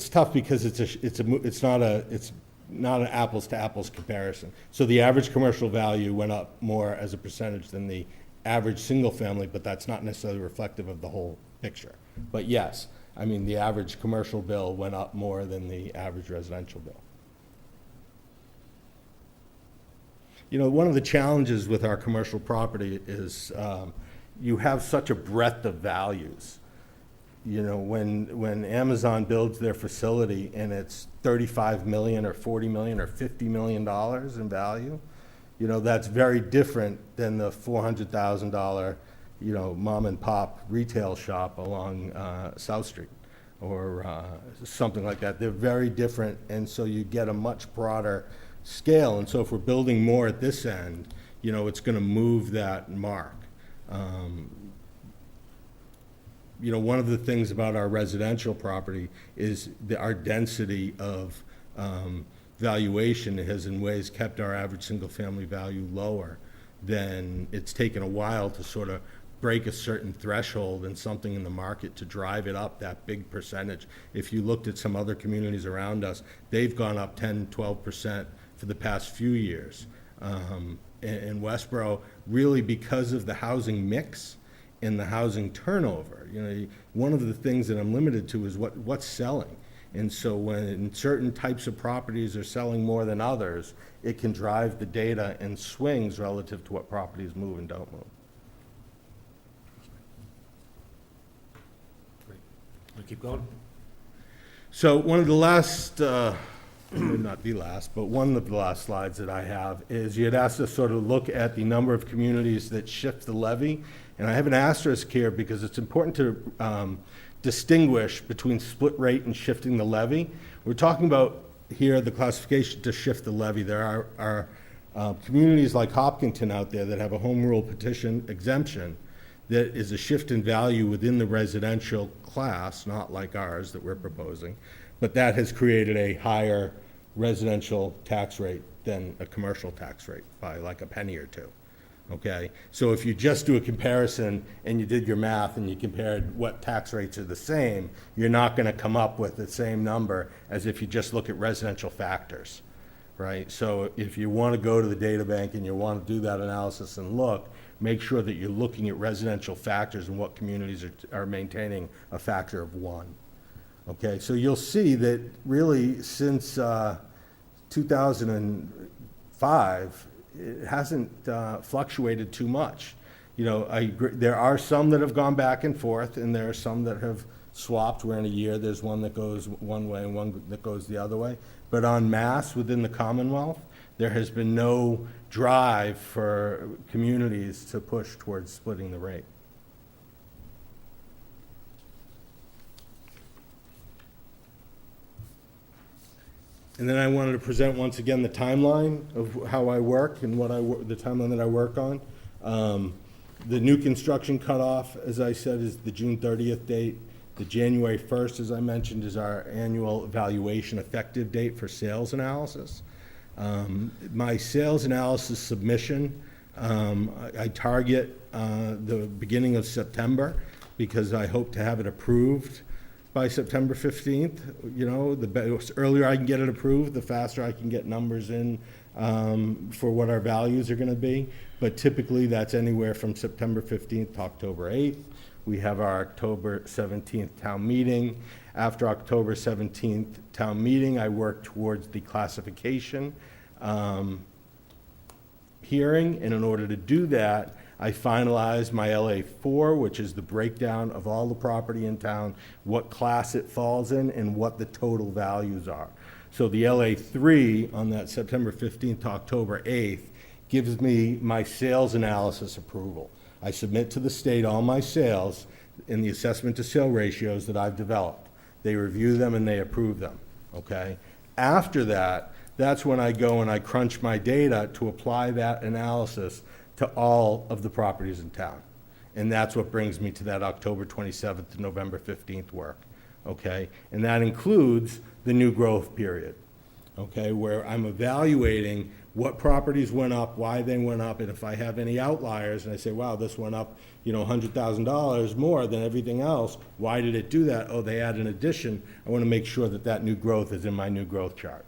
tough because it's not an apples-to-apples comparison. So the average commercial value went up more as a percentage than the average single-family, but that's not necessarily reflective of the whole picture. But yes, I mean, the average commercial bill went up more than the average residential bill. You know, one of the challenges with our commercial property is you have such a breadth of values. You know, when Amazon builds their facility and it's $35 million or $40 million or $50 million in value, you know, that's very different than the $400,000, you know, mom and pop retail shop along South Street or something like that. They're very different, and so you get a much broader scale. And so if we're building more at this end, you know, it's going to move that mark. You know, one of the things about our residential property is our density of valuation has in ways kept our average single-family value lower than it's taken a while to sort of break a certain threshold and something in the market to drive it up that big percentage. If you looked at some other communities around us, they've gone up 10, 12% for the past few years. In Westborough, really because of the housing mix and the housing turnover. You know, one of the things that I'm limited to is what's selling. And so when certain types of properties are selling more than others, it can drive the data and swings relative to what properties move and don't move. Great. We'll keep going. So one of the last, not the last, but one of the last slides that I have is you had asked us sort of look at the number of communities that shift the levy. And I have an asterisk here because it's important to distinguish between split rate and shifting the levy. We're talking about here the classification to shift the levy. There are communities like Hopkinton out there that have a home rule petition exemption that is a shift in value within the residential class, not like ours that we're proposing, but that has created a higher residential tax rate than a commercial tax rate by like a penny or two. Okay, so if you just do a comparison and you did your math and you compared what tax rates are the same, you're not going to come up with the same number as if you just look at residential factors, right? So if you want to go to the data bank and you want to do that analysis and look, make sure that you're looking at residential factors and what communities are maintaining a factor of 1. Okay, so you'll see that really since 2005, it hasn't fluctuated too much. You know, I agree, there are some that have gone back and forth, and there are some that have swapped, where in a year there's one that goes one way and one that goes the other way. But en masse within the Commonwealth, there has been no drive for communities to push towards splitting the rate. And then I wanted to present once again the timeline of how I work and the timeline that I work on. The new construction cutoff, as I said, is the June 30th date. The January 1st, as I mentioned, is our annual evaluation effective date for sales analysis. My sales analysis submission, I target the beginning of September because I hope to have it approved by September 15th. You know, the earlier I can get it approved, the faster I can get numbers in for what our values are going to be. But typically that's anywhere from September 15th to October 8th. We have our October 17th town meeting. After October 17th town meeting, I work towards the classification hearing, and in order to do that, I finalized my LA4, which is the breakdown of all the property in town, what class it falls in, and what the total values are. So the LA3 on that September 15th to October 8th gives me my sales analysis approval. I submit to the state all my sales in the assessment to sale ratios that I've developed. They review them and they approve them, okay? After that, that's when I go and I crunch my data to apply that analysis to all of the properties in town. And that's what brings me to that October 27th to November 15th work, okay? And that includes the new growth period, okay, where I'm evaluating what properties went up, why they went up, and if I have any outliers, and I say, wow, this went up, you know, $100,000 more than everything else, why did it do that? Oh, they had an addition. I want to make sure that that new growth is in my new growth chart,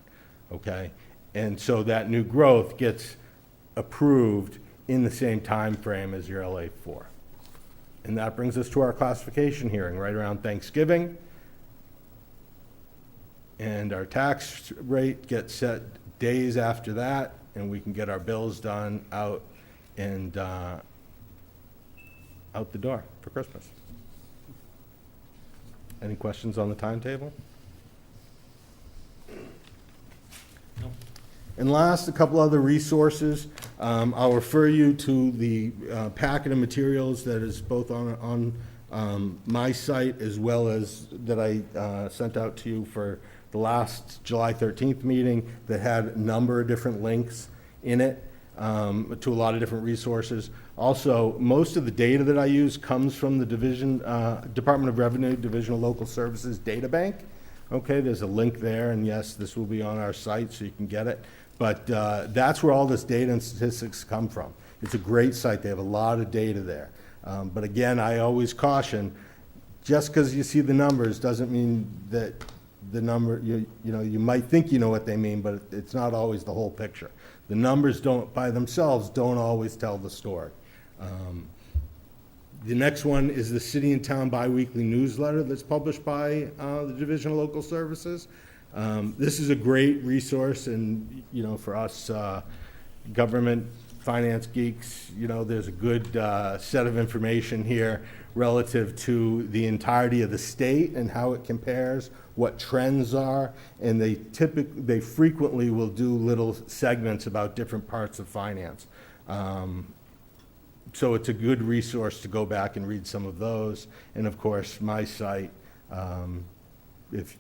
okay? And so that new growth gets approved in the same time frame as your LA4. And that brings us to our classification hearing right around Thanksgiving. And our tax rate gets set days after that, and we can get our bills done out and out the door for Christmas. Any questions on the timetable? No. And last, a couple other resources. I'll refer you to the packet of materials that is both on my site as well as that I sent out to you for the last July 13th meeting that had a number of different links in it to a lot of different resources. Also, most of the data that I use comes from the Department of Revenue Division of Local Services Data Bank. Okay, there's a link there, and yes, this will be on our site so you can get it. But that's where all this data and statistics come from. It's a great site. They have a lot of data there. But again, I always caution, just because you see the numbers doesn't mean that the number, you know, you might think you know what they mean, but it's not always the whole picture. The numbers by themselves don't always tell the story. The next one is the City and Town Biweekly newsletter that's published by the Division of Local Services. This is a great resource, and you know, for us government finance geeks, you know, there's a good set of information here relative to the entirety of the state and how it compares, what trends are, and they frequently will do little segments about different parts of finance. So it's a good resource to go back and read some of those. And of course, my site, if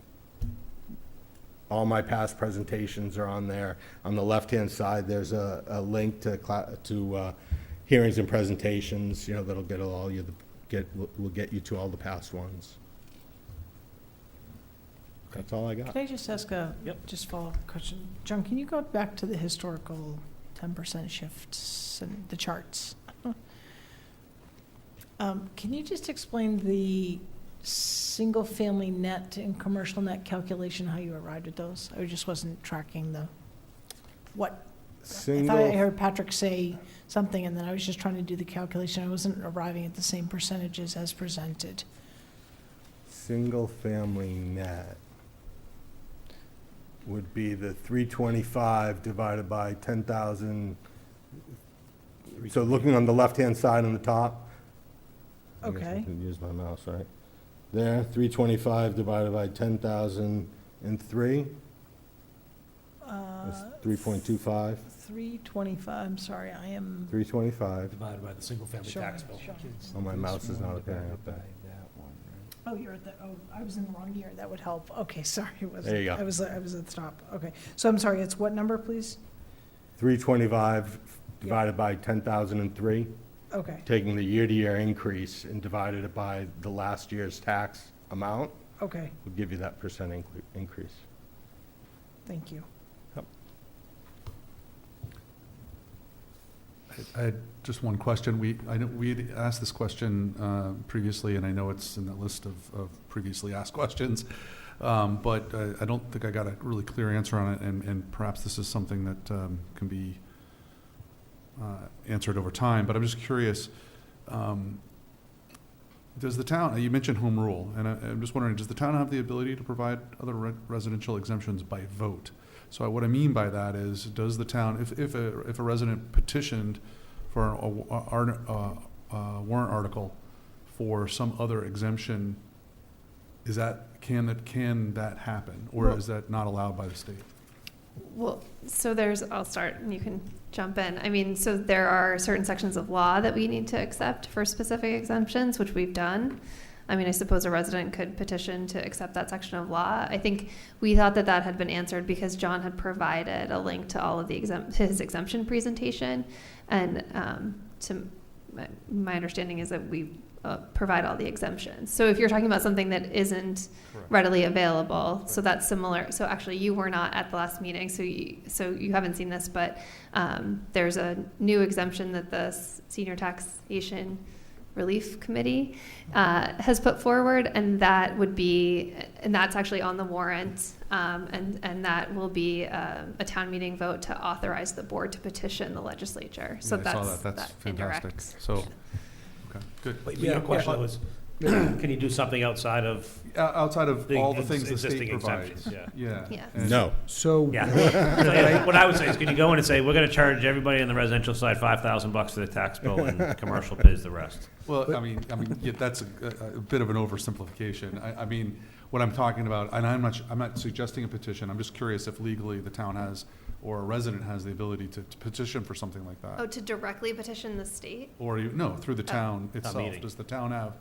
all my past presentations are on there. On the left-hand side, there's a link to hearings and presentations, you know, that'll get all will get you to all the past ones. That's all I got. Can I just ask just follow-up question? John, can you go back to the historical 10% shifts and the charts? Can you just explain the single-family net and commercial net calculation, how you arrived at those? I just wasn't tracking I thought I heard Patrick say something, and then I was just trying to do the calculation. I wasn't arriving at the same percentages as presented. Single-family net would be the 325 divided by 10,000. So looking on the left-hand side on the top. Okay. I can use my mouse, right? There, 325 divided by 10,003. That's 3.25. 325, I'm sorry, I am. 325. Divided by the single-family Sure, tax bill. sure. Oh, my mouse is not appearing up there. Oh, you're at I was in the wrong year, that would help. Okay, sorry, it wasn't. There you go. I was at the top, okay. So I'm sorry, it's what number, please? 325 divided by 10,003. Okay, Taking the year-to-year increase and divided it by the last year's tax amount okay, will give you that percent increase. thank you. I had just one question. I know we had asked this question previously, and I know it's in the list of previously asked questions, but I don't think I got a really clear answer on it, and perhaps this is something that can be answered over time. But I'm just curious, does the town, you mentioned home rule, and I'm just wondering, does the town have the ability to provide other residential exemptions by vote? So what I mean by that is, does the town, if a resident petitioned for a warrant article for some other exemption, can that happen, or is that not allowed by the state? Well, so I'll start and you can jump in. I mean, so there are certain sections of law that we need to accept for specific exemptions, which we've done. I mean, I suppose a resident could petition to accept that section of law. I think we thought that had been answered because John had provided a link to all of his exemption presentation. And my understanding is that we provide all the exemptions. So if you're talking about something that isn't readily available, so that's similar. So actually you were not at the last meeting, so you haven't seen this, but there's a new exemption that the senior taxation Relief Committee has put forward, and that's actually on the warrant, and that will be a town meeting vote to authorize the board to petition the legislature. So Yeah, I saw that's That's that fantastic. indirect. So, okay, good. But your question was, can you do something outside of? Outside of all the things the existing state provides. exemptions, Yeah. Yeah. And- No. So, Yeah. So, yeah, what I would say is, can you go in and say, we're gonna charge everybody on the residential side $5,000 for the tax bill, and commercial pays the rest? Well, I mean, yeah, that's a bit of an oversimplification. I mean, what I'm talking about, and I'm not suggesting a petition. I'm just curious if legally the town has, or a resident has the ability to petition for something like that. Oh, to directly petition the state? Or, no, through the town itself. meeting. Does the town have,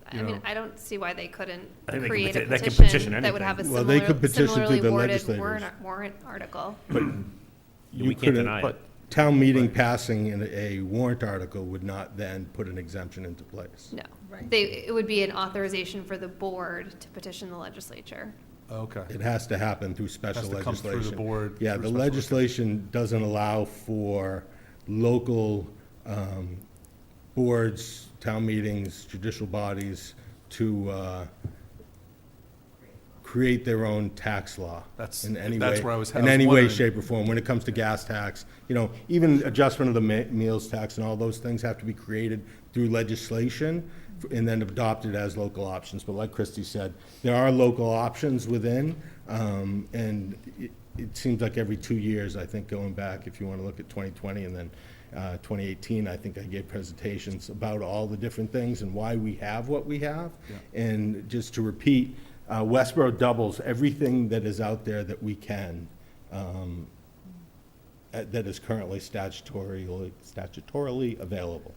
I mean, I don't see why they couldn't I think they create can a they can petition petition that would have a anything. Well, they could petition through similarly the worded legislators. warrant article. We You can't couldn't, deny it. but town meeting passing in a warrant article would not then put an exemption into place. No. Right. It would be an authorization for the board to petition the legislature. okay. It has to happen through special Has to come through the legislation. board. Yeah, through the special legislation doesn't allow for local boards, town meetings, judicial bodies to create their own tax law. That's in any that's way, where I was. in any way, shape, or form. When it comes to gas tax, even adjustment of the meals tax and all those things have to be created through legislation and then adopted as local options. But like Christie said, there are local options within, and it seems like every 2 years, I think, going back, if you want to look at 2020 and then 2018, I think I gave presentations about all the different things and why we have what we have. Yeah. And just to repeat, Westborough doubles everything that is out there that we can, that is currently statutorily available.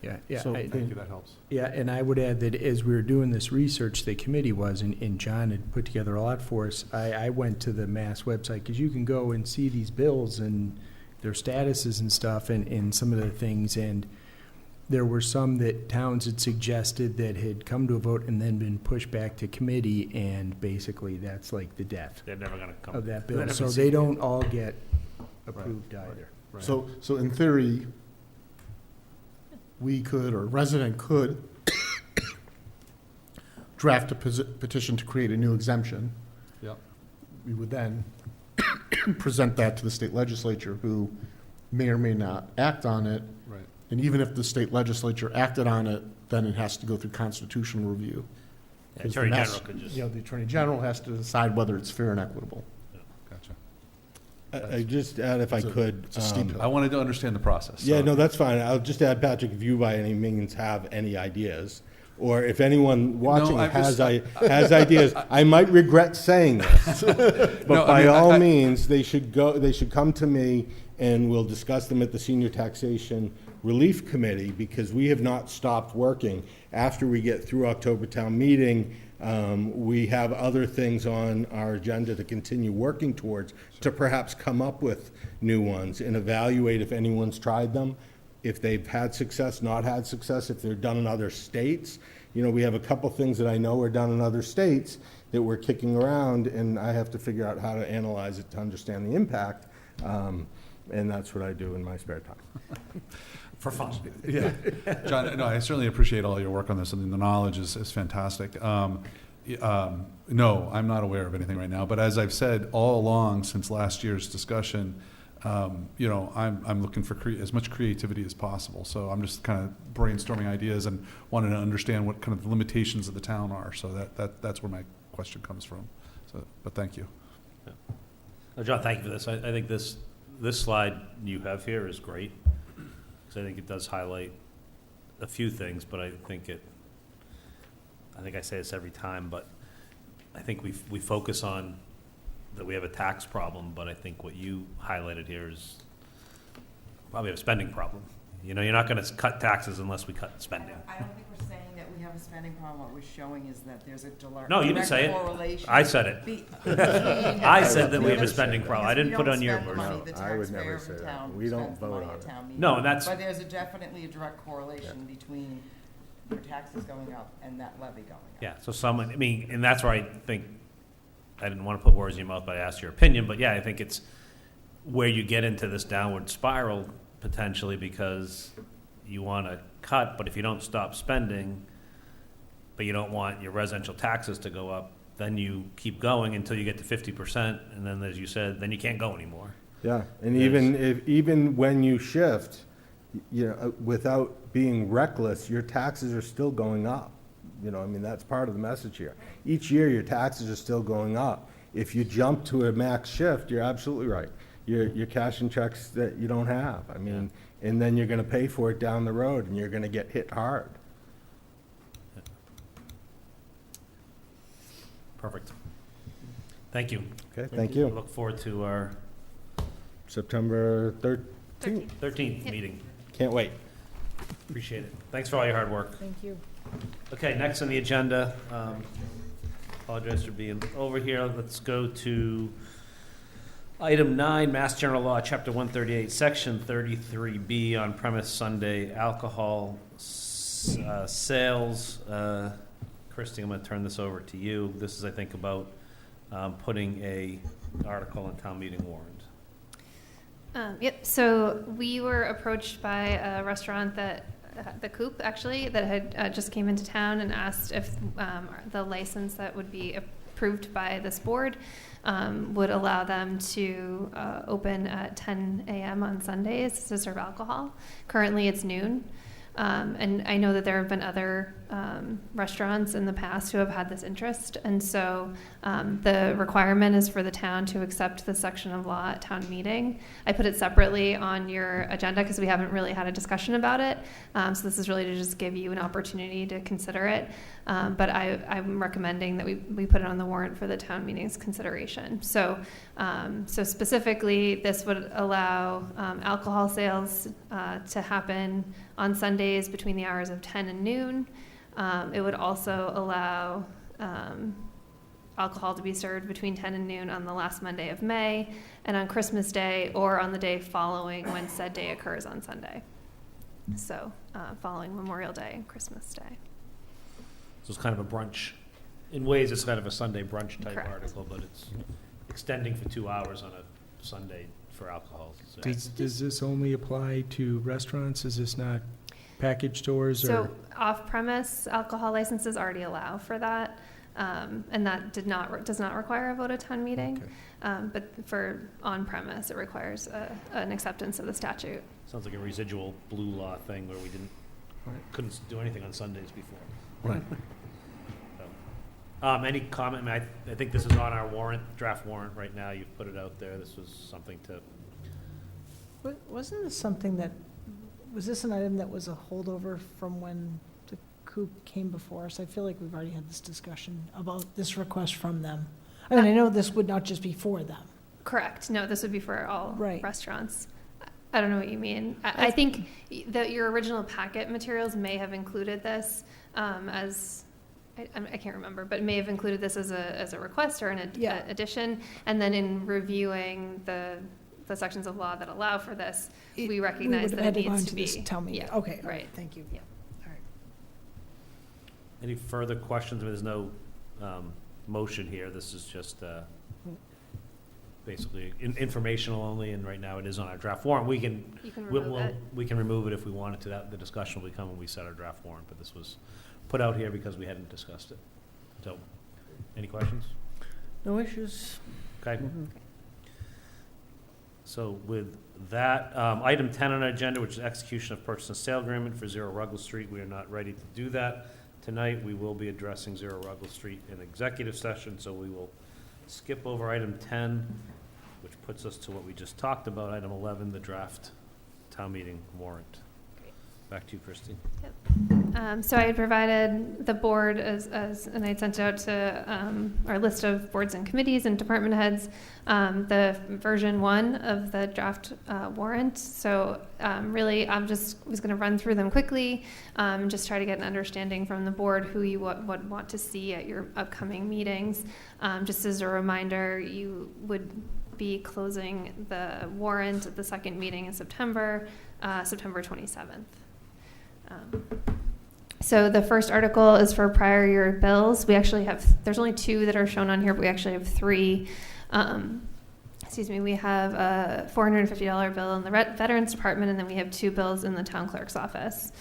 yeah, So- I- Thank you, that helps. Yeah, and I would add that as we were doing this research, the committee was, and John had put together a lot for us, I went to the Mass website, because you can go and see these bills and their statuses and stuff, and some of the things, and there were some that towns had suggested that had come to a vote and then been pushed back to committee, and basically that's like the death They're never gonna come. of that They're bill. never So seen they it. don't all get approved either. Right. So in theory, we could, or a resident could, draft a petition to create a new exemption. Yep. We would then present that to the state legislature, who may or may not act on it. Right. And even if the state legislature acted on it, then it has to go through constitutional review. Yeah, 'Cause the Attorney Mass- General could just. The Attorney General has to decide whether it's fair and equitable. Gotcha. I just add, if I could. It's a steep hill. I wanted to understand the process. Yeah, so- no, that's fine. I'll just add, Patrick, if you by any means have any ideas, or if anyone watching I'm has just- has ideas, I might regret saying this. But No, I by mean, all means, they should come to me, and we'll discuss them at the Senior Taxation Relief Committee, because we have not stopped working. After we get through October town meeting, we have other things on our agenda to continue working towards, to perhaps come up with new ones and evaluate if anyone's tried them, if they've had success, not had success, if they're done in other states. We have a couple things that I know are done in other states that we're kicking around, and I have to figure out how to analyze it to understand the impact. And that's what I do in my spare time. For fun. Yeah, John, no, I certainly appreciate all your work on this, and the knowledge is fantastic. No, I'm not aware of anything right now, but as I've said all along since last year's discussion, I'm looking for as much creativity as possible. So I'm just kind of brainstorming ideas and wanting to understand what kind of the limitations of the town are. So that's where my question comes from. So, but thank you. Well, John, thank you for this. I think this slide you have here is great, because I think it does highlight a few things, but I think I say this every time, but I think we focus on that we have a tax problem, but I think what you highlighted here is probably a spending problem. You're not going to cut taxes unless we cut spending. I don't think we're saying that we have a spending problem. What we're showing is that there's a No, you didn't say it. correlation. I said it. I said that we have a spending problem. I didn't put on your words. version. I would never say that. We don't vote on it. No, and that's- But there's definitely a direct correlation between your taxes going up and that levy going up. Yeah, so and that's where I think, I didn't want to put words in your mouth, but I asked your opinion, but yeah, I think it's where you get into this downward spiral potentially, because you want to cut, but if you don't stop spending, but you don't want your residential taxes to go up, then you keep going until you get to 50%, and then, as you said, then you can't go anymore. Yeah, and There's- even when you shift, without being reckless, your taxes are still going up. I mean, that's part of the message here. Each year, your taxes are still going up. If you jump to a max shift, you're absolutely right. You're cashing checks that you don't have. I mean, and then you're gonna pay for it down the road, and you're gonna get hit hard. Perfect. Thank you. Okay, thank you. Look forward to our September 13th. 13th meeting. Can't wait. Appreciate it. Thanks for all your hard work. Thank you. Okay, next on the agenda, apologize for being over here. Let's go to item 9, Mass General Law, Chapter 138, Section 33B, on-premise Sunday alcohol sales. Christie, I'm going to turn this over to you. This is, I think, about putting a article in town meeting warrant. Yep, so we were approached by a restaurant that, the Coop actually, that had just came into town and asked if the license that would be approved by this board would allow them to open at 10 a.m. on Sundays to serve alcohol. Currently it's noon. And I know that there have been other restaurants in the past who have had this interest. And so the requirement is for the town to accept this section of law at town meeting. I put it separately on your agenda because we haven't really had a discussion about it. So this is really to just give you an opportunity to consider it. But I'm recommending that we put it on the warrant for the town meeting's consideration. So specifically, this would allow alcohol sales to happen on Sundays between the hours of 10 and noon. It would also allow alcohol to be served between 10 and noon on the last Monday of May, and on Christmas Day or on the day following when said day occurs on Sunday. So following Memorial Day and Christmas Day. So it's kind of a brunch. In ways, it's kind of a Sunday brunch type Correct. article, but it's extending for 2 hours on a Sunday for alcohol. So Does this only apply to restaurants? Is this not package stores or? So off-premise alcohol licenses already allow for that, and that does not require a vote at town meeting. Okay. But for on-premise, it requires an acceptance of the statute. sounds like a residual blue law thing where we couldn't do anything on Sundays before. Right. So, any comment? I mean, I think this is on our warrant, draft warrant right now. You've put it out there. This was something to. Wasn't this something that, was this an item that was a holdover from when the Coop came before us? I feel like we've already had this discussion about this request from them. I mean, I know this would not just be for them. Correct. No, this would be for all Right. restaurants. I don't know what you mean. I think that your original packet materials may have included this as, I can't remember, but may have included this as a request or an addition. And then in reviewing the sections of law that allow for this, we recognize that it needs to be. Tell me. Yeah, Okay, all right. right, thank you. Yeah. All right. Any further questions? I mean, there's no motion here. This is just basically informational only, and right now it is on our draft warrant. We can You can remove it. we can remove it if we wanted to. The discussion will come when we set our draft warrant, but this was put out here because we hadn't discussed it. So, any questions? No issues. Okay. So with that, item 10 on our agenda, which is execution of purchase and sale agreement for 0 Ruggles Street. We are not ready to do that tonight. We will be addressing 0 Ruggles Street in executive session, so we will skip over item 10, which puts us to what we just talked about, item 11, the draft town meeting warrant. Back to you, Christine. So I had provided the board and I had sent it out to our list of boards and committees and department heads, the version 1 of the draft warrant. So really, was going to run through them quickly, just try to get an understanding from the board who you would want to see at your upcoming meetings. Just as a reminder, you would be closing the warrant at the second meeting in September, September 27th. So the first article is for prior year bills. We actually have, there's only 2 that are shown on here, but we actually have 3. we have a $450 bill in the Veterans Department, and then we have 2 bills in the town clerk's office.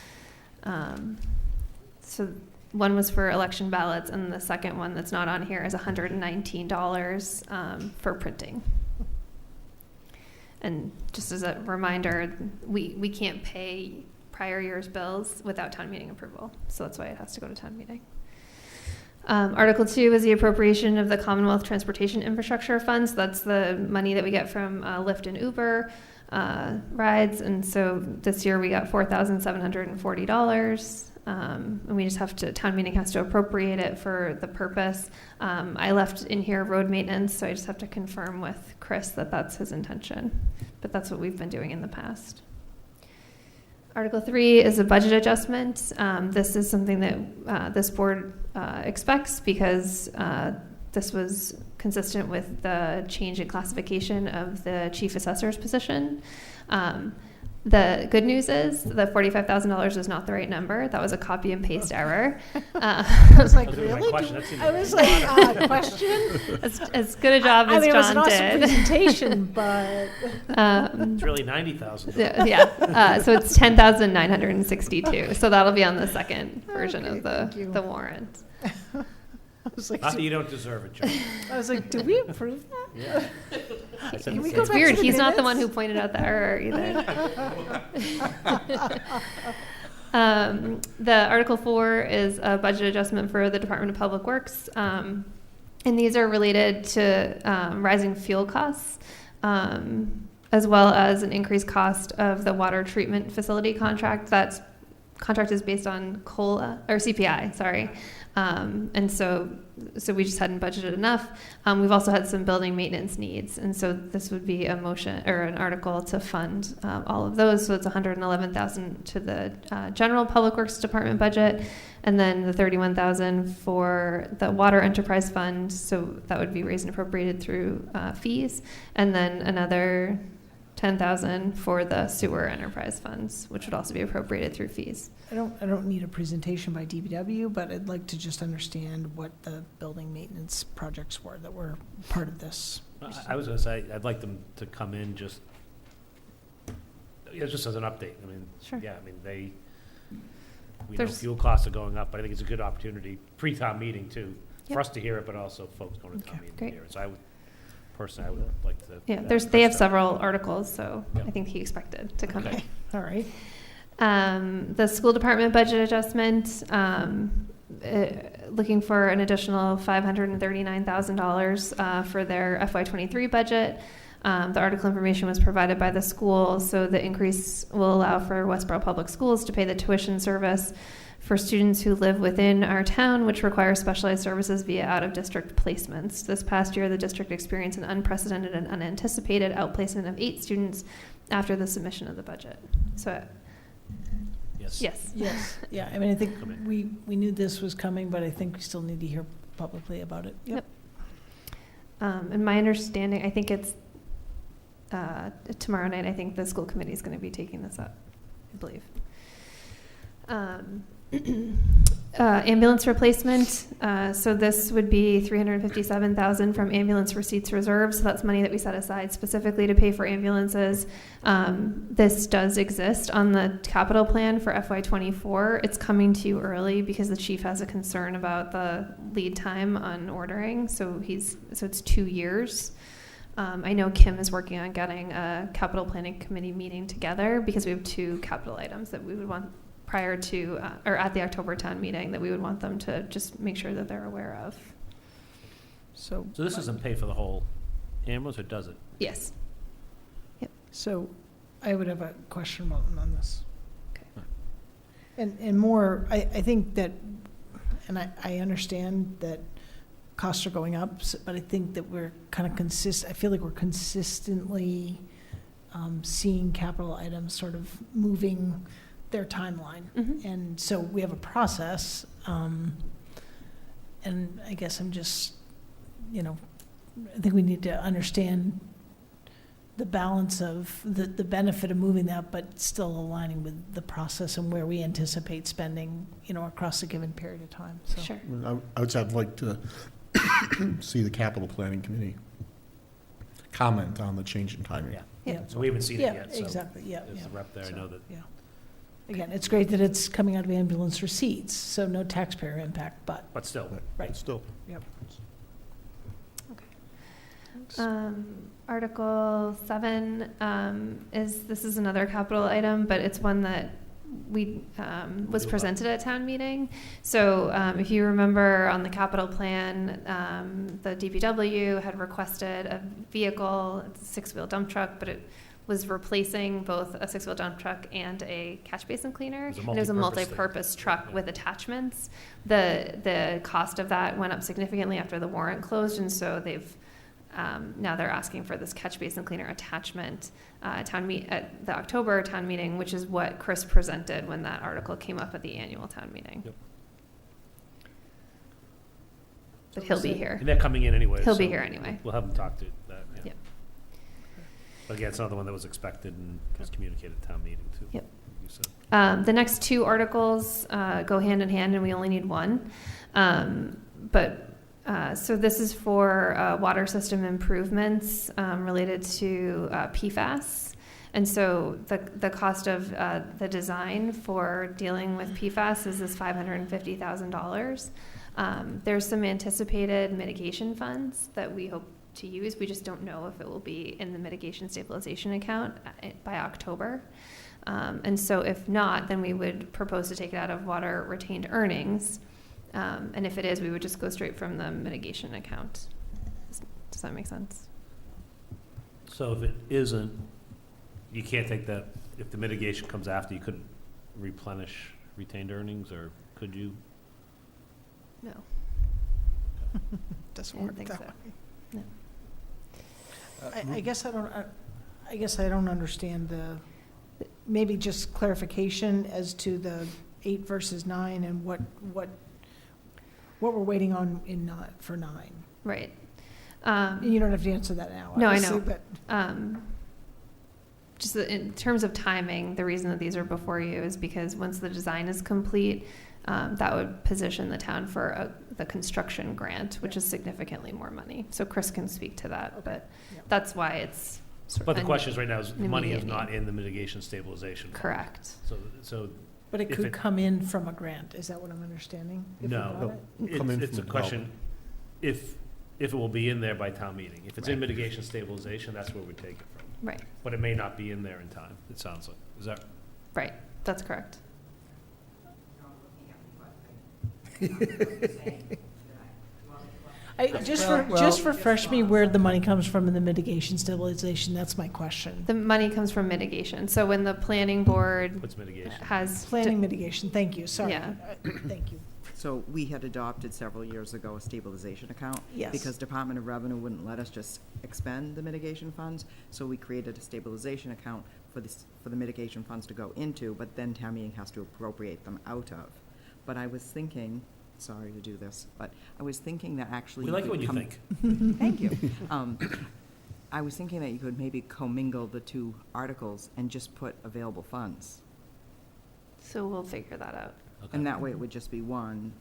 So one was for election ballots, and the second one that's not on here is $119 for printing. And just as a reminder, we can't pay prior year's bills without town meeting approval, so that's why it has to go to town meeting. Article 2 is the appropriation of the Commonwealth Transportation Infrastructure Funds. That's the money that we get from Lyft and Uber rides. And so this year we got $4,740. And we just have to, town meeting has to appropriate it for the purpose. I left in here road maintenance, so I just have to confirm with Chris that that's his intention. But that's what we've been doing in the past. Article 3 is a budget adjustment. This is something that this board expects because this was consistent with the change in classification of the chief assessor's position. The good news is the $45,000 is not the right number. That was a copy and paste error. I was like, really? Question. I was like, question? As good a job as it was John an awesome did. presentation, but It's really 90,000. Yeah, so it's 10,962. So that'll be on the second version Okay, of thank you. the warrant. I was like, Not that you don't deserve it, John. I was like, did we approve that? Yeah. I said Can we the go same. It's back weird. to the He's not the one who minutes? pointed out the error either. The Article 4 is a budget adjustment for the Department of Public Works. And these are related to rising fuel costs, as well as an increased cost of the water treatment facility contract. That contract is based on CPI, sorry. And so we just hadn't budgeted enough. We've also had some building maintenance needs, and so this would be a motion or an article to fund all of those. So it's $111,000 to the general Public Works Department budget, and then the $31,000 for the Water Enterprise Fund. So that would be raised and appropriated through fees, and then another $10,000 for the Sewer Enterprise Funds, which would also be appropriated through fees. I don't need a presentation by DPW, but I'd like to just understand what the building maintenance projects were that were part of this. I was going to say, I'd like them to come in just as an update. I mean, Sure. yeah, I mean, we know There's- fuel costs are going up, but I think it's a good opportunity, pre-town meeting too, Yep. for us to hear it, but also folks going to town Okay. meeting to Great. hear it. So I would like to. Yeah, ask they have Krista. several articles, so Yeah. I think he expected to come in. Okay. All right. The school department budget adjustment, looking for an additional $539,000 for their FY23 budget. The article information was provided by the school, so the increase will allow for Westborough Public Schools to pay the tuition service for students who live within our town, which require specialized services via out-of-district placements. This past year, the district experienced an unprecedented and unanticipated outplacement of 8 students after the submission of the budget. So, Yes. yes. Yes, yeah, I mean, I think Coming. we knew this was coming, but I think we still need to hear publicly about it. Yep. And my understanding, I think it's tomorrow night, I think the school committee is going to be taking this up, I believe. Ambulance replacement. So this would be $357,000 from ambulance receipts reserve. So that's money that we set aside specifically to pay for ambulances. This does exist on the capital plan for FY24. It's coming to you early because the chief has a concern about the lead time on ordering. So it's 2 years. I know Kim is working on getting a capital planning committee meeting together because we have 2 capital items that we would want prior to or at the October town meeting that we would want them to just make sure that they're aware of. So this doesn't pay for the whole ambulance, or does it? Yes. So I would have a question on this. Okay. And more, I think that, and I understand that costs are going up, but I think that we're kind of I feel like we're consistently seeing capital items sort of moving their timeline. Mm-hmm. And so we have a process, and I guess I'm just, I think we need to understand the balance of the benefit of moving that, but still aligning with the process and where we anticipate spending, across a given period of time. So. Sure. I would say I'd like to see the capital planning committee comment on the change in timing. Yeah. Yeah. So we haven't seen it Yeah, yet, so. exactly, yeah, As yeah. a rep there, I So, know that. Yeah. Again, it's great that it's coming out of ambulance receipts, so no taxpayer impact, but, But still, right. Still. Yep. Article 7 this is another capital item, but it's one that we was presented at town meeting. So if you remember on the capital plan, the DPW had requested a vehicle, it's a six-wheel dump truck, but it was replacing both a six-wheel dump truck and a catch basin cleaner. It was a And it was a multi-purpose multi-purpose truck Yeah. with attachments. The cost of that went up significantly after the warrant closed, and so now they're asking for this catch basin cleaner attachment at the October town meeting, which is what Chris presented when that article came up at the annual town meeting. Yep. But he'll be here. and they're coming in anyway. He'll be so here anyway. We'll have them talk to that, yeah. Yep. But again, it's another one that was expected and was communicated at town meeting too. Yep. You said. The next two articles go hand in hand, and we only need one. So this is for water system improvements related to PFAS. And so the cost of the design for dealing with PFAS is this $550,000. There's some anticipated mitigation funds that we hope to use. We just don't know if it will be in the mitigation stabilization account by October. And so if not, then we would propose to take it out of water retained earnings. And if it is, we would just go straight from the mitigation account. Does that make sense? So if it isn't, you can't take that, if the mitigation comes after, you couldn't replenish retained earnings, or could you? No. Doesn't I don't work think that so. way. No. I guess I don't understand maybe just clarification as to the 8 versus 9 and what we're waiting on for 9. Right. You don't have to answer that now. No, I obviously, know. But Just in terms of timing, the reason that these are before you is because once the design is complete, that would position the town for the construction grant, which is significantly more money. So Chris can speak to that, but that's why it's. But the question is right now is the money is immediate not need. in the mitigation stabilization fund. Correct. So. But it if could come in from a grant. Is that what I'm understanding? If we No, got it? Come in it's a from question, if it will be in there by town meeting. If it's in Right. mitigation stabilization, that's where we take it from. Right. But it may not be in there in time, it sounds like. Is that? Right. That's correct. Just refresh me where the money comes from in the mitigation stabilization. That's my question. The money comes from mitigation. So when the planning board What's mitigation? has. Planning mitigation. Thank you. Sorry. Yeah. Thank you. So we had adopted several years ago a stabilization account. Yes. Because Department of Revenue wouldn't let us just expend the mitigation funds, so we created a stabilization account for the mitigation funds to go into, but then town meeting has to appropriate them out of. But I was thinking, sorry to do this, but I was thinking that actually. We like it when you could think. Thank you. I was thinking that you could maybe commingle the two articles and just put available funds. So we'll figure that out. Okay. And that way it would just be one,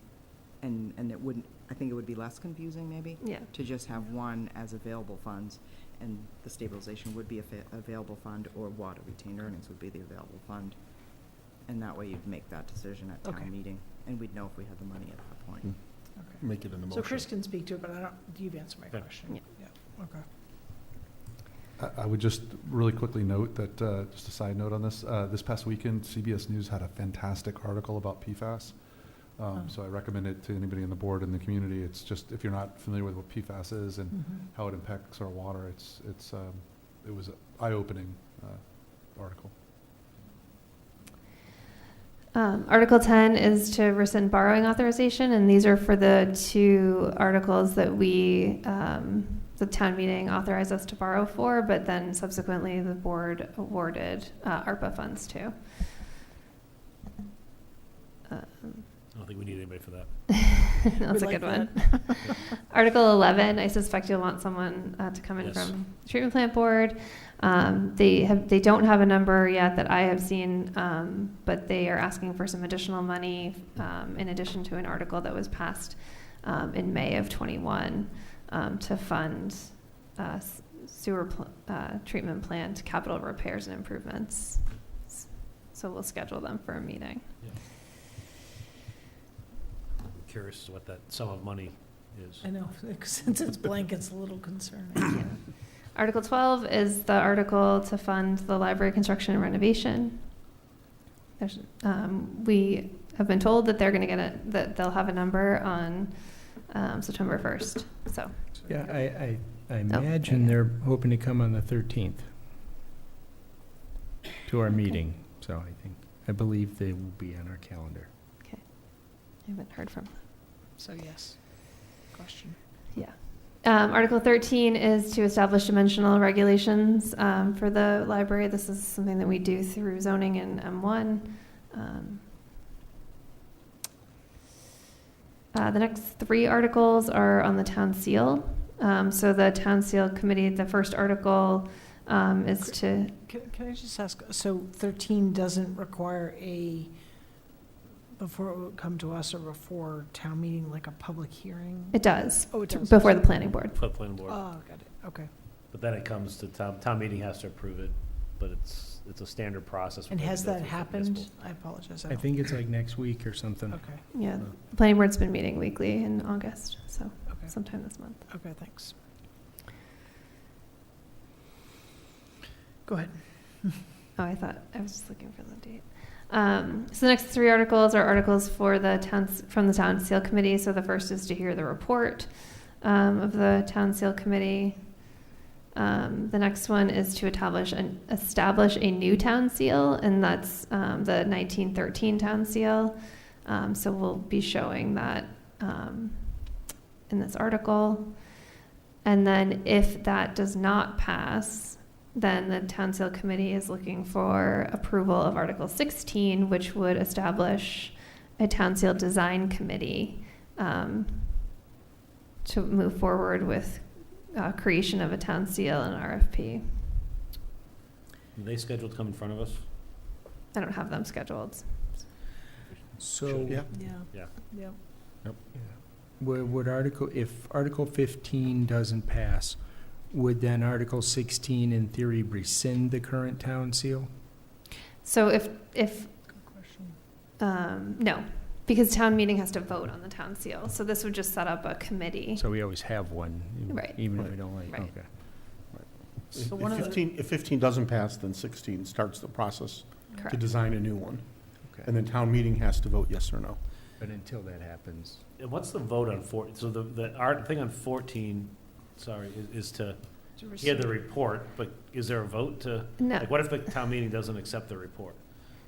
and it wouldn't, I think it would be less confusing maybe, Yeah. to just have one as available funds, and the stabilization would be a available fund, or water retained earnings would be the available fund. And that way you'd make that decision at Okay. town meeting, and we'd know if we had the money at that point. Okay. Make it in the motion. So Chris can speak to it, but you've answered my Yeah. question. Yeah. Okay. I would just really quickly note that, just a side note on this, this past weekend, CBS News had a fantastic article about PFAS. So I recommend it to anybody on the board and the community. It's just, if you're not familiar with what PFAS is and how it impacts our water, it was an eye-opening article. Article 10 is to rescind borrowing authorization, and these are for the two articles that the town meeting authorized us to borrow for, but then subsequently the board awarded ARPA funds to. I don't think we need anybody for that. That's We a good like one. Article 11, I suspect you'll want someone to come in Yes. from the treatment plant board. They don't have a number yet that I have seen, but they are asking for some additional money in addition to an article that was passed in May of '21 to fund sewer treatment plant capital repairs and improvements. So we'll schedule them for a meeting. Curious as to what that sum of money is. I know, since it's blank, it's a little concerning. Article 12 is the article to fund the library construction and renovation. There's, we have been told that they're going to get it, that they'll have a number on September 1st. So Yeah, I imagine they're hoping to come on the 13th to our meeting. So I believe they will be on our calendar. Okay, I haven't heard from them. So yes, question. Yeah. Article 13 is to establish dimensional regulations for the library. This is something that we do through zoning and M1. The next three articles are on the town seal. So the town seal committee, the first article is to... Can I just ask, so 13 doesn't require before it would come to us or before town meeting, like a public hearing? It does. Oh, it does. Before the planning board. For the planning board. Oh, got it, okay. But then it comes to town meeting has to approve it, but it's a standard process. And has that happened? I apologize. I think it's like next week or something. Okay, Yeah, the planning board's been meeting weekly in August, so okay, sometime this month. okay, thanks. Go ahead. Oh, I thought, I was just looking for the date. So the next three articles are articles for from the town seal committee. So the first is to hear the report of the town seal committee. The next one is to establish a new town seal, and that's the 1913 town seal. So we'll be showing that in this article. And then if that does not pass, then the town seal committee is looking for approval of Article 16, which would establish a town seal design committee to move forward with creation of a town seal and RFP. Are they scheduled to come in front of us? I don't have them scheduled. So Yeah. Yeah. would if Article 15 doesn't pass, would then Article 16 in theory rescind the current town seal? So if Good question. no, because town meeting has to vote on the town seal. So this would just set up a committee. So we always have one, Right. even if we don't like, Right. okay. So If one of the- 15 doesn't pass, then 16 starts the process to Correct. design a new one. Okay. And then town meeting has to vote yes or no. But until that happens, And what's the vote on 14? So the thing on 14, sorry, is to hear the report, but is there a vote to? No. Like, what if the town meeting doesn't accept the report?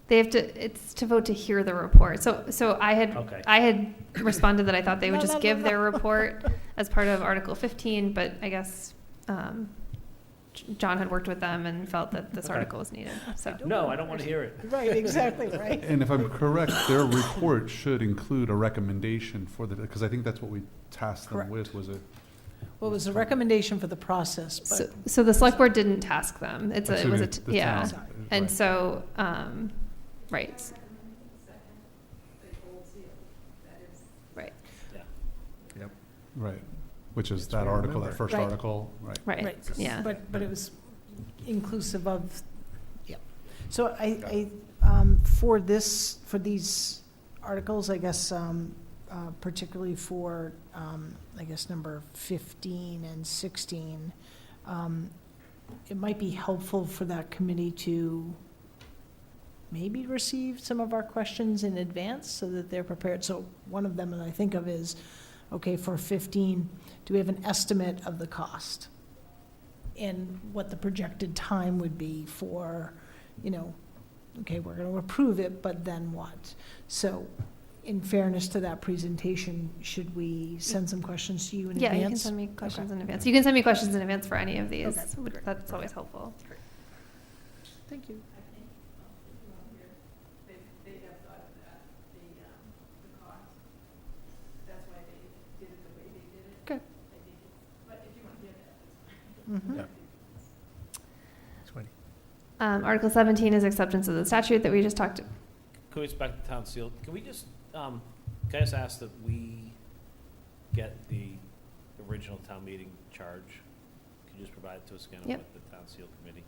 They have to, it's to vote to hear the report. So I had responded that I thought they would just give their report as part of Article 15, but I guess John had worked with them and felt that this article was needed, so. No, I don't want to hear it. Right, exactly, right. And if I'm correct, their report should include a recommendation for because I think that's what we tasked them with, was it? Well, it was a recommendation for the process, but. So the select board didn't task them. It was the yeah. town, And right. so, right. Right, Right, which is that article, that first Right. article, right. right, yeah. But it was inclusive of, yeah. So I, for these articles, I guess, particularly for, I guess, number 15 and 16, it might be helpful for that committee to maybe receive some of our questions in advance so that they're prepared. So one of them that I think of is, okay, for 15, do we have an estimate of the cost? And what the projected time would be for, okay, we're going to approve it, but then what? So in fairness to that presentation, should we send some questions to you in advance? Yeah, you can send me questions Okay. in advance. You can send me questions in advance for any of these. Okay, great. That's always helpful. Thank you. Mhm. Yeah. Article 17 is acceptance of the statute that we just talked. Can we just back to town seal? Can we just, can I just ask that we get the original town meeting charge? you just provide it to us again Yep. with the town seal committee?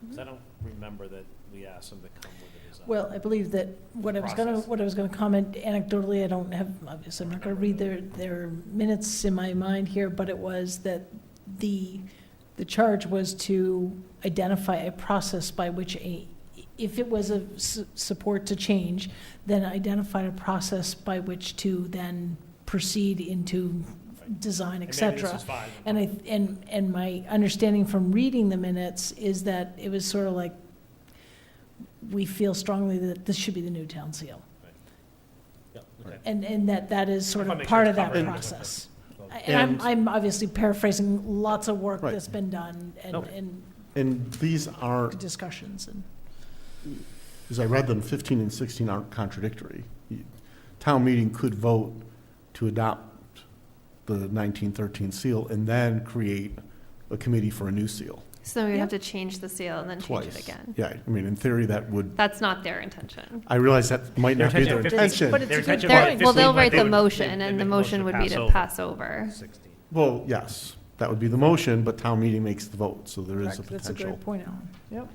'Cause I don't remember that we asked them to come with it as a. Well, I believe that what I was gonna comment anecdotally, I don't have, obviously, I'm not gonna read their minutes in my mind here, but it was that the charge was to identify a process by which if it was a support to change, then identify a process by which to then proceed into design, et And maybe cetera. this is fine. And my understanding from reading the minutes is that it was sort of like, we feel strongly that this should be the new town seal. Yep, okay. And that is sort Just wanna of make part sure of that it's covered. process. And- And I'm obviously paraphrasing lots of work Right. that's been done No. And these aren't, discussions and. as I read them, 15 and 16 aren't contradictory. Town meeting could vote to adopt the 1913 seal and then create a committee for a new seal. So then we would Yep. have to change the seal and then change Twice. it again. Yeah, I mean, in theory, that would, That's not their intention. I realize that might not be their Their intention. But it's Their a good intention point. was Well, they'll 15, but write they the would- motion, they'd and the make a motion would be to over pass over. 16. Well, yes, that would be the motion, but town meeting makes the vote, so there is a Correct. That's a potential great point, Alan. Yep,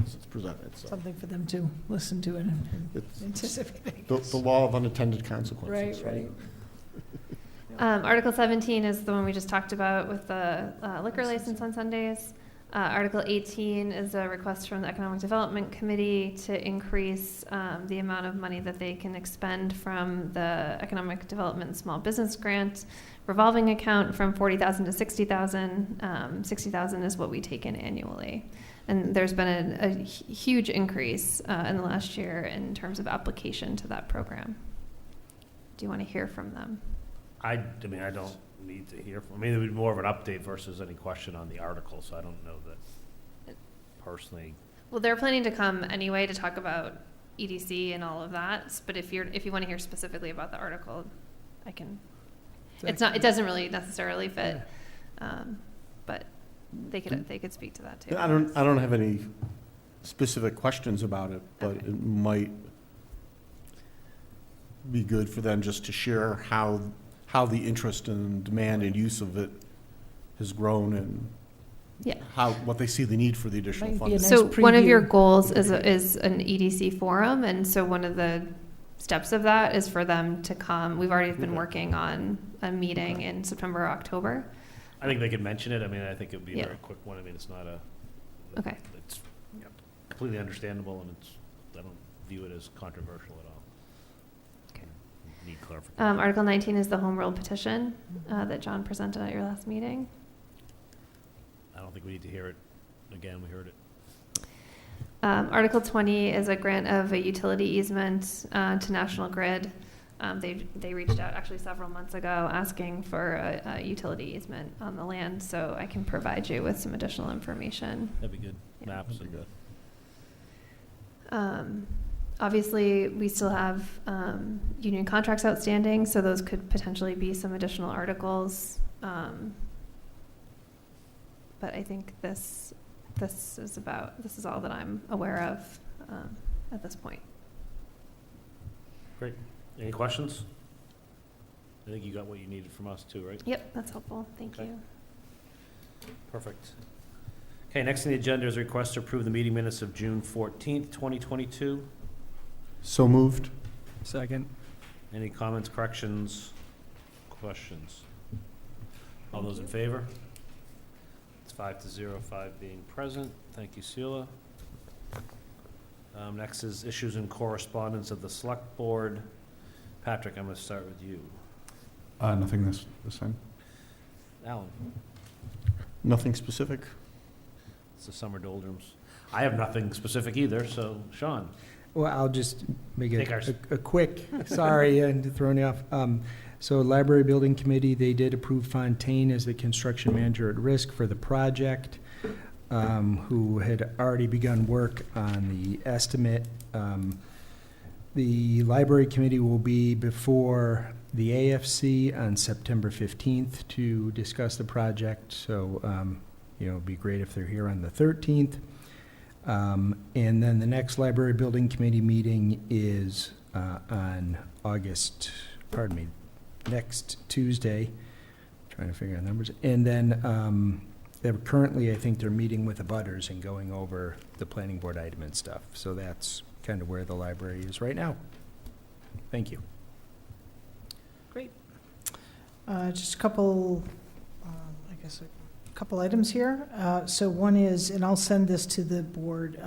as it's presented, so. something for them to listen to and It's anticipate. the law of unintended consequences. Right. Article 17 is the one we just talked about with the liquor license on Sundays. Article 18 is a request from the Economic Development Committee to increase the amount of money that they can expend from the Economic Development and Small Business Grant revolving account from $40,000 to $60,000. $60,000 is what we take in annually. And there's been a huge increase in the last year in terms of application to that program. Do you want to hear from them? I mean, I don't need to hear from, I mean, it would be more of an update versus any question on the article, so I don't know that personally. Well, they're planning to come anyway to talk about EDC and all of that, but if you want to hear specifically about the article, I can. It doesn't really necessarily fit, but they could speak to that too. I don't have any specific questions about it, but Okay. it might be good for them just to share how the interest and demand and use of it has grown and Yeah. what they see the need for the additional Might be a funding. nice So one of your preview. goals is an EDC forum, and so one of the steps of that is for them to come. We've already been Okay. working on a meeting in September or October. I think they could mention it, I mean, I think it would be a Yeah. very quick one, I mean, it's not Okay. it's completely understandable, and I don't view it as controversial at all. Okay. Need clarification. Article 19 is the home rule petition that John presented at your last meeting. I don't think we need to hear it again, we heard it. Article 20 is a grant of a utility easement to National Grid. They reached out actually several months ago asking for a utility easement on the land, so I can provide you with some additional information. That'd be good, Yeah. maps and good. Obviously, we still have union contracts outstanding, so those could potentially be some additional articles. But I think this is all that I'm aware of at this point. Great, any questions? I think you got what you needed from us too, right? Yep, that's helpful. Thank Okay. you. Perfect. Okay, next on the agenda is a request to approve the meeting minutes of June 14th, 2022. So moved. Second. Any comments, corrections, questions? All those in favor? It's 5-0, 5 being present. Thank you, Sheila. Next is issues and correspondence of the Select Board. Patrick, I'm going to start with you. Nothing this time. Alan, Nothing specific. it's the summer doldrums. I have nothing specific either, so Sean. Well, I'll just make Take ours. a quick, sorry, and throwing you off. So Library Building Committee, they did approve Fontaine as the construction manager at risk for the project, who had already begun work on the estimate. The Library Committee will be before the AFC on September 15th to discuss the project, so, it'd be great if they're here on the 13th. And then the next Library Building Committee meeting is on next Tuesday. trying to figure out numbers. And then currently, I think they're meeting with the butters and going over the planning board item and stuff. So that's kind of where the library is right now. Thank you. Great. Just a couple, I guess, a couple items here. So one is, and I'll send this to the board,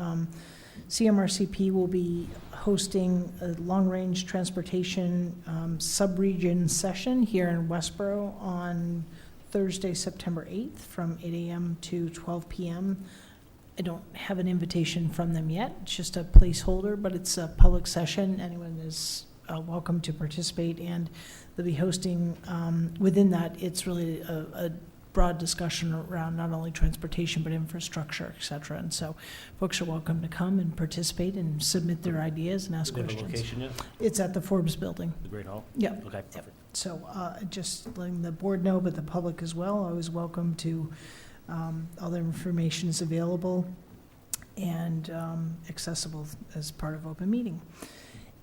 CMRCP will be hosting a long-range transportation sub-region session here in Westborough on Thursday, September 8th from 8 a.m. to 12 p.m. I don't have an invitation from them yet. It's just a placeholder, but it's a public session. Anyone is welcome to participate, and they'll be hosting, within that, it's really a broad discussion around not only transportation, but infrastructure, et cetera. And so folks are welcome to come and participate and submit their ideas and ask Do they have a questions. location yet? It's at the Forbes Building. The Great Hall? Yep. Okay, Yep. perfect. So just letting the board know, but the public as well, always welcome to, all the information is available and accessible as part of open meeting.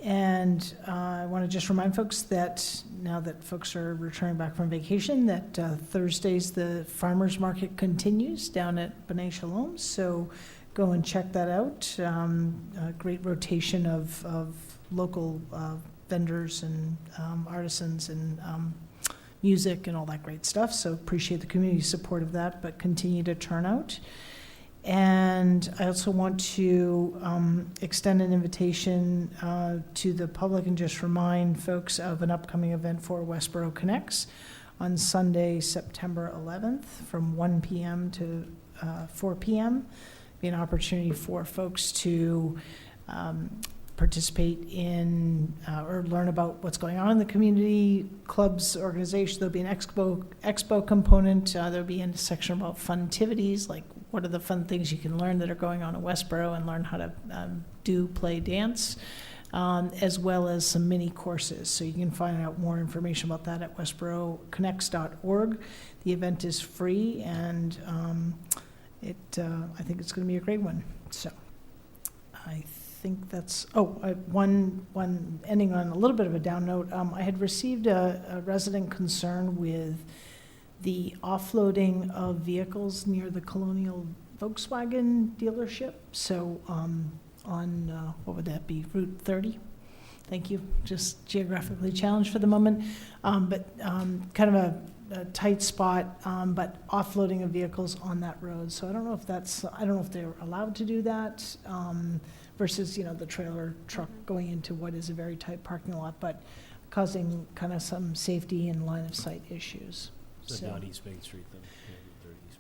And I want to just remind folks that now that folks are returning back from vacation, that Thursdays the farmers market continues down at B'nai Shalom. So go and check that out. A great rotation of local vendors and artisans and music and all that great stuff. So appreciate the community support of that, but continue to turn out. And I also want to extend an invitation to the public and just remind folks of an upcoming event for Westborough Connects on Sunday, September 11th from 1 p.m. to 4 p.m. Be an opportunity for folks to participate in or learn about what's going on in the community, clubs, organizations. There'll be an expo component. There'll be a section about fun activities, like what are the fun things you can learn that are going on in Westborough and learn how to do, play, dance, as well as some mini courses. So you can find out more information about that at westboroughconnects.org. The event is free, and I think it's going to be a great one. So I think that's, one ending on a little bit of a down note. I had received a resident concern with the offloading of vehicles near the Colonial Volkswagen dealership. So on, what would that be, Route 30? Thank you, just geographically challenged for the moment. But kind of a tight spot, but offloading of vehicles on that road. So I don't know if they're allowed to do that versus, the trailer truck going into what is a very tight parking lot, but causing kind of some safety and line of sight issues. So not East Main Street then?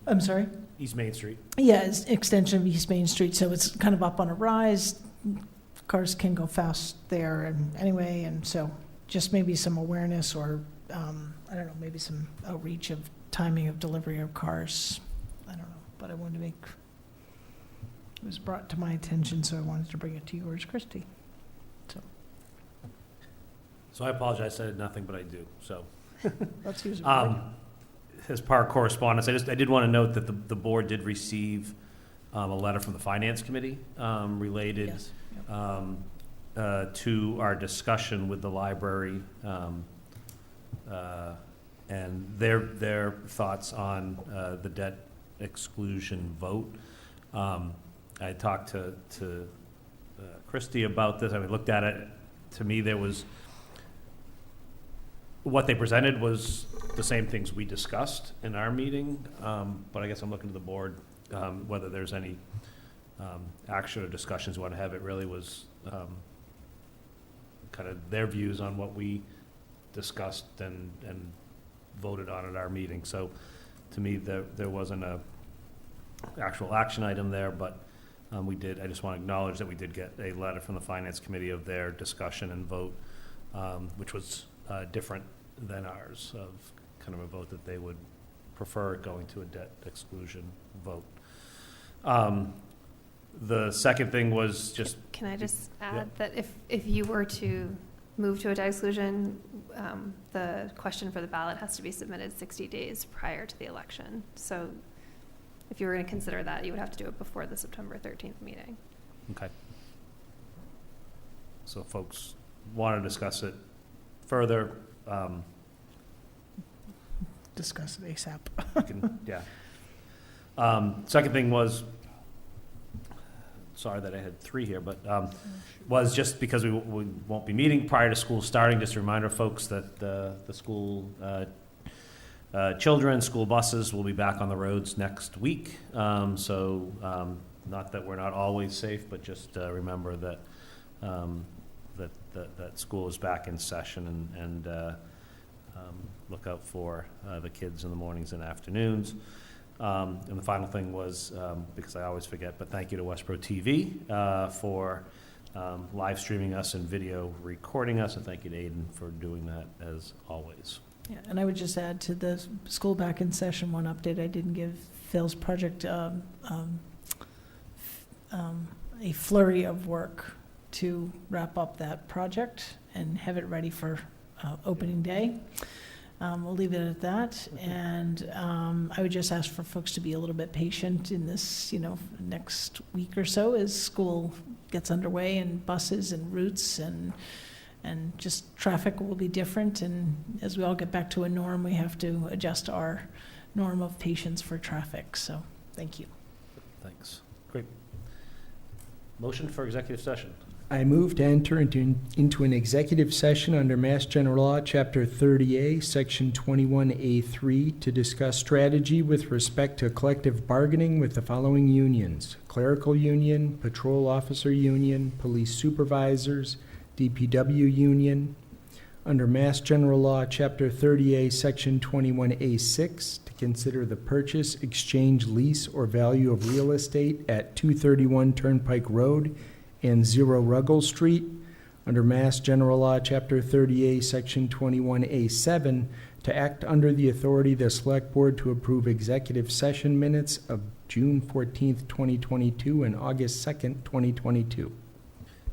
I'm sorry? East Main Street. Yeah, it's extension of East Main Street, so it's kind of up on a rise. Cars can go fast there and anyway, and so just maybe some awareness or, I don't know, maybe some outreach of timing of delivery of cars. I don't know, but I wanted to make, it was brought to my attention, so I wanted to bring it to yours, Christie. So I apologize, I said nothing, but I do, so. Let's use it. As part of correspondence, I did want to note that the board did receive a letter from the Finance Committee related Yes. Yep. to our discussion with the library and their thoughts on the debt exclusion vote. I talked to Christie about this. I looked at it. To me, what they presented was the same things we discussed in our meeting, but I guess I'm looking to the board, whether there's any action or discussions we want to have. It really was kind of their views on what we discussed and voted on at our meeting. So to me, there wasn't a actual action item there, but I just want to acknowledge that we did get a letter from the Finance Committee of their discussion and vote, which was different than ours, of kind of a vote that they would prefer going to a debt exclusion vote. The second thing was just... Can I just add that if you were to move to a debt exclusion, the question for the ballot has to be submitted 60 days prior to the election. So if you were going to consider that, you would have to do it before the September 13th meeting. Okay. So folks want to discuss it further, discuss it ASAP. Yeah. Second thing was, sorry that I had three here, but was just because we won't be meeting prior to school starting, just a reminder, folks, that the school children, school buses will be back on the roads next week. Not that we're not always safe, but just remember that that school is back in session, and look out for the kids in the mornings and afternoons. And the final thing was, because I always forget, but thank you to Westborough TV for live streaming us and video recording us, and thank you to Aiden for doing that as always. Yeah, and I would just add to the school back in session, one update I didn't give. Phil's project, a flurry of work to wrap up that project and have it ready for opening day. We'll leave it at that, and I would just ask for folks to be a little bit patient in this, next week or so as school gets underway, and buses and routes and just traffic will be different, and as we all get back to a norm, we have to adjust our norm of patience for traffic. So, thank you. Thanks. Great. Motion for executive session. I move to enter into an executive session under Mass General Law, Chapter 30A, Section 21A3, to discuss strategy with respect to collective bargaining with the following unions: Clerical Union, Patrol Officer Union, Police Supervisors, DPW Union. Under Mass General Law, Chapter 30A, Section 21A6, to consider the purchase, exchange, lease, or value of real estate at 231 Turnpike Road and 0 Ruggles Street. Under Mass General Law, Chapter 30A, Section 21A7, to act under the authority of the Select Board to approve executive session minutes of June 14th, 2022 and August 2nd, 2022.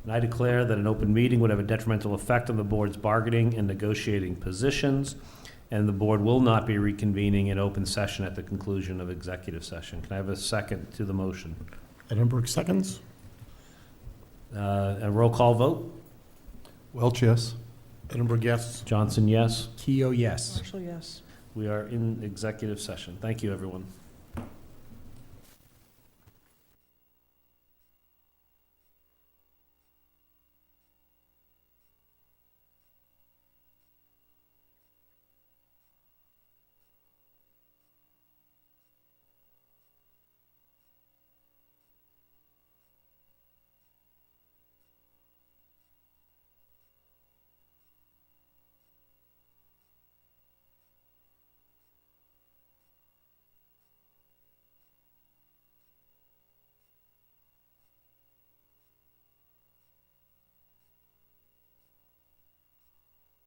And I declare that an open meeting would have a detrimental effect on the board's bargaining and negotiating positions, and the board will not be reconvening in open session at the conclusion of executive session. Can I have a second to the motion? Edinburgh seconds. A roll call vote? Welch, yes. Edinburgh, yes. Johnson, yes. Keo, yes. Marshall, yes. We are in executive session. Thank you, everyone.